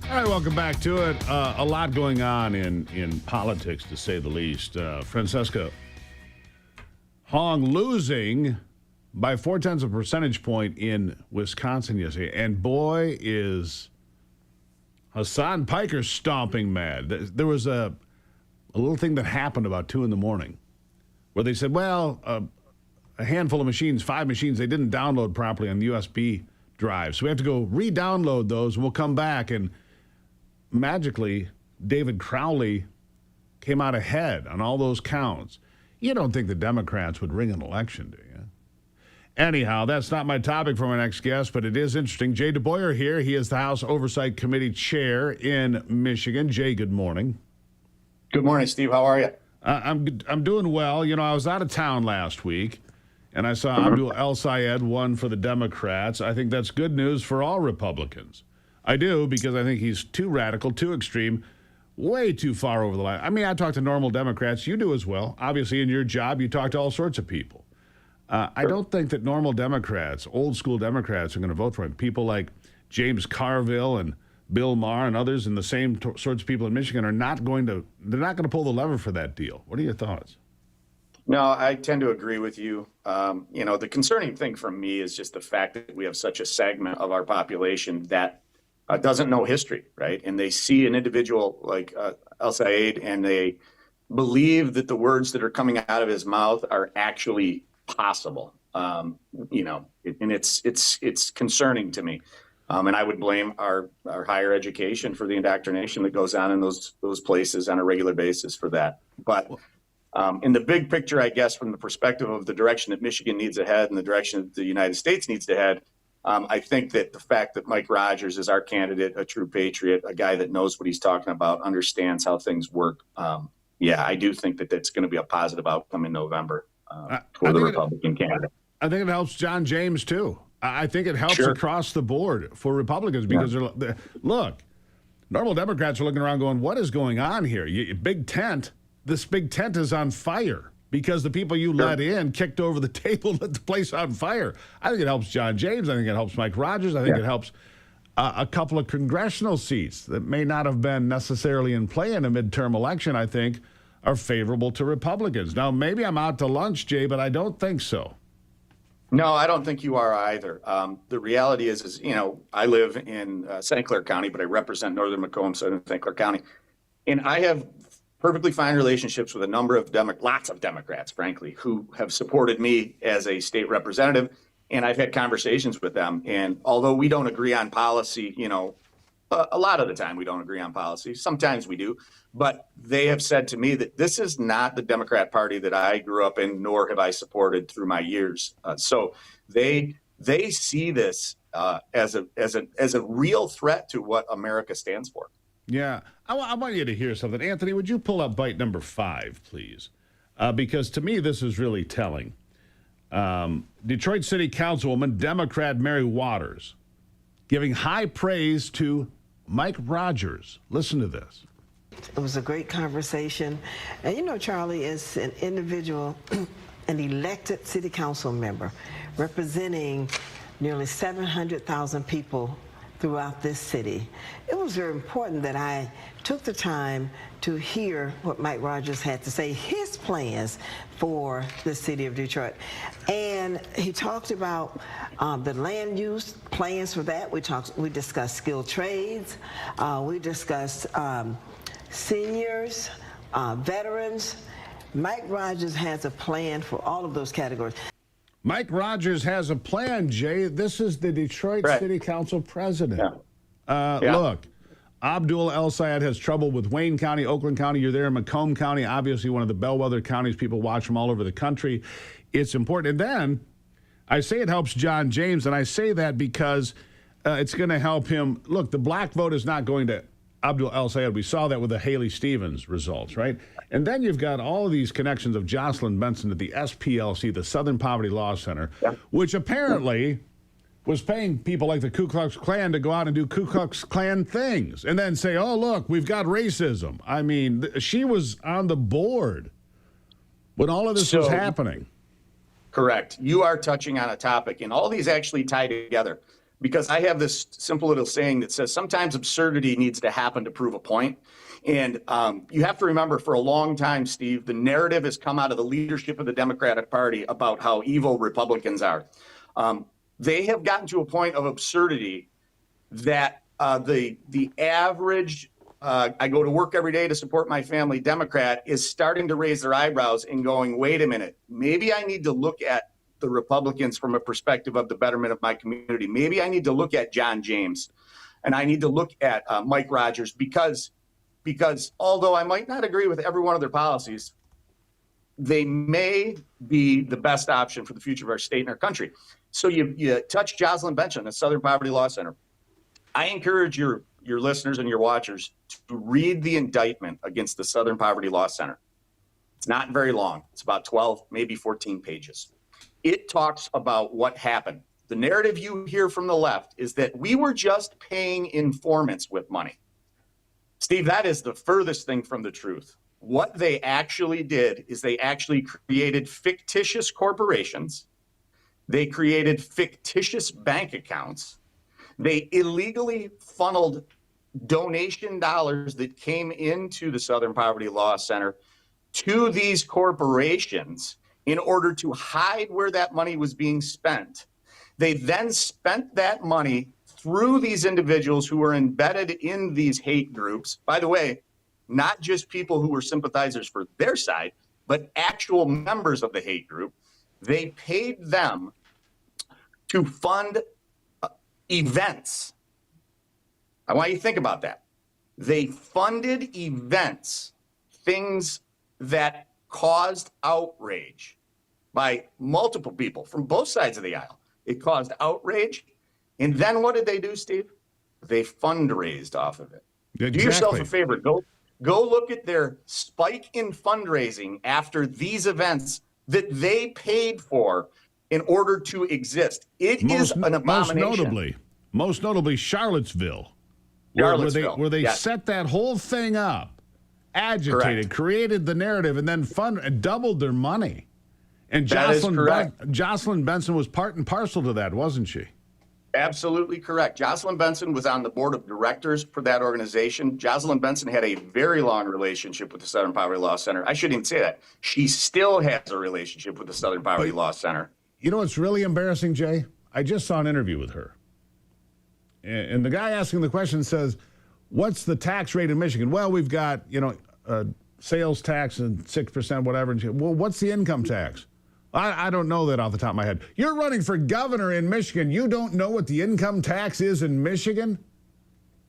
All right, welcome back to it. A lot going on in politics, to say the least. Francesca Hong losing by 0.4 percentage point in Wisconsin yesterday. And boy, is Hassan Piker stomping mad. There was a little thing that happened about 2 a.m. where they said, well, a handful of machines, 5 machines, they didn't download properly on the USB drive. So we have to go re-download those, and we'll come back. And magically, David Crowley came out ahead on all those counts. You don't think the Democrats would ring an election, do you? Anyhow, that's not my topic for my next guest, but it is interesting. Jay DeBoyer here. He is the House Oversight Committee chair in Michigan. Jay, good morning. Good morning, Steve. How are you? I'm doing well. You know, I was out of town last week, and I saw Abdul El Sayed won for the Democrats. I think that's good news for all Republicans. I do, because I think he's too radical, too extreme, way too far over the line. I mean, I talk to normal Democrats. You do as well. Obviously, in your job, you talk to all sorts of people. I don't think that normal Democrats, old school Democrats, are going to vote for him. People like James Carville and Bill Maher and others, and the same sorts of people in Michigan are not going to. They're not going to pull the lever for that deal. What are your thoughts? No, I tend to agree with you. You know, the concerning thing for me is just the fact that we have such a segment of our population that doesn't know history, right? And they see an individual like El Sayed, and they believe that the words that are coming out of his mouth are actually possible. You know, and it's concerning to me. And I would blame our higher education for the indoctrination that goes on in those places on a regular basis for that. But in the big picture, I guess, from the perspective of the direction that Michigan needs to head and the direction that the United States needs to head, I think that the fact that Mike Rogers is our candidate, a true patriot, a guy that knows what he's talking about, understands how things work. Yeah, I do think that that's going to be a positive outcome in November for the Republican candidate. I think it helps John James, too. I think it helps across the board for Republicans because, look, normal Democrats are looking around going, what is going on here? Big tent. This big tent is on fire because the people you let in kicked over the table and lit the place on fire. I think it helps John James. I think it helps Mike Rogers. I think it helps a couple of congressional seats that may not have been necessarily in play in a midterm election, I think, are favorable to Republicans. Now, maybe I'm out to lunch, Jay, but I don't think so. No, I don't think you are either. The reality is, you know, I live in St. Clair County, but I represent Northern Macomb, Southern St. Clair County. And I have perfectly fine relationships with a number of lots of Democrats, frankly, who have supported me as a state representative. And I've had conversations with them. And although we don't agree on policy, you know, a lot of the time we don't agree on policy. Sometimes we do. But they have said to me that this is not the Democrat Party that I grew up in, nor have I supported through my years. So they see this as a real threat to what America stands for. Yeah. I want you to hear something. Anthony, would you pull up bite number 5, please? Because to me, this is really telling. Detroit City Councilwoman, Democrat Mary Waters, giving high praise to Mike Rogers. Listen to this. It was a great conversation. And you know, Charlie is an individual, an elected city council member representing nearly 700,000 people throughout this city. It was very important that I took the time to hear what Mike Rogers had to say, his plans for the city of Detroit. And he talked about the land use plans for that. We discussed skilled trades. We discussed seniors, veterans. Mike Rogers has a plan for all of those categories. Mike Rogers has a plan, Jay. This is the Detroit City Council president. Look, Abdul El Sayed has trouble with Wayne County, Oakland County. You're there in Macomb County, obviously one of the bellwether counties. People watch from all over the country. It's important. And then I say it helps John James, and I say that because it's going to help him. Look, the black vote is not going to Abdul El Sayed. We saw that with the Haley Stevens results, right? And then you've got all of these connections of Jocelyn Benson at the SPLC, the Southern Poverty Law Center, which apparently was paying people like the Ku Klux Klan to go out and do Ku Klux Klan things and then say, oh, look, we've got racism. I mean, she was on the board when all of this was happening. Correct. You are touching on a topic, and all these actually tie together. Because I have this simple little saying that says sometimes absurdity needs to happen to prove a point. And you have to remember, for a long time, Steve, the narrative has come out of the leadership of the Democratic Party about how evil Republicans are. They have gotten to a point of absurdity that the average, I go to work every day to support my family Democrat, is starting to raise their eyebrows and going, wait a minute, maybe I need to look at the Republicans from a perspective of the betterment of my community. Maybe I need to look at John James, and I need to look at Mike Rogers, because although I might not agree with every one of their policies, they may be the best option for the future of our state and our country. So you touch Jocelyn Benson, the Southern Poverty Law Center. I encourage your listeners and your watchers to read the indictment against the Southern Poverty Law Center. It's not very long. It's about 12, maybe 14 pages. It talks about what happened. The narrative you hear from the left is that we were just paying informants with money. Steve, that is the furthest thing from the truth. What they actually did is they actually created fictitious corporations. They created fictitious bank accounts. They illegally funneled donation dollars that came into the Southern Poverty Law Center to these corporations in order to hide where that money was being spent. They then spent that money through these individuals who were embedded in these hate groups. By the way, not just people who were sympathizers for their side, but actual members of the hate group. They paid them to fund events. I want you to think about that. They funded events, things that caused outrage by multiple people from both sides of the aisle. It caused outrage. And then what did they do, Steve? They fundraised off of it. Exactly. Do yourself a favor. Go look at their spike in fundraising after these events that they paid for in order to exist. It is an abomination. Most notably Charlottesville. Where they yes. set that whole thing up, agitated, created the narrative, and then doubled their money. And Jocelyn Benson was part and parcel to that, wasn't she? Absolutely correct. Jocelyn Benson was on the board of directors for that organization. Jocelyn Benson had a very long relationship with the Southern Poverty Law Center. I shouldn't even say that. She still has a relationship with the Southern Poverty Law Center. You know what's really embarrassing, Jay? I just saw an interview with her. And the guy asking the question says, what's the tax rate in Michigan? Well, we've got, sales tax and 6%, whatever. And well, what's the income tax? I don't know that off the top of my head. You're running for governor in Michigan. You don't know what the income tax is in Michigan?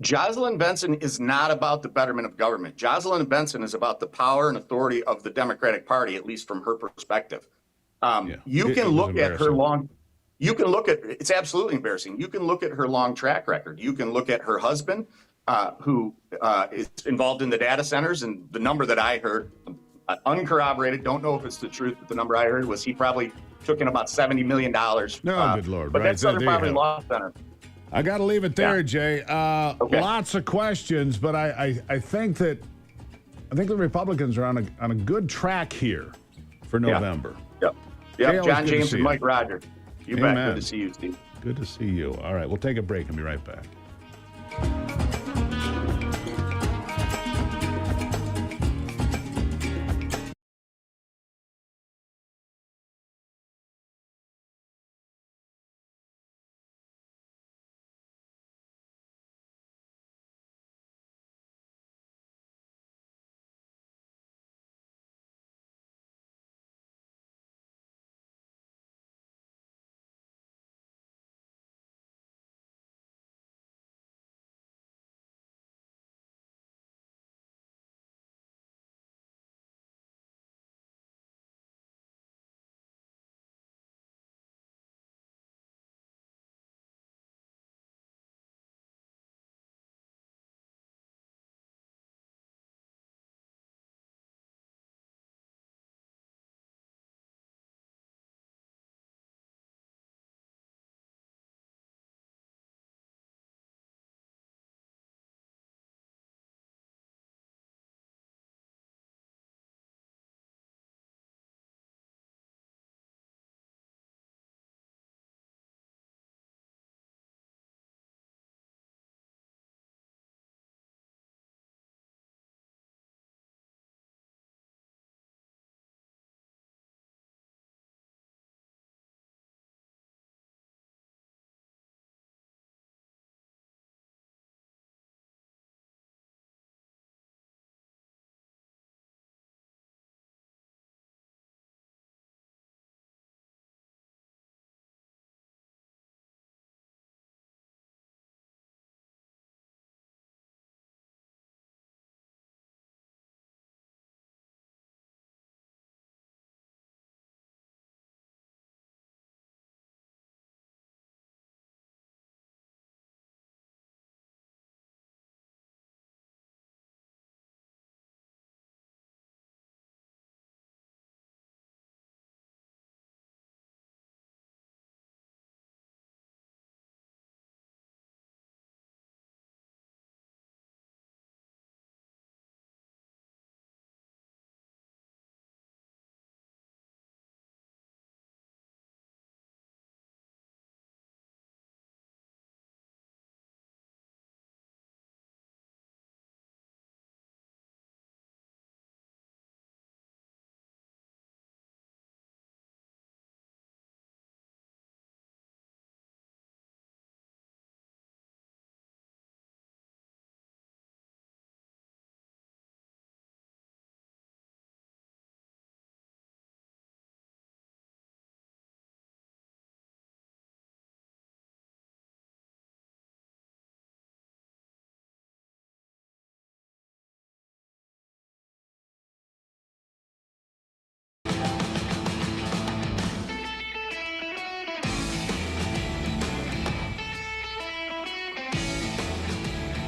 Jocelyn Benson is not about the betterment of government. Jocelyn Benson is about the power and authority of the Democratic Party, at least from her perspective. You can look at her it's absolutely embarrassing. You can look at her long track record. You can look at her husband, who is involved in the data centers, and the number that I heard, uncorroborated, don't know if it's the truth, but the number I heard was he probably took in about $70 million. No, good Lord. But that's Southern Poverty Law Center. I got to leave it there, Jay. Lots of questions, but I think the Republicans are on a good track here for November. Yep. John James and Mike Rogers. You bet. Good to see you, Steve. Good to see you. All right, we'll take a break and be right back.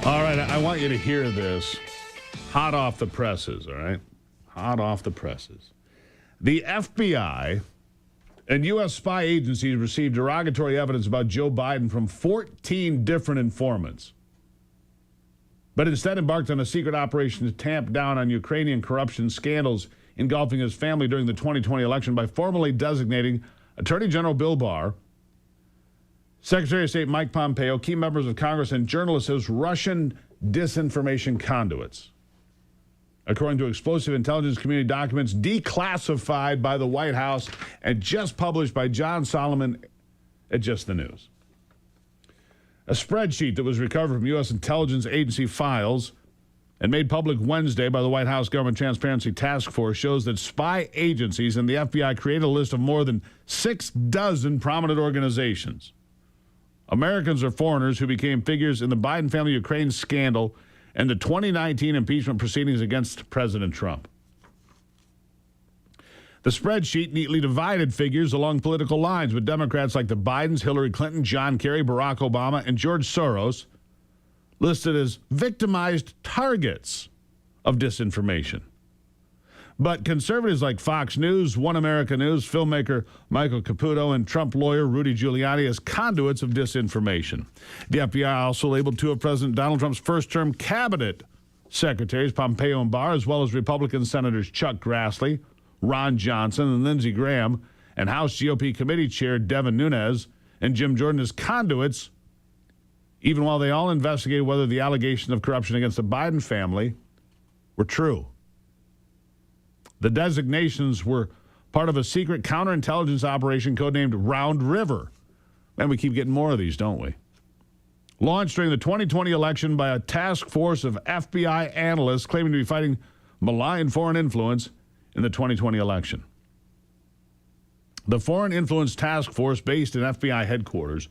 All right, I want you to hear this. Hot off the presses, all right? Hot off the presses. The FBI and U.S. spy agencies received derogatory evidence about Joe Biden from 14 different informants, but instead embarked on a secret operation to tamp down on Ukrainian corruption scandals engulfing his family during the 2020 election by formally designating Attorney General Bill Barr, Secretary of State Mike Pompeo, key members of Congress, and journalists as Russian disinformation conduits. According to explosive intelligence community documents declassified by the White House and just published by John Solomon at Just the News. A spreadsheet that was recovered from U.S. intelligence agency files and made public Wednesday by the White House Government Transparency Task Force shows that spy agencies and the FBI created a list of more than 6 dozen prominent organizations, Americans or foreigners, who became figures in the Biden family Ukraine scandal and the 2019 impeachment proceedings against President Trump. The spreadsheet neatly divided figures along political lines, with Democrats like the Bidens, Hillary Clinton, John Kerry, Barack Obama, and George Soros listed as victimized targets of disinformation. But conservatives like Fox News, One America News, filmmaker Michael Caputo, and Trump lawyer Rudy Giuliani as conduits of disinformation. The FBI also labeled 2 of President Donald Trump's first-term cabinet secretaries, Pompeo and Barr, as well as Republican Senators Chuck Grassley, Ron Johnson, and Lindsey Graham, and House GOP Committee Chair Devin Nunes and Jim Jordan as conduits, even while they all investigated whether the allegations of corruption against the Biden family were true. The designations were part of a secret counterintelligence operation codenamed Round River. And we keep getting more of these, don't we? Launched during the 2020 election by a task force of FBI analysts claiming to be fighting malign foreign influence in the 2020 election. The Foreign Influence Task Force, based in FBI headquarters,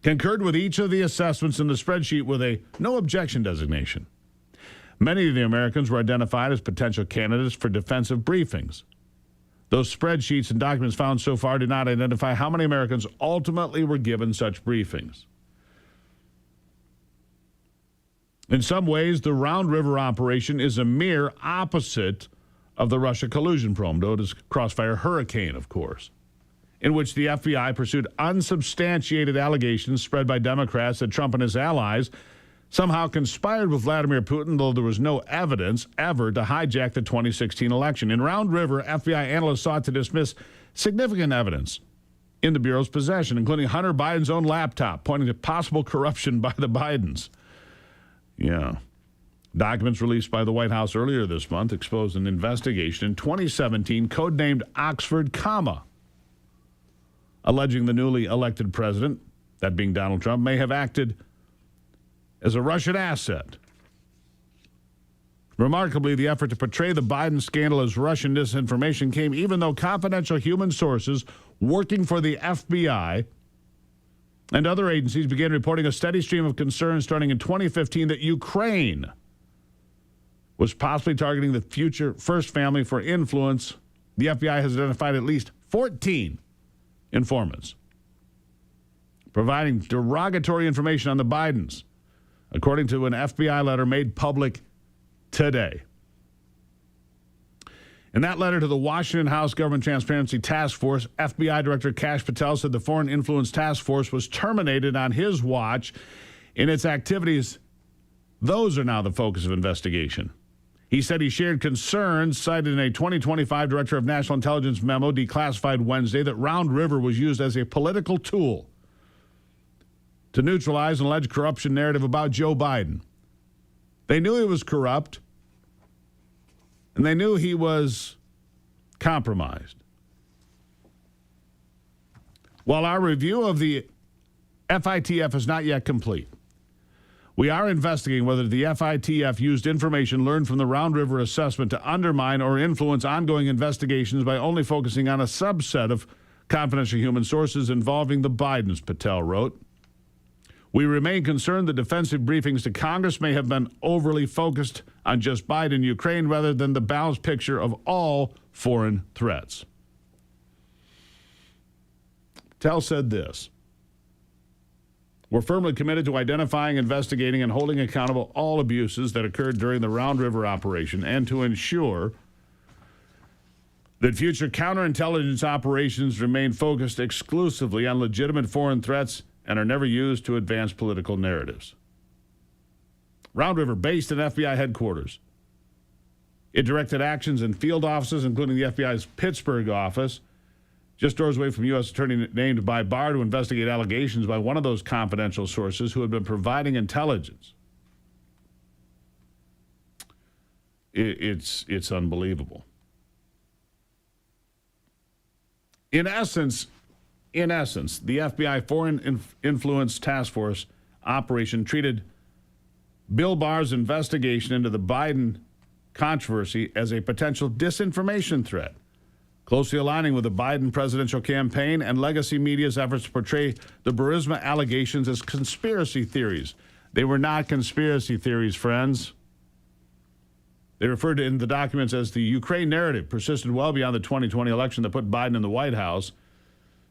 concurred with each of the assessments in the spreadsheet with a no objection designation. Many of the Americans were identified as potential candidates for defensive briefings. Those spreadsheets and documents found so far do not identify how many Americans ultimately were given such briefings. In some ways, the Round River operation is a mere opposite of the Russia collusion probe, known as Crossfire Hurricane, of course, in which the FBI pursued unsubstantiated allegations spread by Democrats that Trump and his allies somehow conspired with Vladimir Putin, though there was no evidence ever to hijack the 2016 election. In Round River, FBI analysts sought to dismiss significant evidence in the Bureau's possession, including Hunter Biden's own laptop, pointing to possible corruption by the Bidens. Yeah. Documents released by the White House earlier this month exposed an investigation in 2017 codenamed Oxford Comma, alleging the newly elected president, that being Donald Trump, may have acted as a Russian asset. Remarkably, the effort to portray the Biden scandal as Russian disinformation came even though confidential human sources working for the FBI and other agencies began reporting a steady stream of concerns starting in 2015 that Ukraine was possibly targeting the future first family for influence. The FBI has identified at least 14 informants providing derogatory information on the Bidens, according to an FBI letter made public today. In that letter to the Washington House Government Transparency Task Force, FBI Director Kash Patel said the Foreign Influence Task Force was terminated on his watch in its activities. Those are now the focus of investigation. He said he shared concerns cited in a 2025 Director of National Intelligence memo declassified Wednesday that Round River was used as a political tool to neutralize an alleged corruption narrative about Joe Biden. They knew he was corrupt, and they knew he was compromised. While our review of the FITF is not yet complete, we are investigating whether the FITF used information learned from the Round River assessment to undermine or influence ongoing investigations by only focusing on a subset of confidential human sources involving the Bidens, Patel wrote. We remain concerned that defensive briefings to Congress may have been overly focused on just Biden and Ukraine rather than the balanced picture of all foreign threats. Patel said this. We're firmly committed to identifying, investigating, and holding accountable all abuses that occurred during the Round River operation and to ensure that future counterintelligence operations remain focused exclusively on legitimate foreign threats and are never used to advance political narratives. Round River, based in FBI headquarters. It directed actions in field offices, including the FBI's Pittsburgh office, just doors away from U.S. Attorney named by Barr to investigate allegations by one of those confidential sources who had been providing intelligence. It's unbelievable. In essence, the FBI Foreign Influence Task Force operation treated Bill Barr's investigation into the Biden controversy as a potential disinformation threat, closely aligning with the Biden presidential campaign and legacy media's efforts to portray the Burisma allegations as conspiracy theories. They were not conspiracy theories, friends. They referred to in the documents as the Ukraine narrative persisted well beyond the 2020 election that put Biden in the White House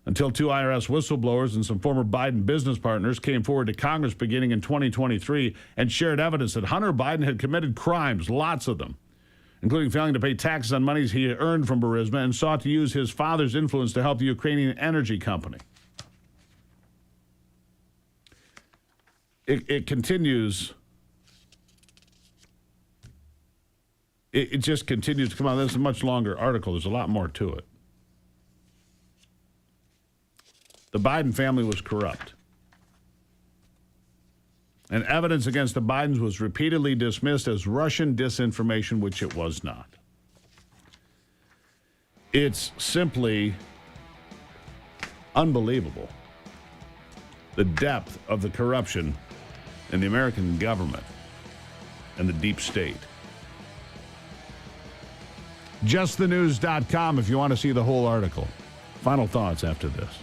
until two IRS whistleblowers and some former Biden business partners came forward to Congress beginning in 2023 and shared evidence that Hunter Biden had committed crimes, lots of them, including failing to pay taxes on monies he earned from Burisma and sought to use his father's influence to help the Ukrainian energy company. It continues. It just continues to come out. This is a much longer article. There's a lot more to it. The Biden family was corrupt. And evidence against the Bidens was repeatedly dismissed as Russian disinformation, which it was not. It's simply unbelievable, the depth of the corruption in the American government and the deep state. JustTheNews.com if you want to see the whole article. Final thoughts after this.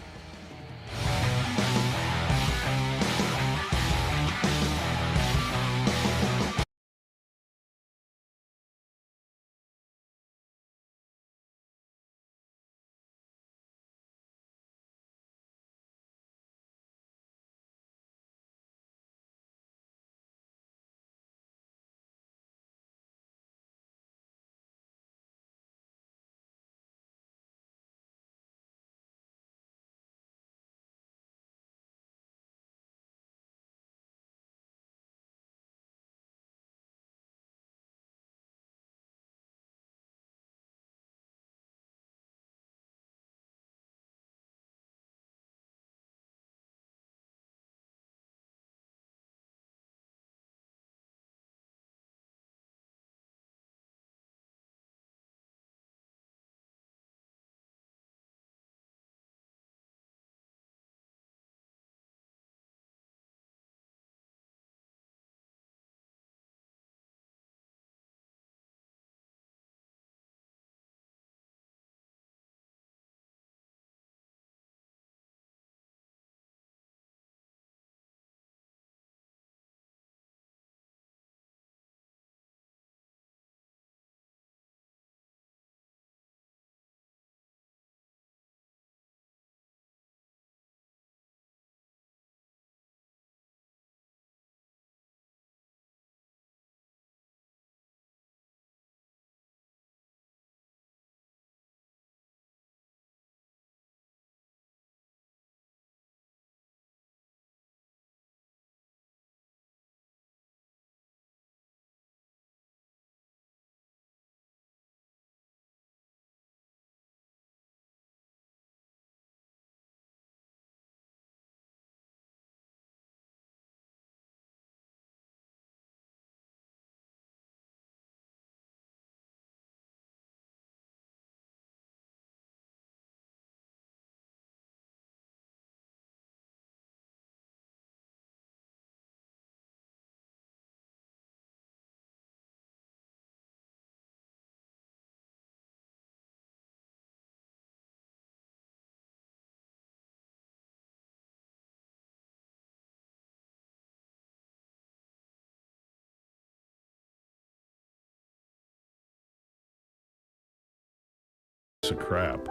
Of crap.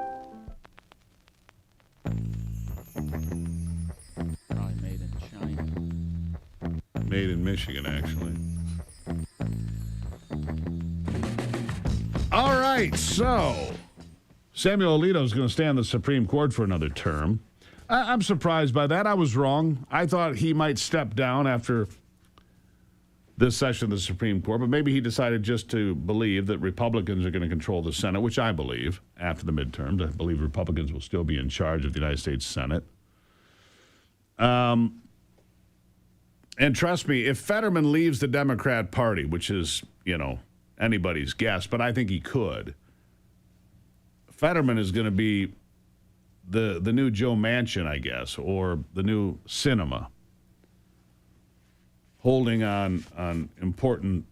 Probably made in China. Made in Michigan, actually. All right, so Samuel Alito is going to stay on the Supreme Court for another term. I'm surprised by that. I was wrong. I thought he might step down after this session of the Supreme Court, but maybe he decided just to believe that Republicans are going to control the Senate, which I believe after the midterms. I believe Republicans will still be in charge of the United States Senate. And trust me, if Fetterman leaves the Democrat Party, which is, anybody's guess, but I think he could, Fetterman is going to be the new Joe Manchin, I guess, or the new Sinema, holding on important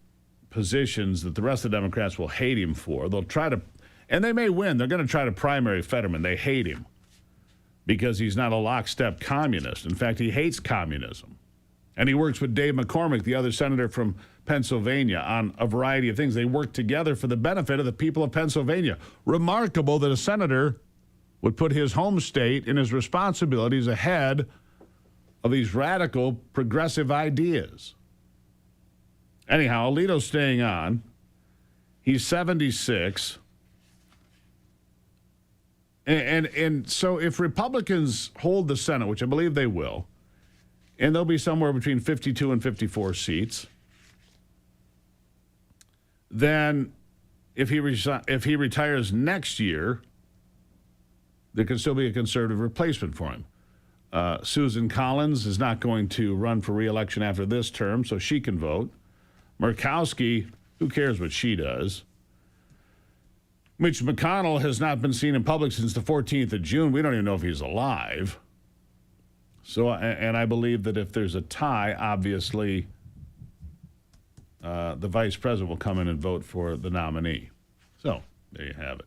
positions that the rest of the Democrats will hate him for. They'll try to, and they may win. They're going to try to primary Fetterman. They hate him because he's not a lockstep communist. In fact, he hates communism. And he works with Dave McCormick, the other senator from Pennsylvania, on a variety of things. They work together for the benefit of the people of Pennsylvania. Remarkable that a senator would put his home state and his responsibilities ahead of these radical progressive ideas. Anyhow, Alito's staying on. He's 76. And so if Republicans hold the Senate, which I believe they will, and there'll be somewhere between 52 and 54 seats, then if he retires next year, there can still be a conservative replacement for him. Susan Collins is not going to run for re-election after this term, so she can vote. Murkowski, who cares what she does? Mitch McConnell has not been seen in public since the 14th of June. We don't even know if he's alive. So, and I believe that if there's a tie, obviously, the vice president will come in and vote for the nominee. So, there you have it.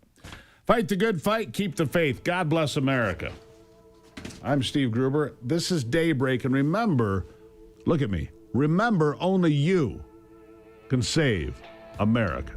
Fight the good fight, keep the faith. God bless America. I'm Steve Gruber. This is Daybreak, and remember, look at me, remember only you can save America.